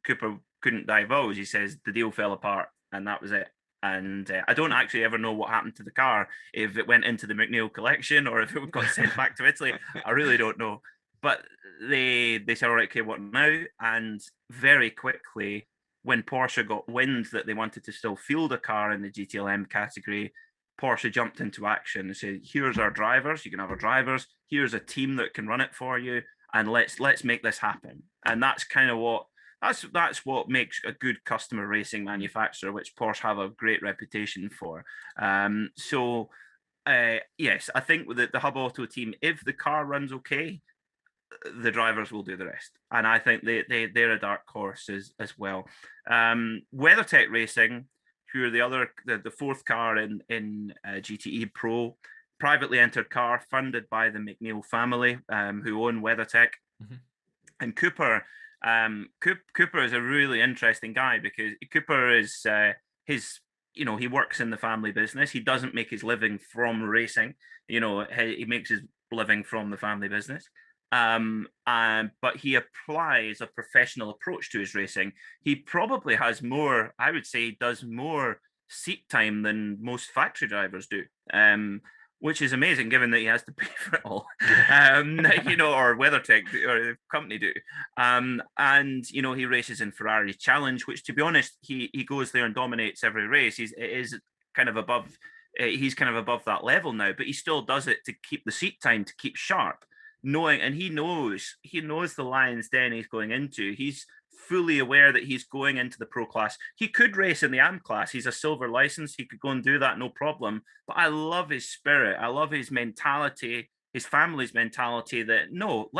Cooper couldn't divulge, he says the deal fell apart and that was it. And I don't actually ever know what happened to the car, if it went into the McNeil collection or if it got sent back to Italy. I really don't know. But they said, all right, okay, what now? And very quickly, when Porsche got wind that they wanted to still field a car in the GTLM category, Porsche jumped into action and said, here's our drivers, you can have our drivers, here's a team that can run it for you, and let's make this happen. And that's kind of what that's what makes a good customer racing manufacturer, which Porsche have a great reputation for. Yes, I think with the Hub Auto team, if the car runs okay, the drivers will do the rest. And I think they're a dark horse as well. WeatherTech Racing, who are the fourth car in GTE Pro, privately entered car funded by the McNeil family, who own WeatherTech. Mm-hmm. And Cooper is a really interesting guy, because Cooper is he works in the family business. He doesn't make his living from racing. He makes his living from the family business. But he applies a professional approach to his racing. He probably has more, I would say, does more seat time than most factory drivers do. Which is amazing, given that he has to pay for it all, or WeatherTech or the company do. And he races in Ferrari Challenge, which, to be honest, he goes there and dominates every race. He's kind of above that level now, but he still does it to keep the seat time, to keep sharp, and he knows the lion's den he's going into. He's fully aware that he's going into the pro class. He could race in the AM class. He's a silver license. He could go and do that, no problem. But I love his spirit. I love his mentality, his family's mentality that, no,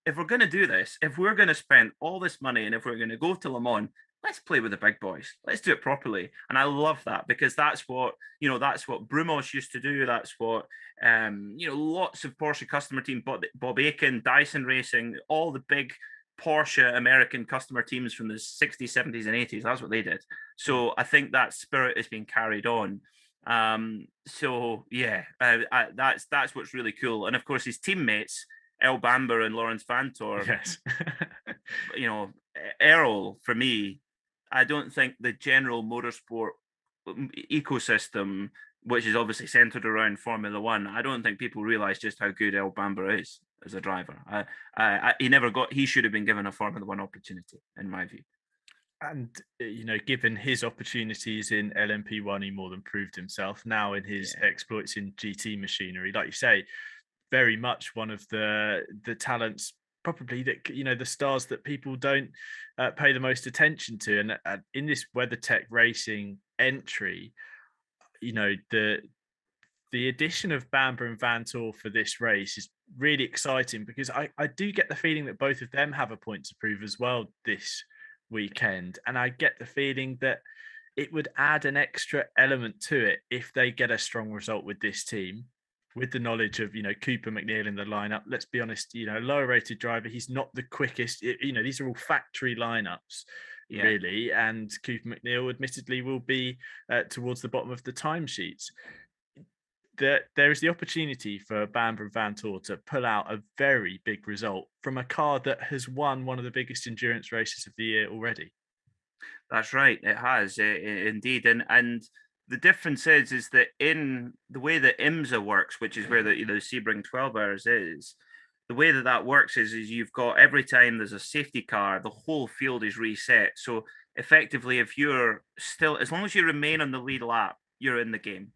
if we're going to do this, if we're going to spend all this money and if we're going to go to Le Mans, let's play with the big boys. Let's do it properly. And I love that, because that's what Brumos used to do. That's what lots of Porsche customer team, Bob Aiken, Dyson Racing, all the big Porsche American customer teams from the 60s, 70s, and 80s. That's what they did. So I think that spirit is being carried on. So yeah, that's what's really cool. And of course, his teammates, El Bamber and Lawrence Vantor. Yes. Errol, for me, I don't think the general motorsport ecosystem, which is obviously centered around Formula One, I don't think people realize just how good El Bamber is as a driver. He should have been given a Formula One opportunity, in my view. And, given his opportunities in LMP1, he more than proved himself. Now in his exploits in GT machinery, like you say, very much one of the talents, probably, that, the stars that people don't pay the most attention to. And in this WeatherTech Racing entry, the addition of Bamber and Vantor for this race is really exciting, because I do get the feeling that both of them have a point to prove as well this weekend. And I get the feeling that it would add an extra element to it if they get a strong result with this team, with the knowledge of, Cooper McNeil in the lineup. Let's be honest, lower rated driver. He's not the quickest, these are all factory lineups, really. And Cooper McNeil admittedly will be towards the bottom of the timesheets. There is the opportunity for Bamber and Vantor to pull out a very big result from a car that has won one of the biggest endurance races of the year already. That's right, it has indeed, and the difference is that in the way that IMSA works, which is where the Sebring 12 hours is, the way that works is you've got, every time there's a safety car, the whole field is reset. So effectively, if you're still, as long as you remain on the lead lap, you're in the game.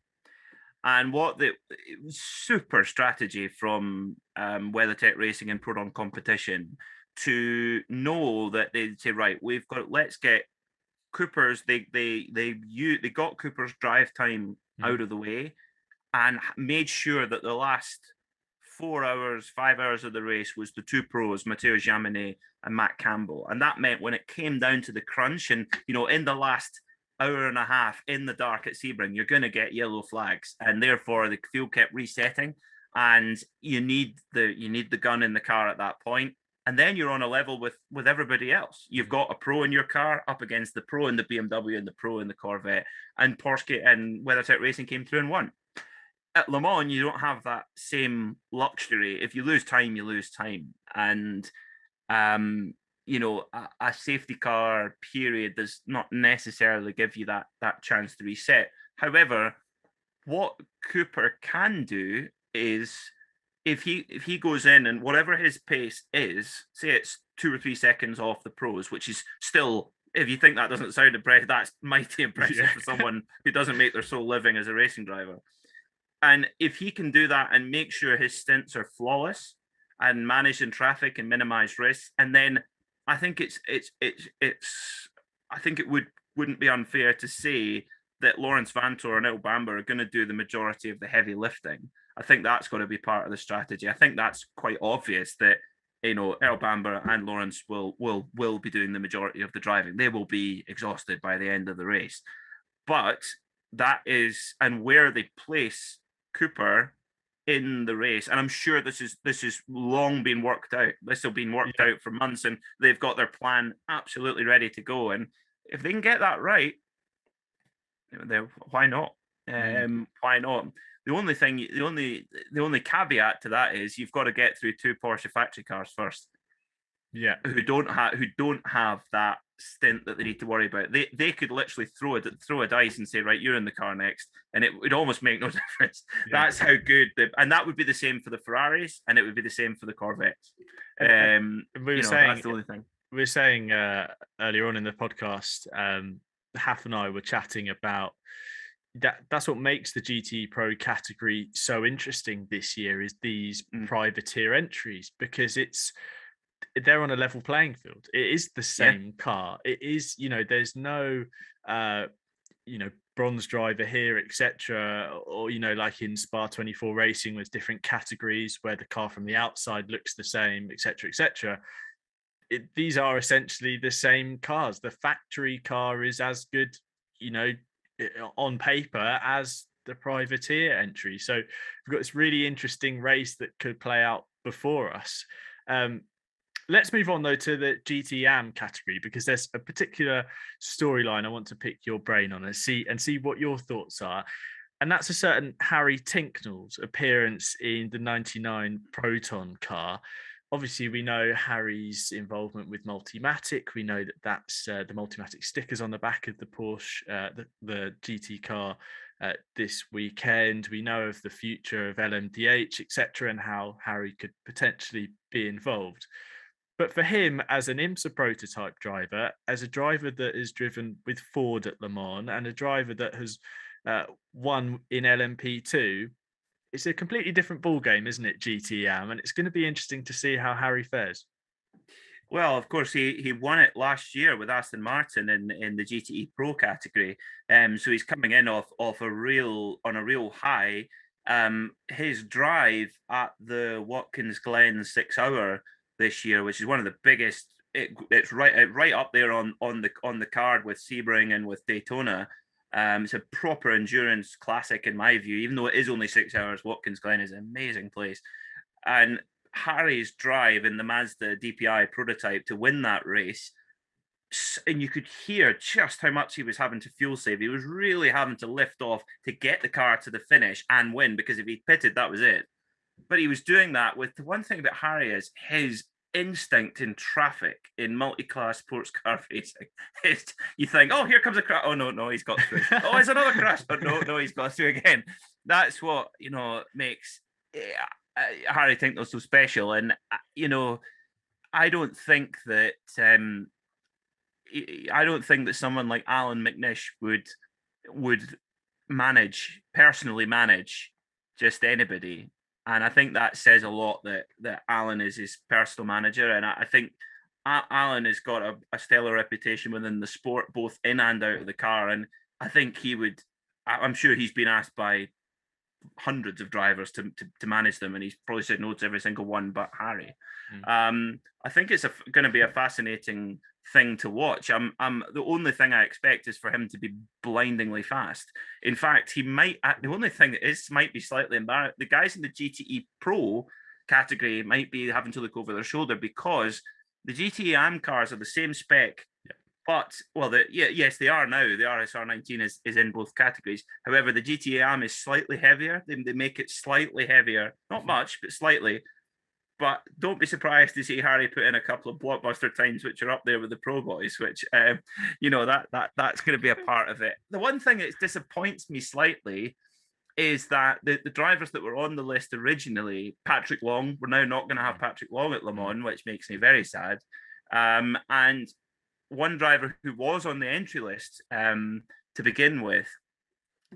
And it was super strategy from WeatherTech Racing and Proton Competition to know that they'd say, right, let's get Cooper's. They got Cooper's drive time out of the way, and made sure that the last 4 hours, 5 hours of the race was the two pros, Matteo Jaminet and Matt Campbell. And that meant when it came down to the crunch, and in the last hour and a half in the dark at Sebring, you're going to get yellow flags, and therefore the field kept resetting, and you need the gun in the car at that point. And then you're on a level with everybody else. You've got a pro in your car up against the pro in the BMW and the pro in the Corvette, and Porsche and WeatherTech Racing came through and won. At Le Mans, you don't have that same luxury. If you lose time, you lose time. And a safety car period does not necessarily give you that chance to reset. However, what Cooper can do is, if he goes in and whatever his pace is, say it's 2 or 3 seconds off the pros, which is still, if you think that doesn't sound impressive, that's mighty impressive for someone who doesn't make their sole living as a racing driver. And if he can do that and make sure his stints are flawless and manage in traffic and minimize risks, and then I think I think it wouldn't be unfair to say that Lawrence Vantor and El Bamber are going to do the majority of the heavy lifting. I think that's going to be part of the strategy. I think that's quite obvious that El Bamber and Lawrence will be doing the majority of the driving. They will be exhausted by the end of the race. But that is, and where they place Cooper in the race, and I'm sure this is long been worked out. This has been worked out for months, and they've got their plan absolutely ready to go. And if they can get that right, why not? Why not? The only caveat to that is you've got to get through 2 Porsche factory cars first. Yeah, who don't have that stint that they need to worry about. They could literally throw a dice and say, right, you're in the car next, and it would almost make no difference. Yeah. That's how good and that would be the same for the Ferraris, and it would be the same for the Corvettes. We were saying, that's the only thing. We were saying earlier on in the podcast, Haff and I were chatting about that's what makes the GT Pro category so interesting this year, is these privateer entries, because they're on a level playing field. It is the same car. It is, there's no, bronze driver here, etc. Or, like in Spa 24 Racing, there's different categories where the car from the outside looks the same, etc., etc. these are essentially the same cars. The factory car is as good, on paper as the privateer entry. So we've got this really interesting race that could play out before us. Let's move on though to the GT Am category, because there's a particular storyline I want to pick your brain on and see what your thoughts are. And that's a certain Harry Tinknell's appearance in the 99 Proton car. Obviously, we know Harry's involvement with Multimatic. We know that that's the Multimatic stickers on the back of the Porsche, the GT car this weekend. We know of the future of LMDH, etc., and how Harry could potentially be involved. But for him, as an IMSA prototype driver, as a driver that is driven with Ford at Le Mans, and a driver that has won in LMP2, it's a completely different ball game, isn't it, GT Am? And it's going to be interesting to see how Harry fares. Well, of course, he won it last year with Aston Martin in the GTE Pro category. So he's coming in off a real high. His drive at the Watkins Glen 6 hour this year, which is one of the biggest. It's right up there on the card with Sebring and with Daytona. It's a proper endurance classic in my view, even though it is only 6 hours. Watkins Glen is an amazing place. And Harry's drive in the Mazda DPI prototype to win that race, and you could hear just how much he was having to fuel save. He was really having to lift off to get the car to the finish and win, because if he pitted, that was it. But he was doing that with the one thing about Harry is his instinct in traffic in multi-class sports car racing. You think, oh, here comes a crash. Oh, no, he's got through. Oh, it's another crash. Oh, no, he's got through again. That's what, makes Harry Tinknell so special. And, I don't think that someone like Alan McNish would personally manage just anybody. And I think that says a lot that Alan is his personal manager. And I think Alan has got a stellar reputation within the sport, both in and out of the car. And I think I'm sure he's been asked by hundreds of drivers to manage them, and he's probably said no to every single one but Harry. I think it's going to be a fascinating thing to watch. The only thing I expect is for him to be blindingly fast. In fact, he might. The only thing might be slightly embarrassing. The guys in the GTE Pro category might be having to look over their shoulder, because the GTE Am cars are the same spec. But, yes, they are now. The RSR19 is in both categories. However, the GTE Am is slightly heavier. They make it slightly heavier. Not much, but slightly. But don't be surprised to see Harry put in a couple of blockbuster times, which are up there with the Pro boys, which, that's going to be a part of it. The one thing that disappoints me slightly is that the drivers that were on the list originally, Patrick Long, we're now not going to have Patrick Long at Le Mans, which makes me very sad. And one driver who was on the entry list to begin with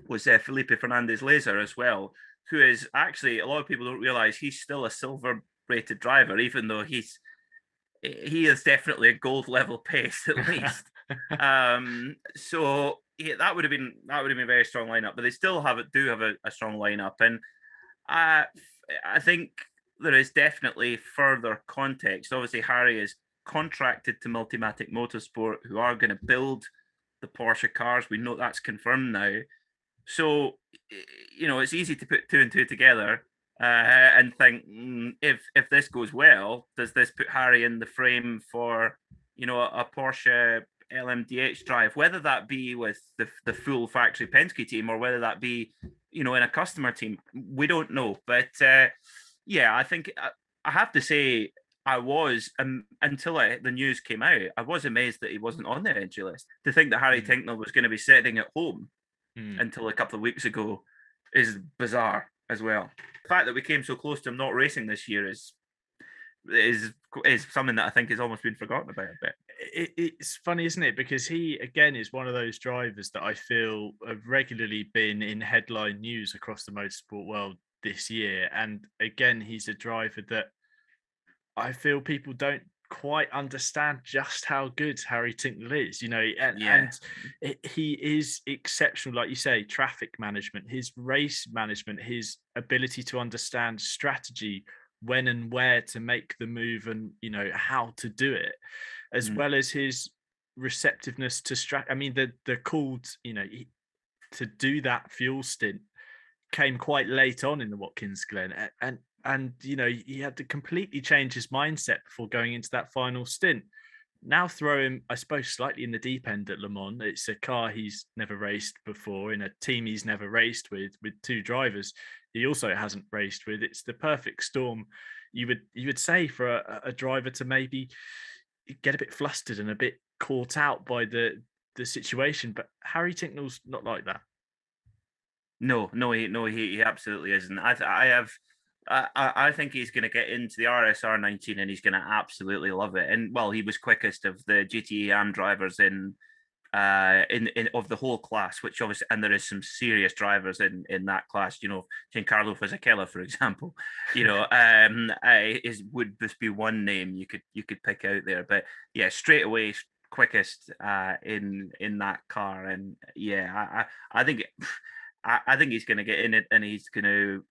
was Felipe Fernandez Laser as well, who is actually, a lot of people don't realize he's still a silver rated driver, even though he is definitely a gold level pace at least. So that would have been a very strong lineup, but they still do have a strong lineup. And I think there is definitely further context. Obviously, Harry is contracted to Multimatic Motorsport, who are going to build the Porsche cars. We know that's confirmed now. So, it's easy to put two and two together and think, if this goes well, does this put Harry in the frame for, a Porsche LMDH drive, whether that be with the full factory Penske team or whether that be, in a customer team? We don't know. But I think I have to say, I was, until the news came out, I was amazed that he wasn't on the entry list. To think that Harry Tinknell was going to be sitting at home until a couple of weeks ago is bizarre as well. The fact that we came so close to him not racing this year is something that I think has almost been forgotten about a bit. It's funny, isn't it? Because he, again, is one of those drivers that I feel have regularly been in headline news across the motorsport world this year. And again, he's a driver that I feel people don't quite understand just how good Harry Tinknell is, and he is exceptional, like you say, traffic management, his race management, his ability to understand strategy when and where to make the move and, how to do it, as well as his receptiveness to I mean, the call, to do that fuel stint came quite late on in the Watkins Glen, and he had to completely change his mindset before going into that final stint. Now throw him, I suppose, slightly in the deep end at Le Mans. It's a car he's never raced before, in a team he's never raced with two drivers he also hasn't raced with. It's the perfect storm, you would say, for a driver to maybe get a bit flustered and a bit caught out by the situation. But Harry Tincknell's not like that. No, he absolutely isn't. I think he's going to get into the RSR 19 and he's going to absolutely love it. And well, he was quickest of the GTE AM drivers in of the whole class, which obviously, and there is some serious drivers in that class. Giancarlo Fisichella, for example. Would this be one name you could pick out there? But yeah, straight away quickest in that car, and yeah, I think he's going to get in it, and he's going to.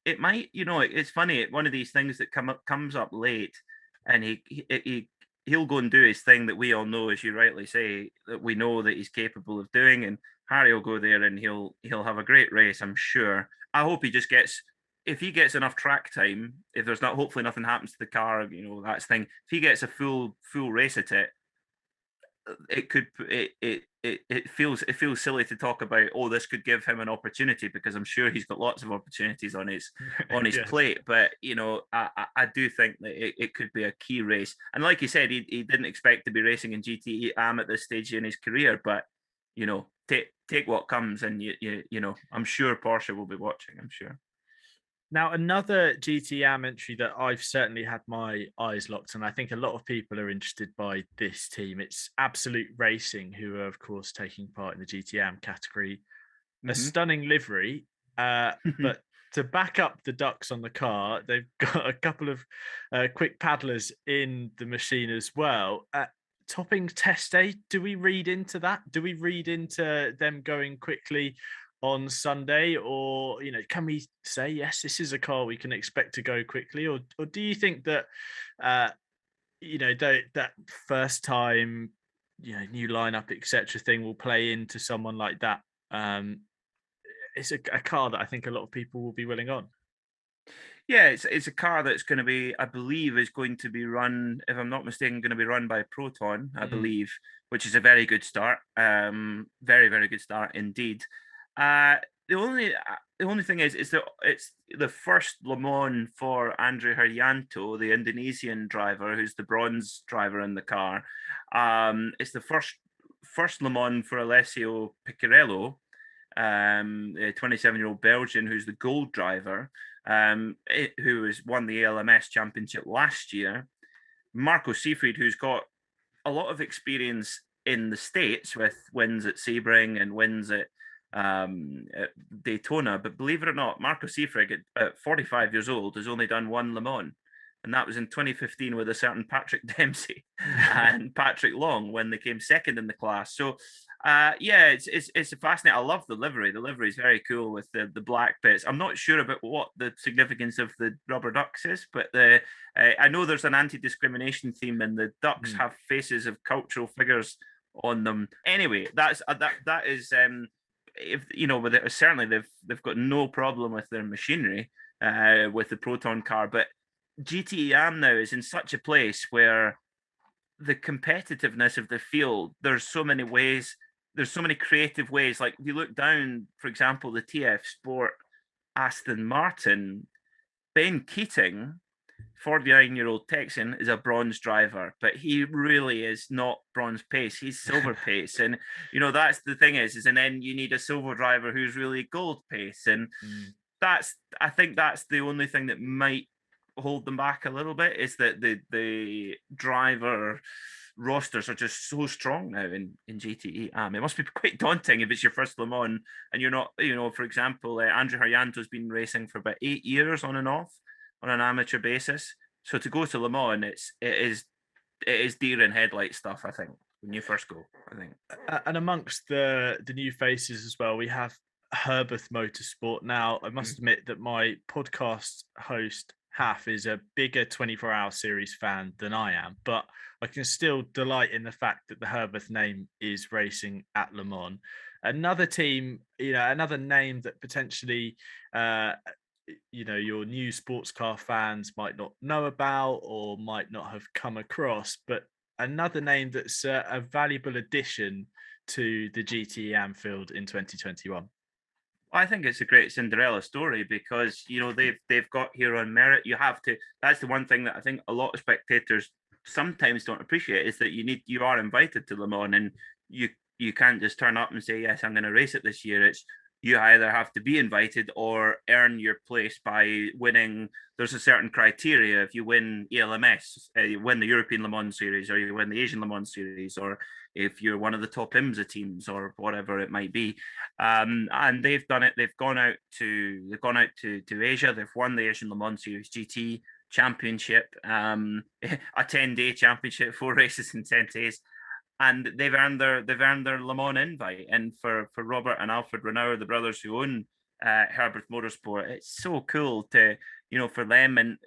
It might, it's funny. One of these things that comes up late, and he'll go and do his thing that we all know, as you rightly say, that we know that he's capable of doing. And Harry will go there and he'll have a great race, I'm sure. I hope he just gets, if he gets enough track time, if there's not, hopefully nothing happens to the car, that's thing. If he gets a full race at it, it feels silly to talk about, this could give him an opportunity, because I'm sure he's got lots of opportunities on his yes. plate. But I do think that it could be a key race. And like you said, he didn't expect to be racing in GTE AM at this stage in his career, but take what comes, and I'm sure Porsche will be watching, I'm sure. Now, another GT AM entry that I've certainly had my eyes locked on, I think a lot of people are interested by this team. It's Absolute Racing, who are, of course, taking part in the GT AM category. A stunning livery, but to back up the ducks on the car, they've got a couple of quick paddlers in the machine as well. Topping test day, do we read into that? Do we read into them going quickly on Sunday, or can we say yes, this is a car we can expect to go quickly, or do you think that that first time new lineup etc. thing will play into someone like that? It's a car that I think a lot of people will be willing on. Yeah, it's a car that's going to be, I believe, is going to be run, if I'm not mistaken, going to be run by Proton, I believe, which is a very good start. Very, very good start indeed. The only thing is that it's the first Le Mans for Andre Haryanto, the Indonesian driver, who's the bronze driver in the car. It's the first Le Mans for Alessio Picciarello, a 27-year-old Belgian who's the gold driver, who has won the ALMS championship last year. Marco Seefried, who's got a lot of experience in the States with wins at Sebring and wins at Daytona, but believe it or not, Marco Seefried at 45 years old has only done one Le Mans, and that was in 2015 with a certain Patrick Dempsey and Patrick Long when they came second in the class. So it's fascinating. I love the livery. The livery is very cool with the black bits. I'm not sure about what the significance of the rubber ducks is, but I know there's an anti-discrimination theme, and the ducks have faces of cultural figures on them. Anyway, that is if with it, certainly they've got no problem with their machinery with the Proton car, but GTE AM now is in such a place where the competitiveness of the field, there's so many creative ways. Like if you look down, for example, the TF Sport Aston Martin, Ben Keating, 49-year-old Texan, is a bronze driver, but he really is not bronze pace. He's silver pace. And, that's the thing is, and then you need a silver driver who's really gold pace. And I think that's the only thing that might hold them back a little bit, is that the driver rosters are just so strong now in GTE AM. It must be quite daunting if it's your first Le Mans and you're not, for example, Andre Haryanto's been racing for about 8 years on and off on an amateur basis. So to go to Le Mans, it is deer in headlight stuff, I think, when you first go, I think. And amongst the new faces as well, we have Herbeth Motorsport. Now, I must admit that my podcast host, Haff is a bigger 24-hour series fan than I am, but I can still delight in the fact that the Herbeth name is racing at Le Mans. Another team, another name that potentially, your new sports car fans might not know about or might not have come across, but another name that's a valuable addition to the GT Anfield in 2021. I think it's a great Cinderella story because they've got here on merit. You have to. That's the one thing that I think a lot of spectators sometimes don't appreciate is that you are invited to Le Mans, and you can't just turn up and say, yes, I'm going to race it this year. It's you either have to be invited or earn your place by winning. There's a certain criteria. If you win ELMS, you win the European Le Mans Series, or you win the Asian Le Mans Series, or if you're one of the top IMSA teams or whatever it might be. And they've done it. They've gone out to Asia. They've won the Asian Le Mans Series GT Championship, a 10-day championship, 4 races in 10 days. And they've earned their Le Mans invite. And for Robert and Alfred Renauer, the brothers who own Herbeth Motorsport, it's so cool to for them. And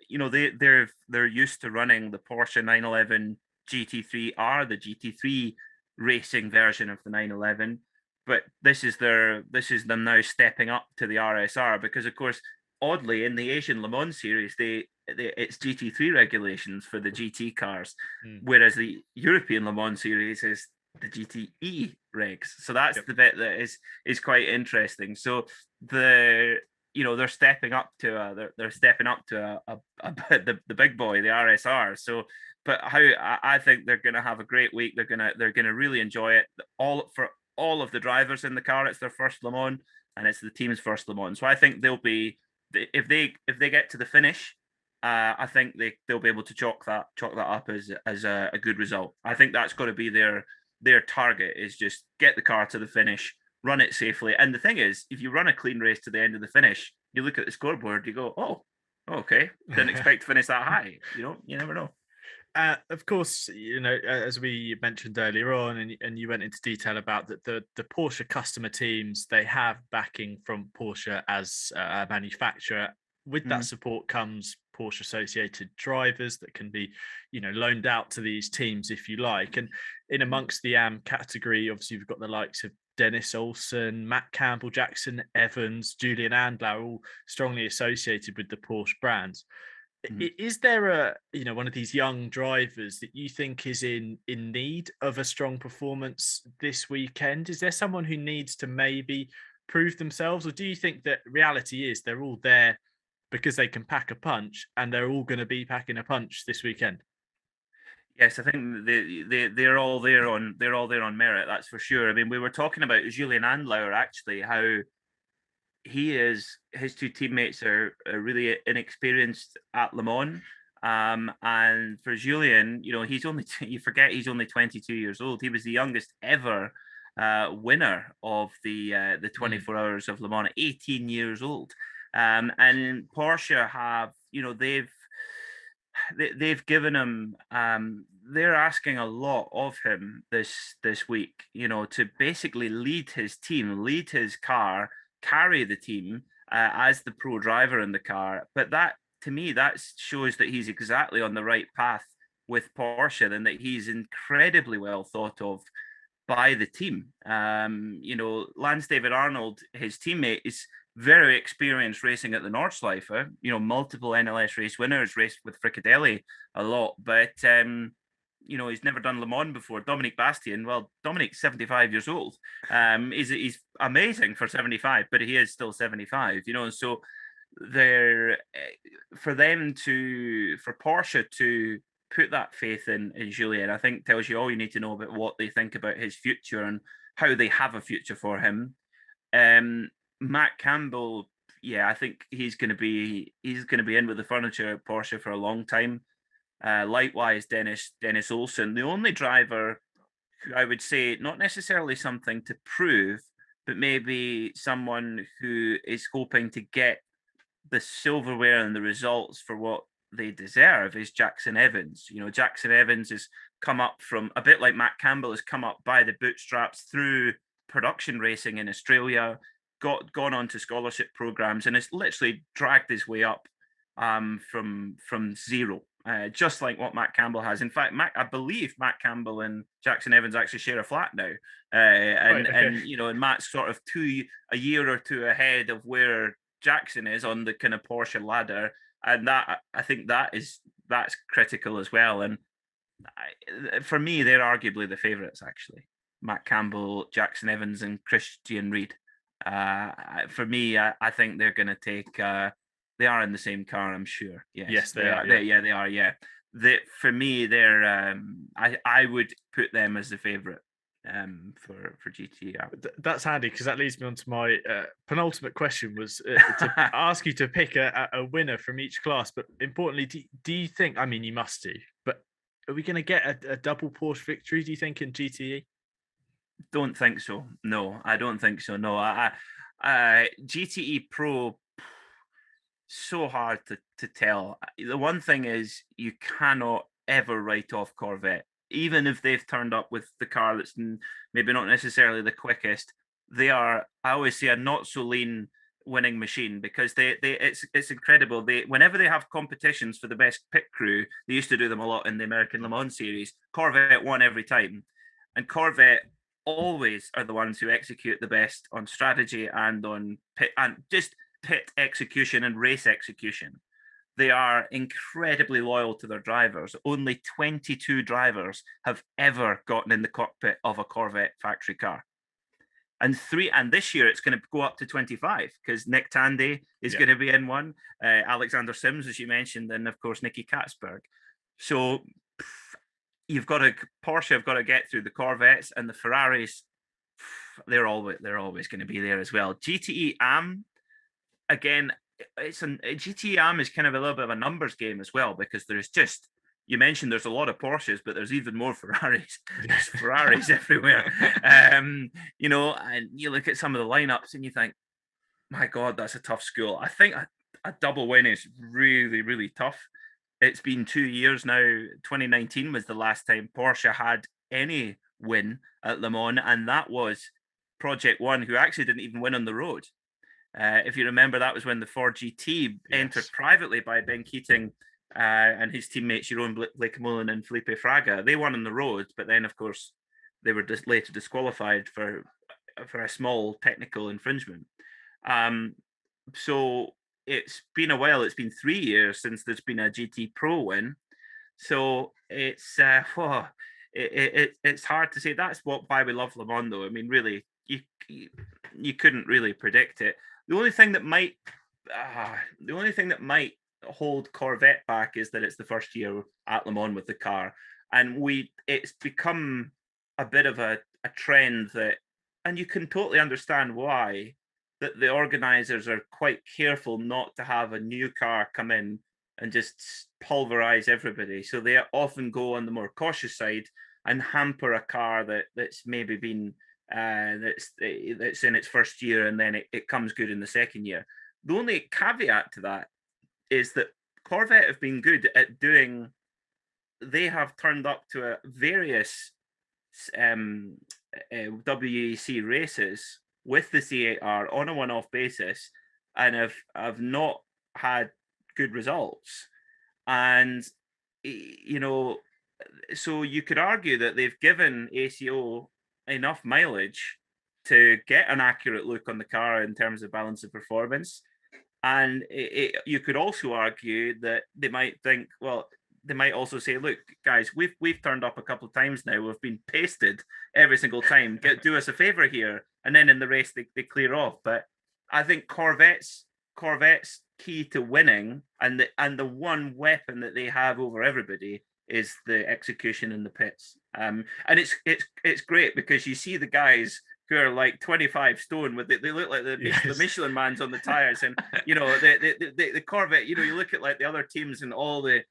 they're used to running the Porsche 911 GT3R, the GT3 racing version of the 911. But this is them now stepping up to the RSR because, of course, oddly in the Asian Le Mans Series, it's GT3 regulations for the GT cars, whereas the European Le Mans Series is the GTE regs. So that's the bit that is quite interesting. So they're stepping up to the big boy, the RSR. So, but I think they're going to have a great week. They're going to really enjoy it. All of the drivers in the car, it's their first Le Mans, and it's the team's first Le Mans. So I think they'll be, if they get to the finish, I think they'll be able to chalk that up as a good result. I think that's got to be their target, is just get the car to the finish, run it safely. And the thing is, if you run a clean race to the end of the finish, you look at the scoreboard, you go, oh, okay, didn't expect to finish that high. You never know. Of course, as we mentioned earlier on, and you went into detail about that, the Porsche customer teams, they have backing from Porsche as a manufacturer. With that support comes Porsche associated drivers that can be, loaned out to these teams if you like. And in amongst the AM category, obviously we've got the likes of Dennis Olsen, Matt Campbell, Jackson Evans, Julian Andlau, all strongly associated with the Porsche brands. Is there one of these young drivers that you think is in need of a strong performance this weekend? Is there someone who needs to maybe prove themselves, or do you think that reality is they're all there because they can pack a punch, and they're all going to be packing a punch this weekend? Yes, I think they're all there on merit. That's for sure. I mean, we were talking about Julian Andlauer, actually, how his two teammates are really inexperienced at Le Mans. And for Julian, he's only he's only 22 years old. He was the youngest ever winner of the 24 hours of Le Mans at 18 years old. And Porsche have, they've given him, they're asking a lot of him this week, to basically lead his team, lead his car, carry the team as the pro driver in the car. But that, to me, that shows that he's exactly on the right path with Porsche, and that he's incredibly well thought of by the team. Lance David Arnold, his teammate, is very experienced racing at the Nordschleife. Multiple NLS race winners, raced with Fricadelli a lot, but he's never done Le Mans before. Dominique Bastien, well, Dominique's 75 years old. He's amazing for 75, but he is still 75. So for Porsche to put that faith in Julian, I think tells you all you need to know about what they think about his future and how they have a future for him. Matt Campbell, I think he's going to be in with the furniture at Porsche for a long time. Likewise, Dennis Olsen, the only driver who I would say not necessarily something to prove, but maybe someone who is hoping to get the silverware and the results for what they deserve, is Jackson Evans. Jackson Evans has come up from, a bit like Matt Campbell, has come up by the bootstraps through production racing in Australia, gone on to scholarship programs, and has literally dragged his way up from zero. Just like what Matt Campbell has. In fact, I believe Matt Campbell and Jackson Evans actually share a flat now, and you know, and Matt's sort of a year or two ahead of where Jackson is on the kind of Porsche ladder, and that I think that's critical as well. And for me, they're arguably the favourites actually. Matt Campbell, Jackson Evans, and Christian Reed. For me, I think they're going to take. They are in the same car, I'm sure. Yes, they are. They are. Yeah. For me, they're. I would put them as the favourite for GT. That's handy because that leads me on to my penultimate question was to ask you to pick a winner from each class. But importantly, do you think? I mean, you must do. But are we going to get a double Porsche victory? Do you think in GTE? Don't think so. No, I don't think so. No, GTE Pro. So hard to tell. The one thing is you cannot ever write off Corvette, even if they've turned up with the car that's maybe not necessarily the quickest. They are, I always say, a not so lean winning machine because it's incredible. Whenever they have competitions for the best pit crew, they used to do them a lot in the American Le Mans series. Corvette won every time, and Corvette always are the ones who execute the best on strategy and on pit and just pit execution and race execution. They are incredibly loyal to their drivers. Only 22 drivers have ever gotten in the cockpit of a Corvette factory car. And this year it's going to go up to 25 because Nick Tandy is going to be in one, Alexander Sims, as you mentioned, and of course Nicky Katzberg. So Porsche have got to get through the Corvettes, and the Ferraris. They're always going to be there as well. GTE AM. Again, GT AM is kind of a little bit of a numbers game as well because there's just, you mentioned there's a lot of Porsches, but there's even more Ferraris. There's Ferraris everywhere. You know, and you look at some of the lineups and you think, my God, that's a tough school. I think a double win is really, really tough. It's been 2 years now. 2019 was the last time Porsche had any win at Le Mans, and that was Project One, who actually didn't even win on the road. If you remember, that was when the Ford GT entered privately by Ben Keating and his teammates Jeroen Blekemolen and Felipe Fraga. They won on the road, but then, of course, they were later disqualified for a small technical infringement. So it's been a while. It's been 3 years since there's been a GT Pro win. So it's it's hard to say. That's why we love Le Mans, though. I mean, really, you couldn't really predict it. The only thing that might hold Corvette back is that it's the first year at Le Mans with the car, and it's become a bit of a trend that, and you can totally understand why, that the organizers are quite careful not to have a new car come in and just pulverize everybody. So they often go on the more cautious side and hamper a car that's maybe been that's in its first year, and then it comes good in the second year. The only caveat to that is that Corvette have been good at doing. They have turned up to various WEC races with the C8R on a one-off basis, and have not had good results. And you know, so you could argue that they've given ACO enough mileage to get an accurate look on the car in terms of balance of performance. And you could also argue that they might think, well, they might also say, look, guys, we've turned up a couple of times now. We've been pasted every single time. Do us a favor here. And then in the race, they clear off. But I think Corvette's key to winning, and the one weapon that they have over everybody, is the execution in the pits. And it's great because you see the guys who are like 25 stone with it. They look like the Michelin mans on the tires. And, you know, the Corvette, you know, you look at like the other teams, and all the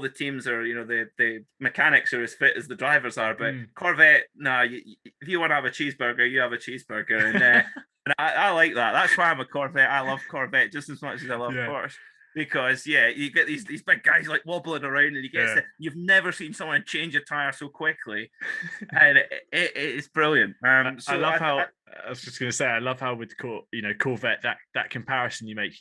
teams are, you know, the mechanics are as fit as the drivers are. But Corvette, if you want to have a cheeseburger, you have a cheeseburger. And, and I like that. That's why I'm a Corvette. I love Corvette just as much as I love Porsche. because you get these big guys like wobbling around, and you've never seen someone change a tire so quickly, and it's brilliant. I love how I was just going to say, I love how with Corvette, that comparison you make,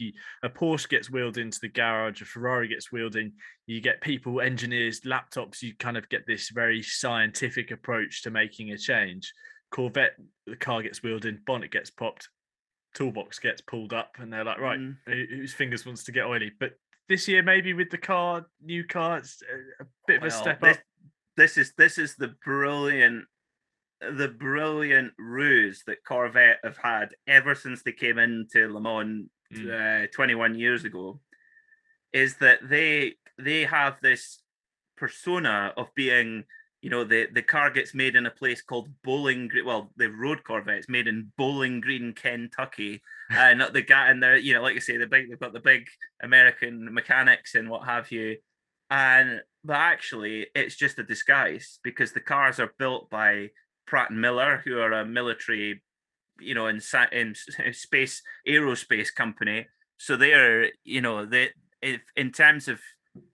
a Porsche gets wheeled into the garage, a Ferrari gets wheeled in, you get people, engineers, laptops, you kind of get this very scientific approach to making a change. Corvette, the car gets wheeled in, bonnet gets popped, toolbox gets pulled up, and they're like, right, whose fingers wants to get oily? But this year, maybe with the new car, it's a bit of a step up. This is the brilliant ruse that Corvette have had ever since they came into Le Mans 21 years ago, is that they have this persona of being, the car gets made in a place called Bowling Green. Well, the road Corvette's made in Bowling Green, Kentucky, and the guy, and they're, like I say, they've got the big American mechanics and what have you, but actually it's just a disguise, because the cars are built by Pratt and Miller, who are a military, in space aerospace company. So they're, in terms of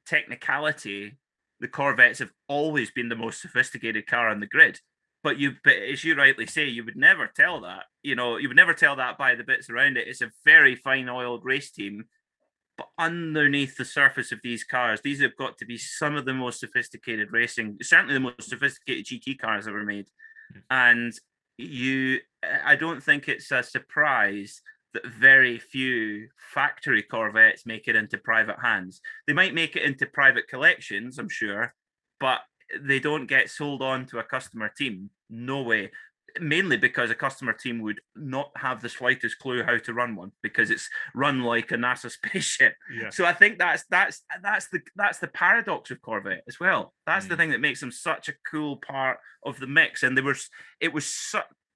technicality, the Corvettes have always been the most sophisticated car on the grid. But as you rightly say, you would never tell that. You would never tell that by the bits around it. It's a very fine oiled race team. But underneath the surface of these cars, these have got to be some of the most sophisticated racing, certainly the most sophisticated GT cars ever made. And I don't think it's a surprise that very few factory Corvettes make it into private hands. They might make it into private collections, I'm sure, but they don't get sold on to a customer team. No way. Mainly because a customer team would not have the slightest clue how to run one, because it's run like a NASA spaceship. Yeah. So I think that's the paradox of Corvette as well. That's the thing that makes them such a cool part of the mix. And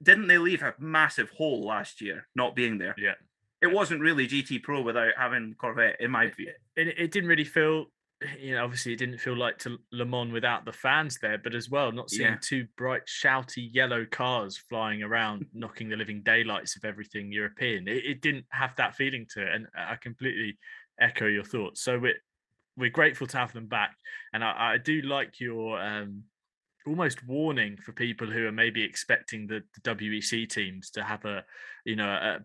didn't they leave a massive hole last year not being there? Yeah. It wasn't really GT Pro without having Corvette, in my view. It didn't really feel, obviously it didn't feel like to Le Mans without the fans there, but as well, not seeing two bright, shouty yellow cars flying around, knocking the living daylights of everything European. It didn't have that feeling to it, and I completely echo your thoughts. So we're grateful to have them back, and I do like your almost warning for people who are maybe expecting the WEC teams to have a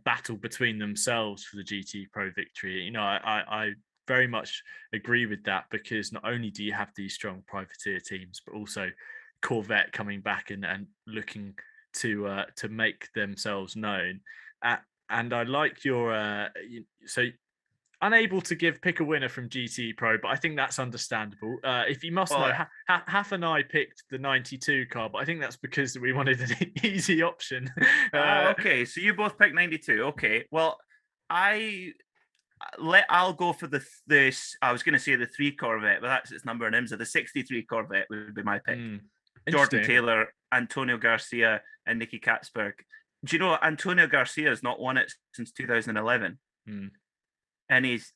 battle between themselves for the GT Pro victory. I very much agree with that, because not only do you have these strong privateer teams, but also Corvette coming back and looking to make themselves known. And I like your so unable to pick a winner from GT Pro, but I think that's understandable. If you must know, Haff and I picked the 92 car, but I think that's because we wanted an easy option. Okay, so you both picked 92. Okay, well, I'll go for this. I was going to say the 3 Corvette, but that's its number in IMSA. The 63 Corvette would be my pick. Jordan Taylor, Antonio Garcia, and Nicky Katzberg. Do you know Antonio Garcia has not won it since 2011? And he's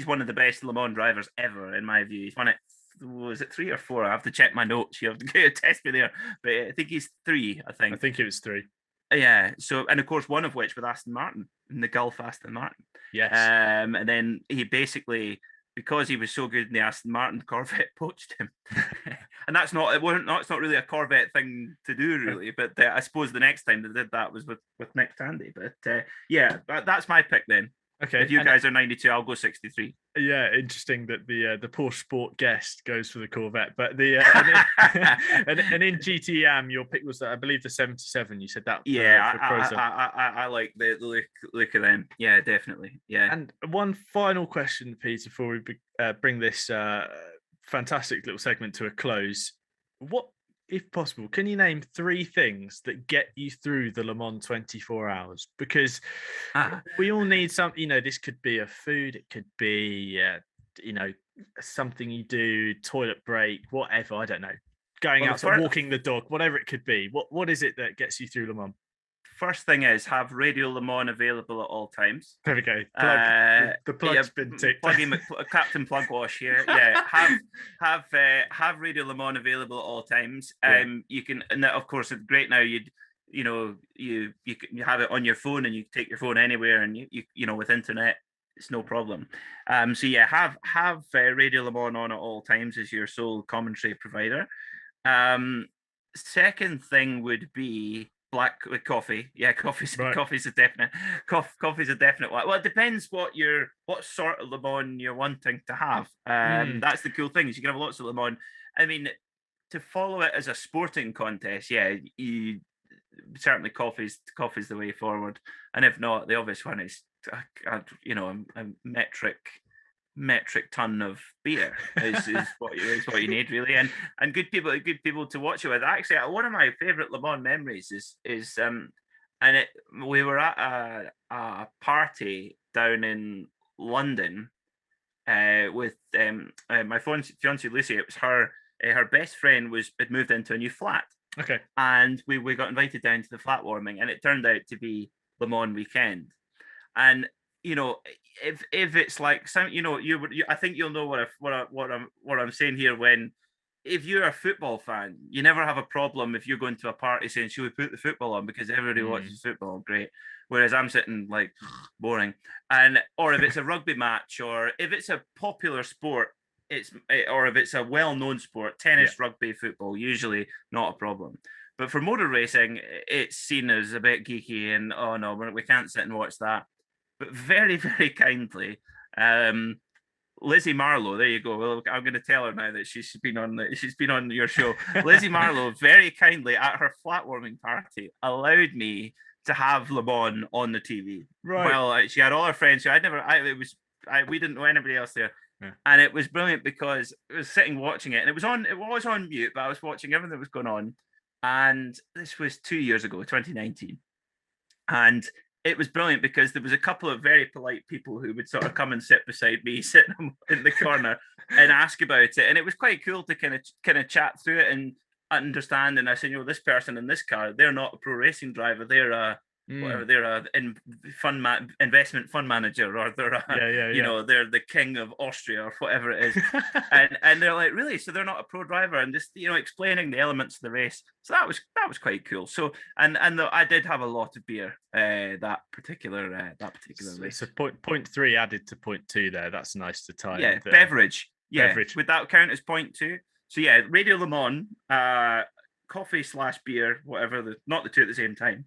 one of the best Le Mans drivers ever, in my view. He's won it, was it 3 or 4? I have to check my notes. You have to test me there. But I think he's 3, I think it was 3. Yeah. So, and of course, one of which with Aston Martin, in the Gulf Aston Martin. Yes. And then he basically, because he was so good in the Aston Martin, Corvette poached him. And that's not really a Corvette thing to do, really. But I suppose the next time they did that was with Nick Tandy. But that's my pick then. Okay. If you guys are 92, I'll go 63. Yeah, interesting that the PorscheSport guest goes for the Corvette, but and in GTM your pick was, I believe, the 77. You said that. Yeah, I like the look of them. Yeah, definitely. Yeah. And one final question, Peter, before we bring this fantastic little segment to a close. What, if possible, can you name 3 things that get you through the Le Mans 24 hours? Because we all need some, this could be a food, it could be, something you do, toilet break, whatever, I don't know. Going outside, walking the dog, whatever it could be. What is it that gets you through Le Mans? First thing is have Radio Le Mans available at all times. There we go. The plug's been ticked. Captain Plugwash here. Yeah, have Radio Le Mans available at all times. You can, and of course, it's great now. You have it on your phone, and you take your phone anywhere, and you with internet. It's no problem. So yeah, have Radio Le Mans on at all times as your sole commentary provider. Second thing would be black with coffee. Yeah, coffee's Right. coffee's a definite coffee's a definite one. Well, it depends what sort of Le Mans you're wanting to have. That's the cool thing is you can have lots of Le Mans. I mean, to follow it as a sporting contest, yeah, you certainly coffee's the way forward. And if not, the obvious one is a metric ton of beer is what you need really, and good people to watch it with. Actually, one of my favorite Le Mans memories is we were at a party down in London with my fiancée Lucy. It was her best friend had moved into a new flat. Okay. And we got invited down to the flat warming, and it turned out to be Le Mans weekend. And if it's like some, I think you'll know what I'm saying here. When if you're a football fan, you never have a problem if you're going to a party saying, "Should we put the football on?" Because everybody watches football, great. Whereas I'm sitting like boring. Or if it's a rugby match, or if it's a popular sport, or if it's a well-known sport, tennis, rugby, football, usually not a problem. But for motor racing, it's seen as a bit geeky, and oh no, we can't sit and watch that. But very, very kindly, Lizzie Marlowe, there you go. Well, I'm going to tell her now that she's been on your show. Lizzie Marlowe very kindly at her flat warming party allowed me to have Le Mans on the TV. Right. Well, she had all her friends. We didn't know anybody else there. Yeah. And it was brilliant because I was sitting watching it, and it was on mute, but I was watching everything that was going on. And this was 2 years ago, 2019. And it was brilliant because there was a couple of very polite people who would sort of come and sit beside me, sitting in the corner, and ask about it. And it was quite cool to kind of chat through it and understand. And I said, this person in this car, they're not a pro racing driver. They're a whatever, they're a investment fund manager, or they're they're the king of Austria or whatever it is. and they're like, really? So they're not a pro driver, and just explaining the elements of the race. So that was quite cool. So and I did have a lot of beer that particular race. So point 3 added to point 2 there. That's nice to tie. Yeah, beverage. Yeah, beverage. Would that count as point 2? So yeah, Radio Le Mans, coffee/beer, whatever. Not the two at the same time.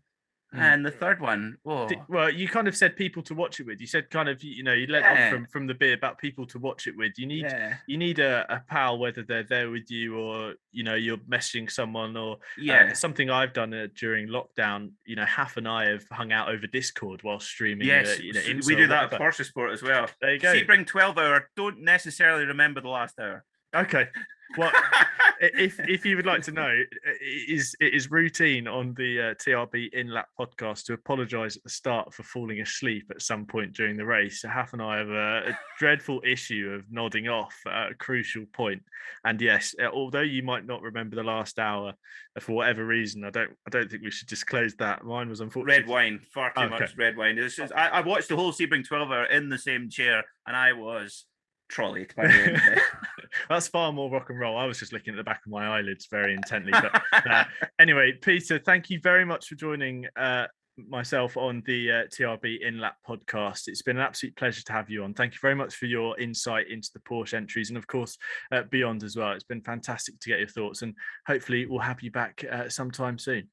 And the third one, well, you kind of said people to watch it with. You said kind of, you let on from the beer about people to watch it with. You need a pal, whether they're there with you or you're messaging someone, or something I've done during lockdown. Haff and I have hung out over Discord while streaming. Yes, we do that at PorscheSport as well. There you go. Sebring 12 hour. Don't necessarily remember the last hour. Okay. Well, if you would like to know, it is routine on the TRB in-lap podcast to apologise at the start for falling asleep at some point during the race. So Haff and I have a dreadful issue of nodding off at a crucial point. And yes, although you might not remember the last hour for whatever reason, I don't think we should disclose that. Mine was unfortunately red wine, far too much red wine. I watched the whole Sebring 12 hour in the same chair, and I was trolleyed by the end of it. That's far more rock and roll. I was just looking at the back of my eyelids very intently. But anyway, Peter, thank you very much for joining myself on the TRB In-Lap podcast. It's been an absolute pleasure to have you on. Thank you very much for your insight into the Porsche entries, and of course beyond as well. It's been fantastic to get your thoughts, and hopefully we'll have you back sometime soon.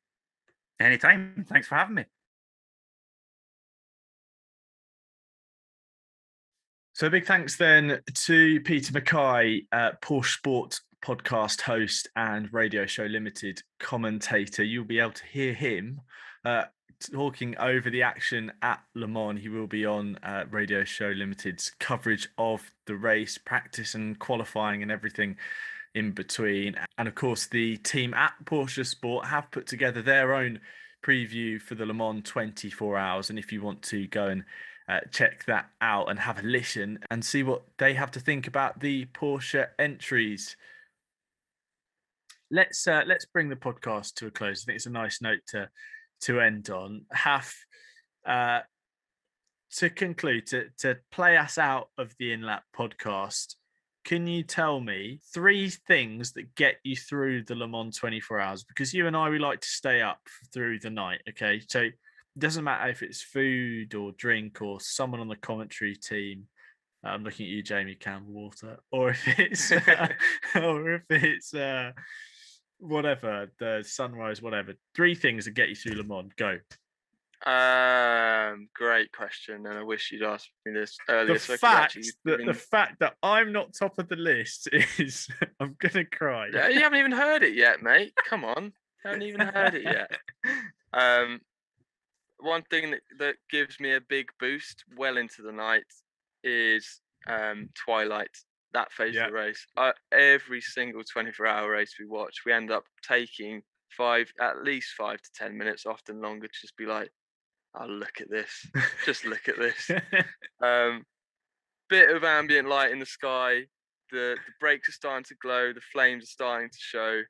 Anytime. Thanks for having me. So big thanks then to Peter MacKay, PorscheSport podcast host and Radio Show Limited commentator. You'll be able to hear him talking over the action at Le Mans. He will be on Radio Show Limited's coverage of the race, practice and qualifying and everything in between. And of course, the team at PorscheSport have put together their own preview for the Le Mans 24 hours. And if you want to go and check that out and have a listen and see what they have to think about the Porsche entries. Let's bring the podcast to a close. I think it's a nice note to end on. Haff, to conclude, to play us out of the In-Lap podcast, can you tell me 3 things that get you through the Le Mans 24 hours? Because you and I, we like to stay up through the night, okay? So doesn't matter if it's food or drink or someone on the commentary team. I'm looking at you, Jamie Campbell Water, or if it's whatever, the sunrise, whatever. 3 things that get you through Le Mans. Go. Great question, and I wish you'd asked me this The earlier. So I could actually the fact that I'm not top of the list is I'm gonna cry. Yeah, you haven't even heard it yet, mate. Come on, you haven't even heard it yet. One thing that gives me a big boost well into the night is twilight. That phase of the race. Every single 24-hour race we watch, we end up taking at least 5 to 10 minutes, often longer, to just be like, oh, look at this. Just look at this. Bit of ambient light in the sky. The brakes are starting to glow. The flames are starting to show.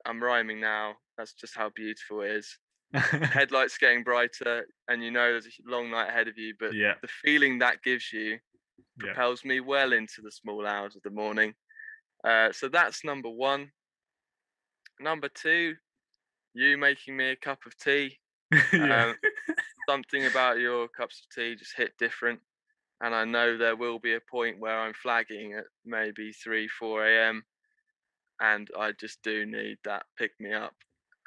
I'm rhyming now. That's just how beautiful it is. Headlights getting brighter, and you know there's a long night ahead of you. But the feeling that gives you propels me well into the small hours of the morning. So that's number 1. Number 2, you making me a cup of tea. Something about your cups of tea just hit different. And I know there will be a point where I'm flagging at maybe 3, 4 a.m. and I just do need that pick me up.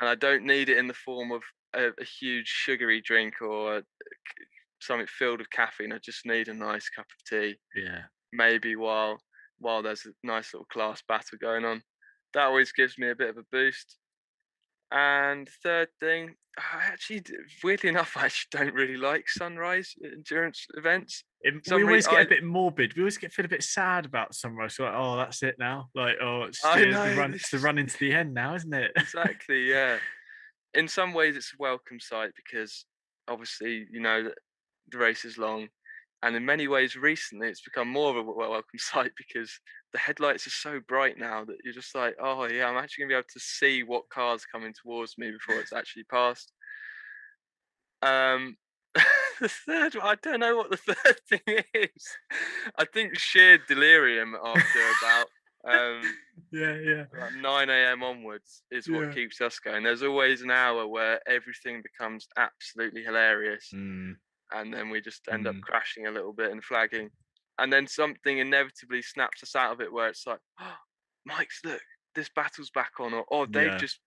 And I don't need it in the form of a huge sugary drink or something filled with caffeine. I just need a nice cup of tea. Yeah. Maybe while there's a nice little class battle going on. That always gives me a bit of a boost. And third thing, actually, weirdly enough, I actually don't really like sunrise endurance events. We always get a bit morbid. We always feel a bit sad about sunrise. So like, oh, that's it now. Like, oh, it's the run into the end now, isn't it? Exactly, yeah. In some ways, it's a welcome sight because obviously, you know, the race is long. And in many ways, recently, it's become more of a welcome sight because the headlights are so bright now that you're just like, oh, yeah, I'm actually going to be able to see what car's coming towards me before it's actually passed. The third one, I don't know what the third thing is. I think sheer delirium after about 9 a.m. onwards is what keeps us going. There's always an hour where everything becomes absolutely hilarious. And then we just end up crashing a little bit and flagging. And then something inevitably snaps us out of it where it's like, oh, Mike's, look, this battle's back on. Or they've just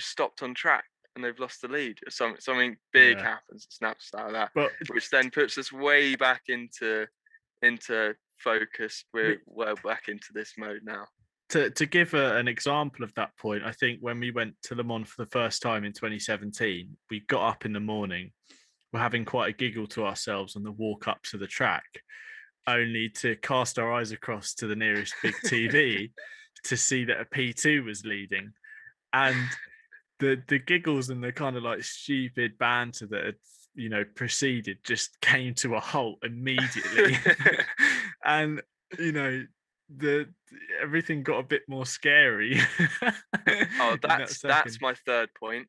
stopped on track and they've lost the lead. Or something big happens and snaps us out of that, which then puts us way back into focus. We're back into this mode now. To give an example of that point, I think when we went to Le Mans for the first time in 2017, we got up in the morning. We're having quite a giggle to ourselves on the walk up to the track, only to cast our eyes across to the nearest big TV to see that a P2 was leading. And the giggles and the kind of like stupid banter that had, you know, preceded just came to a halt immediately. And, you know, everything got a bit more scary. Oh, that's my third point.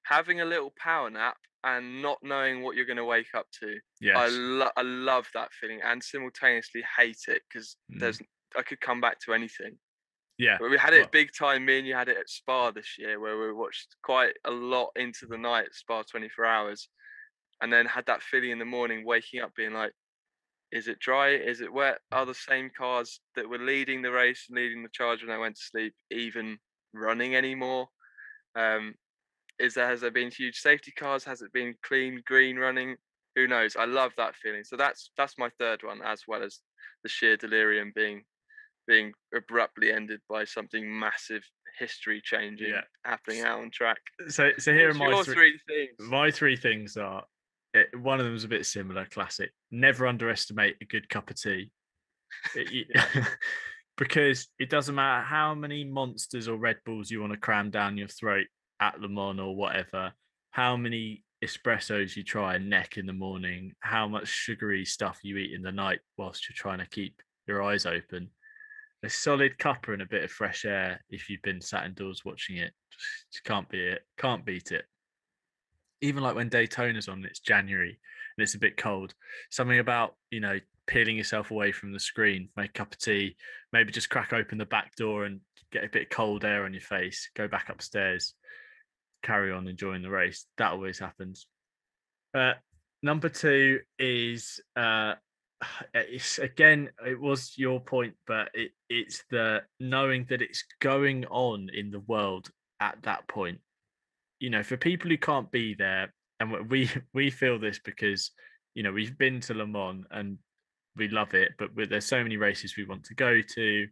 Having a little power nap and not knowing what you're going to wake up to. Yes. I love that feeling and simultaneously hate it because I could come back to anything. Yeah. We had it big time. Me and you had it at Spa this year where we watched quite a lot into the night at Spa 24 hours and then had that feeling in the morning waking up being like, is it dry? Is it wet? Are the same cars that were leading the race and leading the charge when I went to sleep even running anymore? Has there been huge safety cars? Has it been clean green running? Who knows? I love that feeling. So that's my third one, as well as the sheer delirium being abruptly ended by something massive, history changing happening out on track. So here are my three things. My 3 things are, one of them is a bit similar, classic. Never underestimate a good cup of tea. Because it doesn't matter how many Monsters or Red Bulls you want to cram down your throat at Le Mans or whatever, how many espressos you try and neck in the morning, how much sugary stuff you eat in the night whilst you're trying to keep your eyes open. A solid cuppa and a bit of fresh air, if you've been sat indoors watching it, just can't beat it. Even like when Daytona's on, it's January and it's a bit cold. Something about, you know, peeling yourself away from the screen, make a cup of tea, maybe just crack open the back door and get a bit of cold air on your face, go back upstairs, carry on enjoying the race. That always happens. Number 2 is it's again, it was your point, but it's the knowing that it's going on in the world at that point. For people who can't be there, and we feel this because we've been to Le Mans and we love it, but there's so many races we want to go to.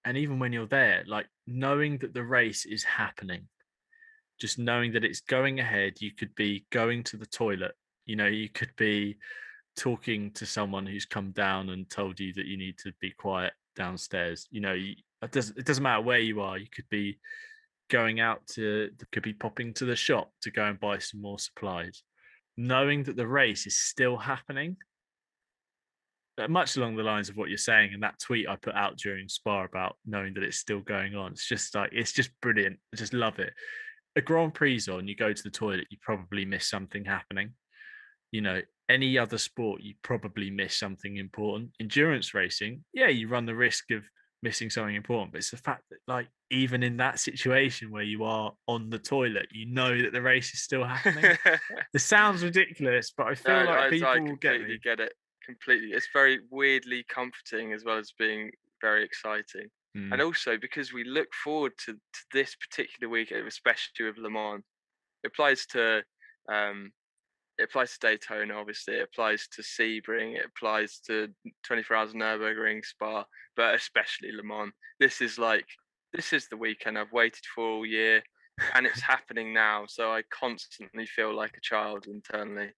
And even when you're there, like knowing that the race is happening, just knowing that it's going ahead, you could be going to the toilet, you could be talking to someone who's come down and told you that you need to be quiet downstairs. It doesn't matter where you are. You could be going out could be popping to the shop to go and buy some more supplies. Knowing that the race is still happening, much along the lines of what you're saying, and that tweet I put out during Spa about knowing that it's still going on. It's just brilliant. I just love it. A Grand Prix on, you go to the toilet, you probably miss something happening. Any other sport, you probably miss something important. Endurance racing, yeah, you run the risk of missing something important, but it's the fact that, like, even in that situation where you are on the toilet, that the race is still happening. It sounds ridiculous, but I feel like people will get me. Get it completely. It's very weirdly comforting as well as being very exciting. And also because we look forward to this particular weekend, especially with Le Mans. It applies to Daytona, obviously. It applies to Sebring. It applies to 24 Hours of Nürburgring, Spa, but especially Le Mans. This is the weekend I've waited for all year, and it's happening now. So I constantly feel like a child internally.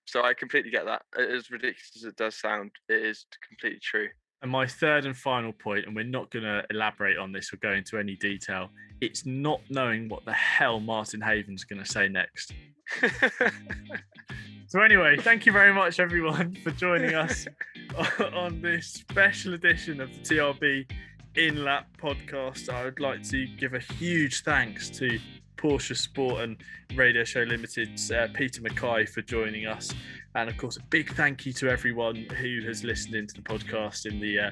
So I completely get that. As ridiculous as it does sound, it is completely true. And my third and final point, and we're not going to elaborate on this or go into any detail, it's not knowing what the hell Martin Haven's going to say next. So anyway, thank you very much, everyone, for joining us on this special edition of the TRB In-Lap podcast. I would like to give a huge thanks to PorscheSport and Radio Show Limited's Peter MacKay for joining us. And of course, a big thank you to everyone who has listened into the podcast in the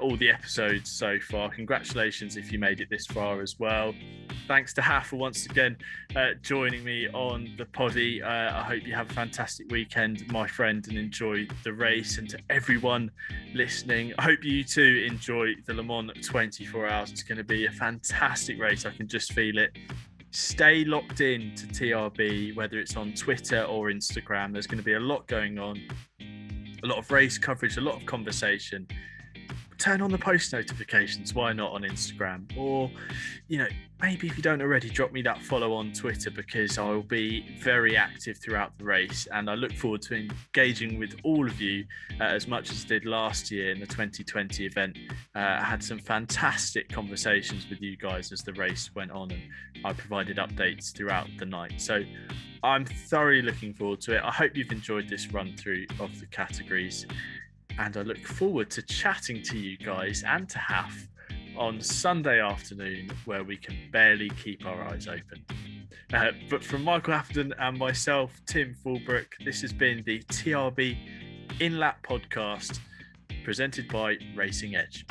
all the episodes so far. Congratulations if you made it this far as well. Thanks to Haff for once again joining me on the poddy. I hope you have a fantastic weekend, my friend, and enjoy the race. And to everyone listening, I hope you too enjoy the Le Mans 24 Hours. It's going to be a fantastic race. I can just feel it. Stay locked in to TRB, whether it's on Twitter or Instagram. There's going to be a lot going on, a lot of race coverage, a lot of conversation. Turn on the post notifications. Why not on Instagram? Or, maybe if you don't already, drop me that follow on Twitter, because I will be very active throughout the race. And I look forward to engaging with all of you as much as I did last year in the 2020 event. I had some fantastic conversations with you guys as the race went on, and I provided updates throughout the night. So I'm thoroughly looking forward to it. I hope you've enjoyed this run through of the categories. And I look forward to chatting to you guys and to Haff on Sunday afternoon, where we can barely keep our eyes open. But from Michael Haffenden and myself, Tim Fullbrook, this has been the TRB In-Lap podcast presented by Racing Edge.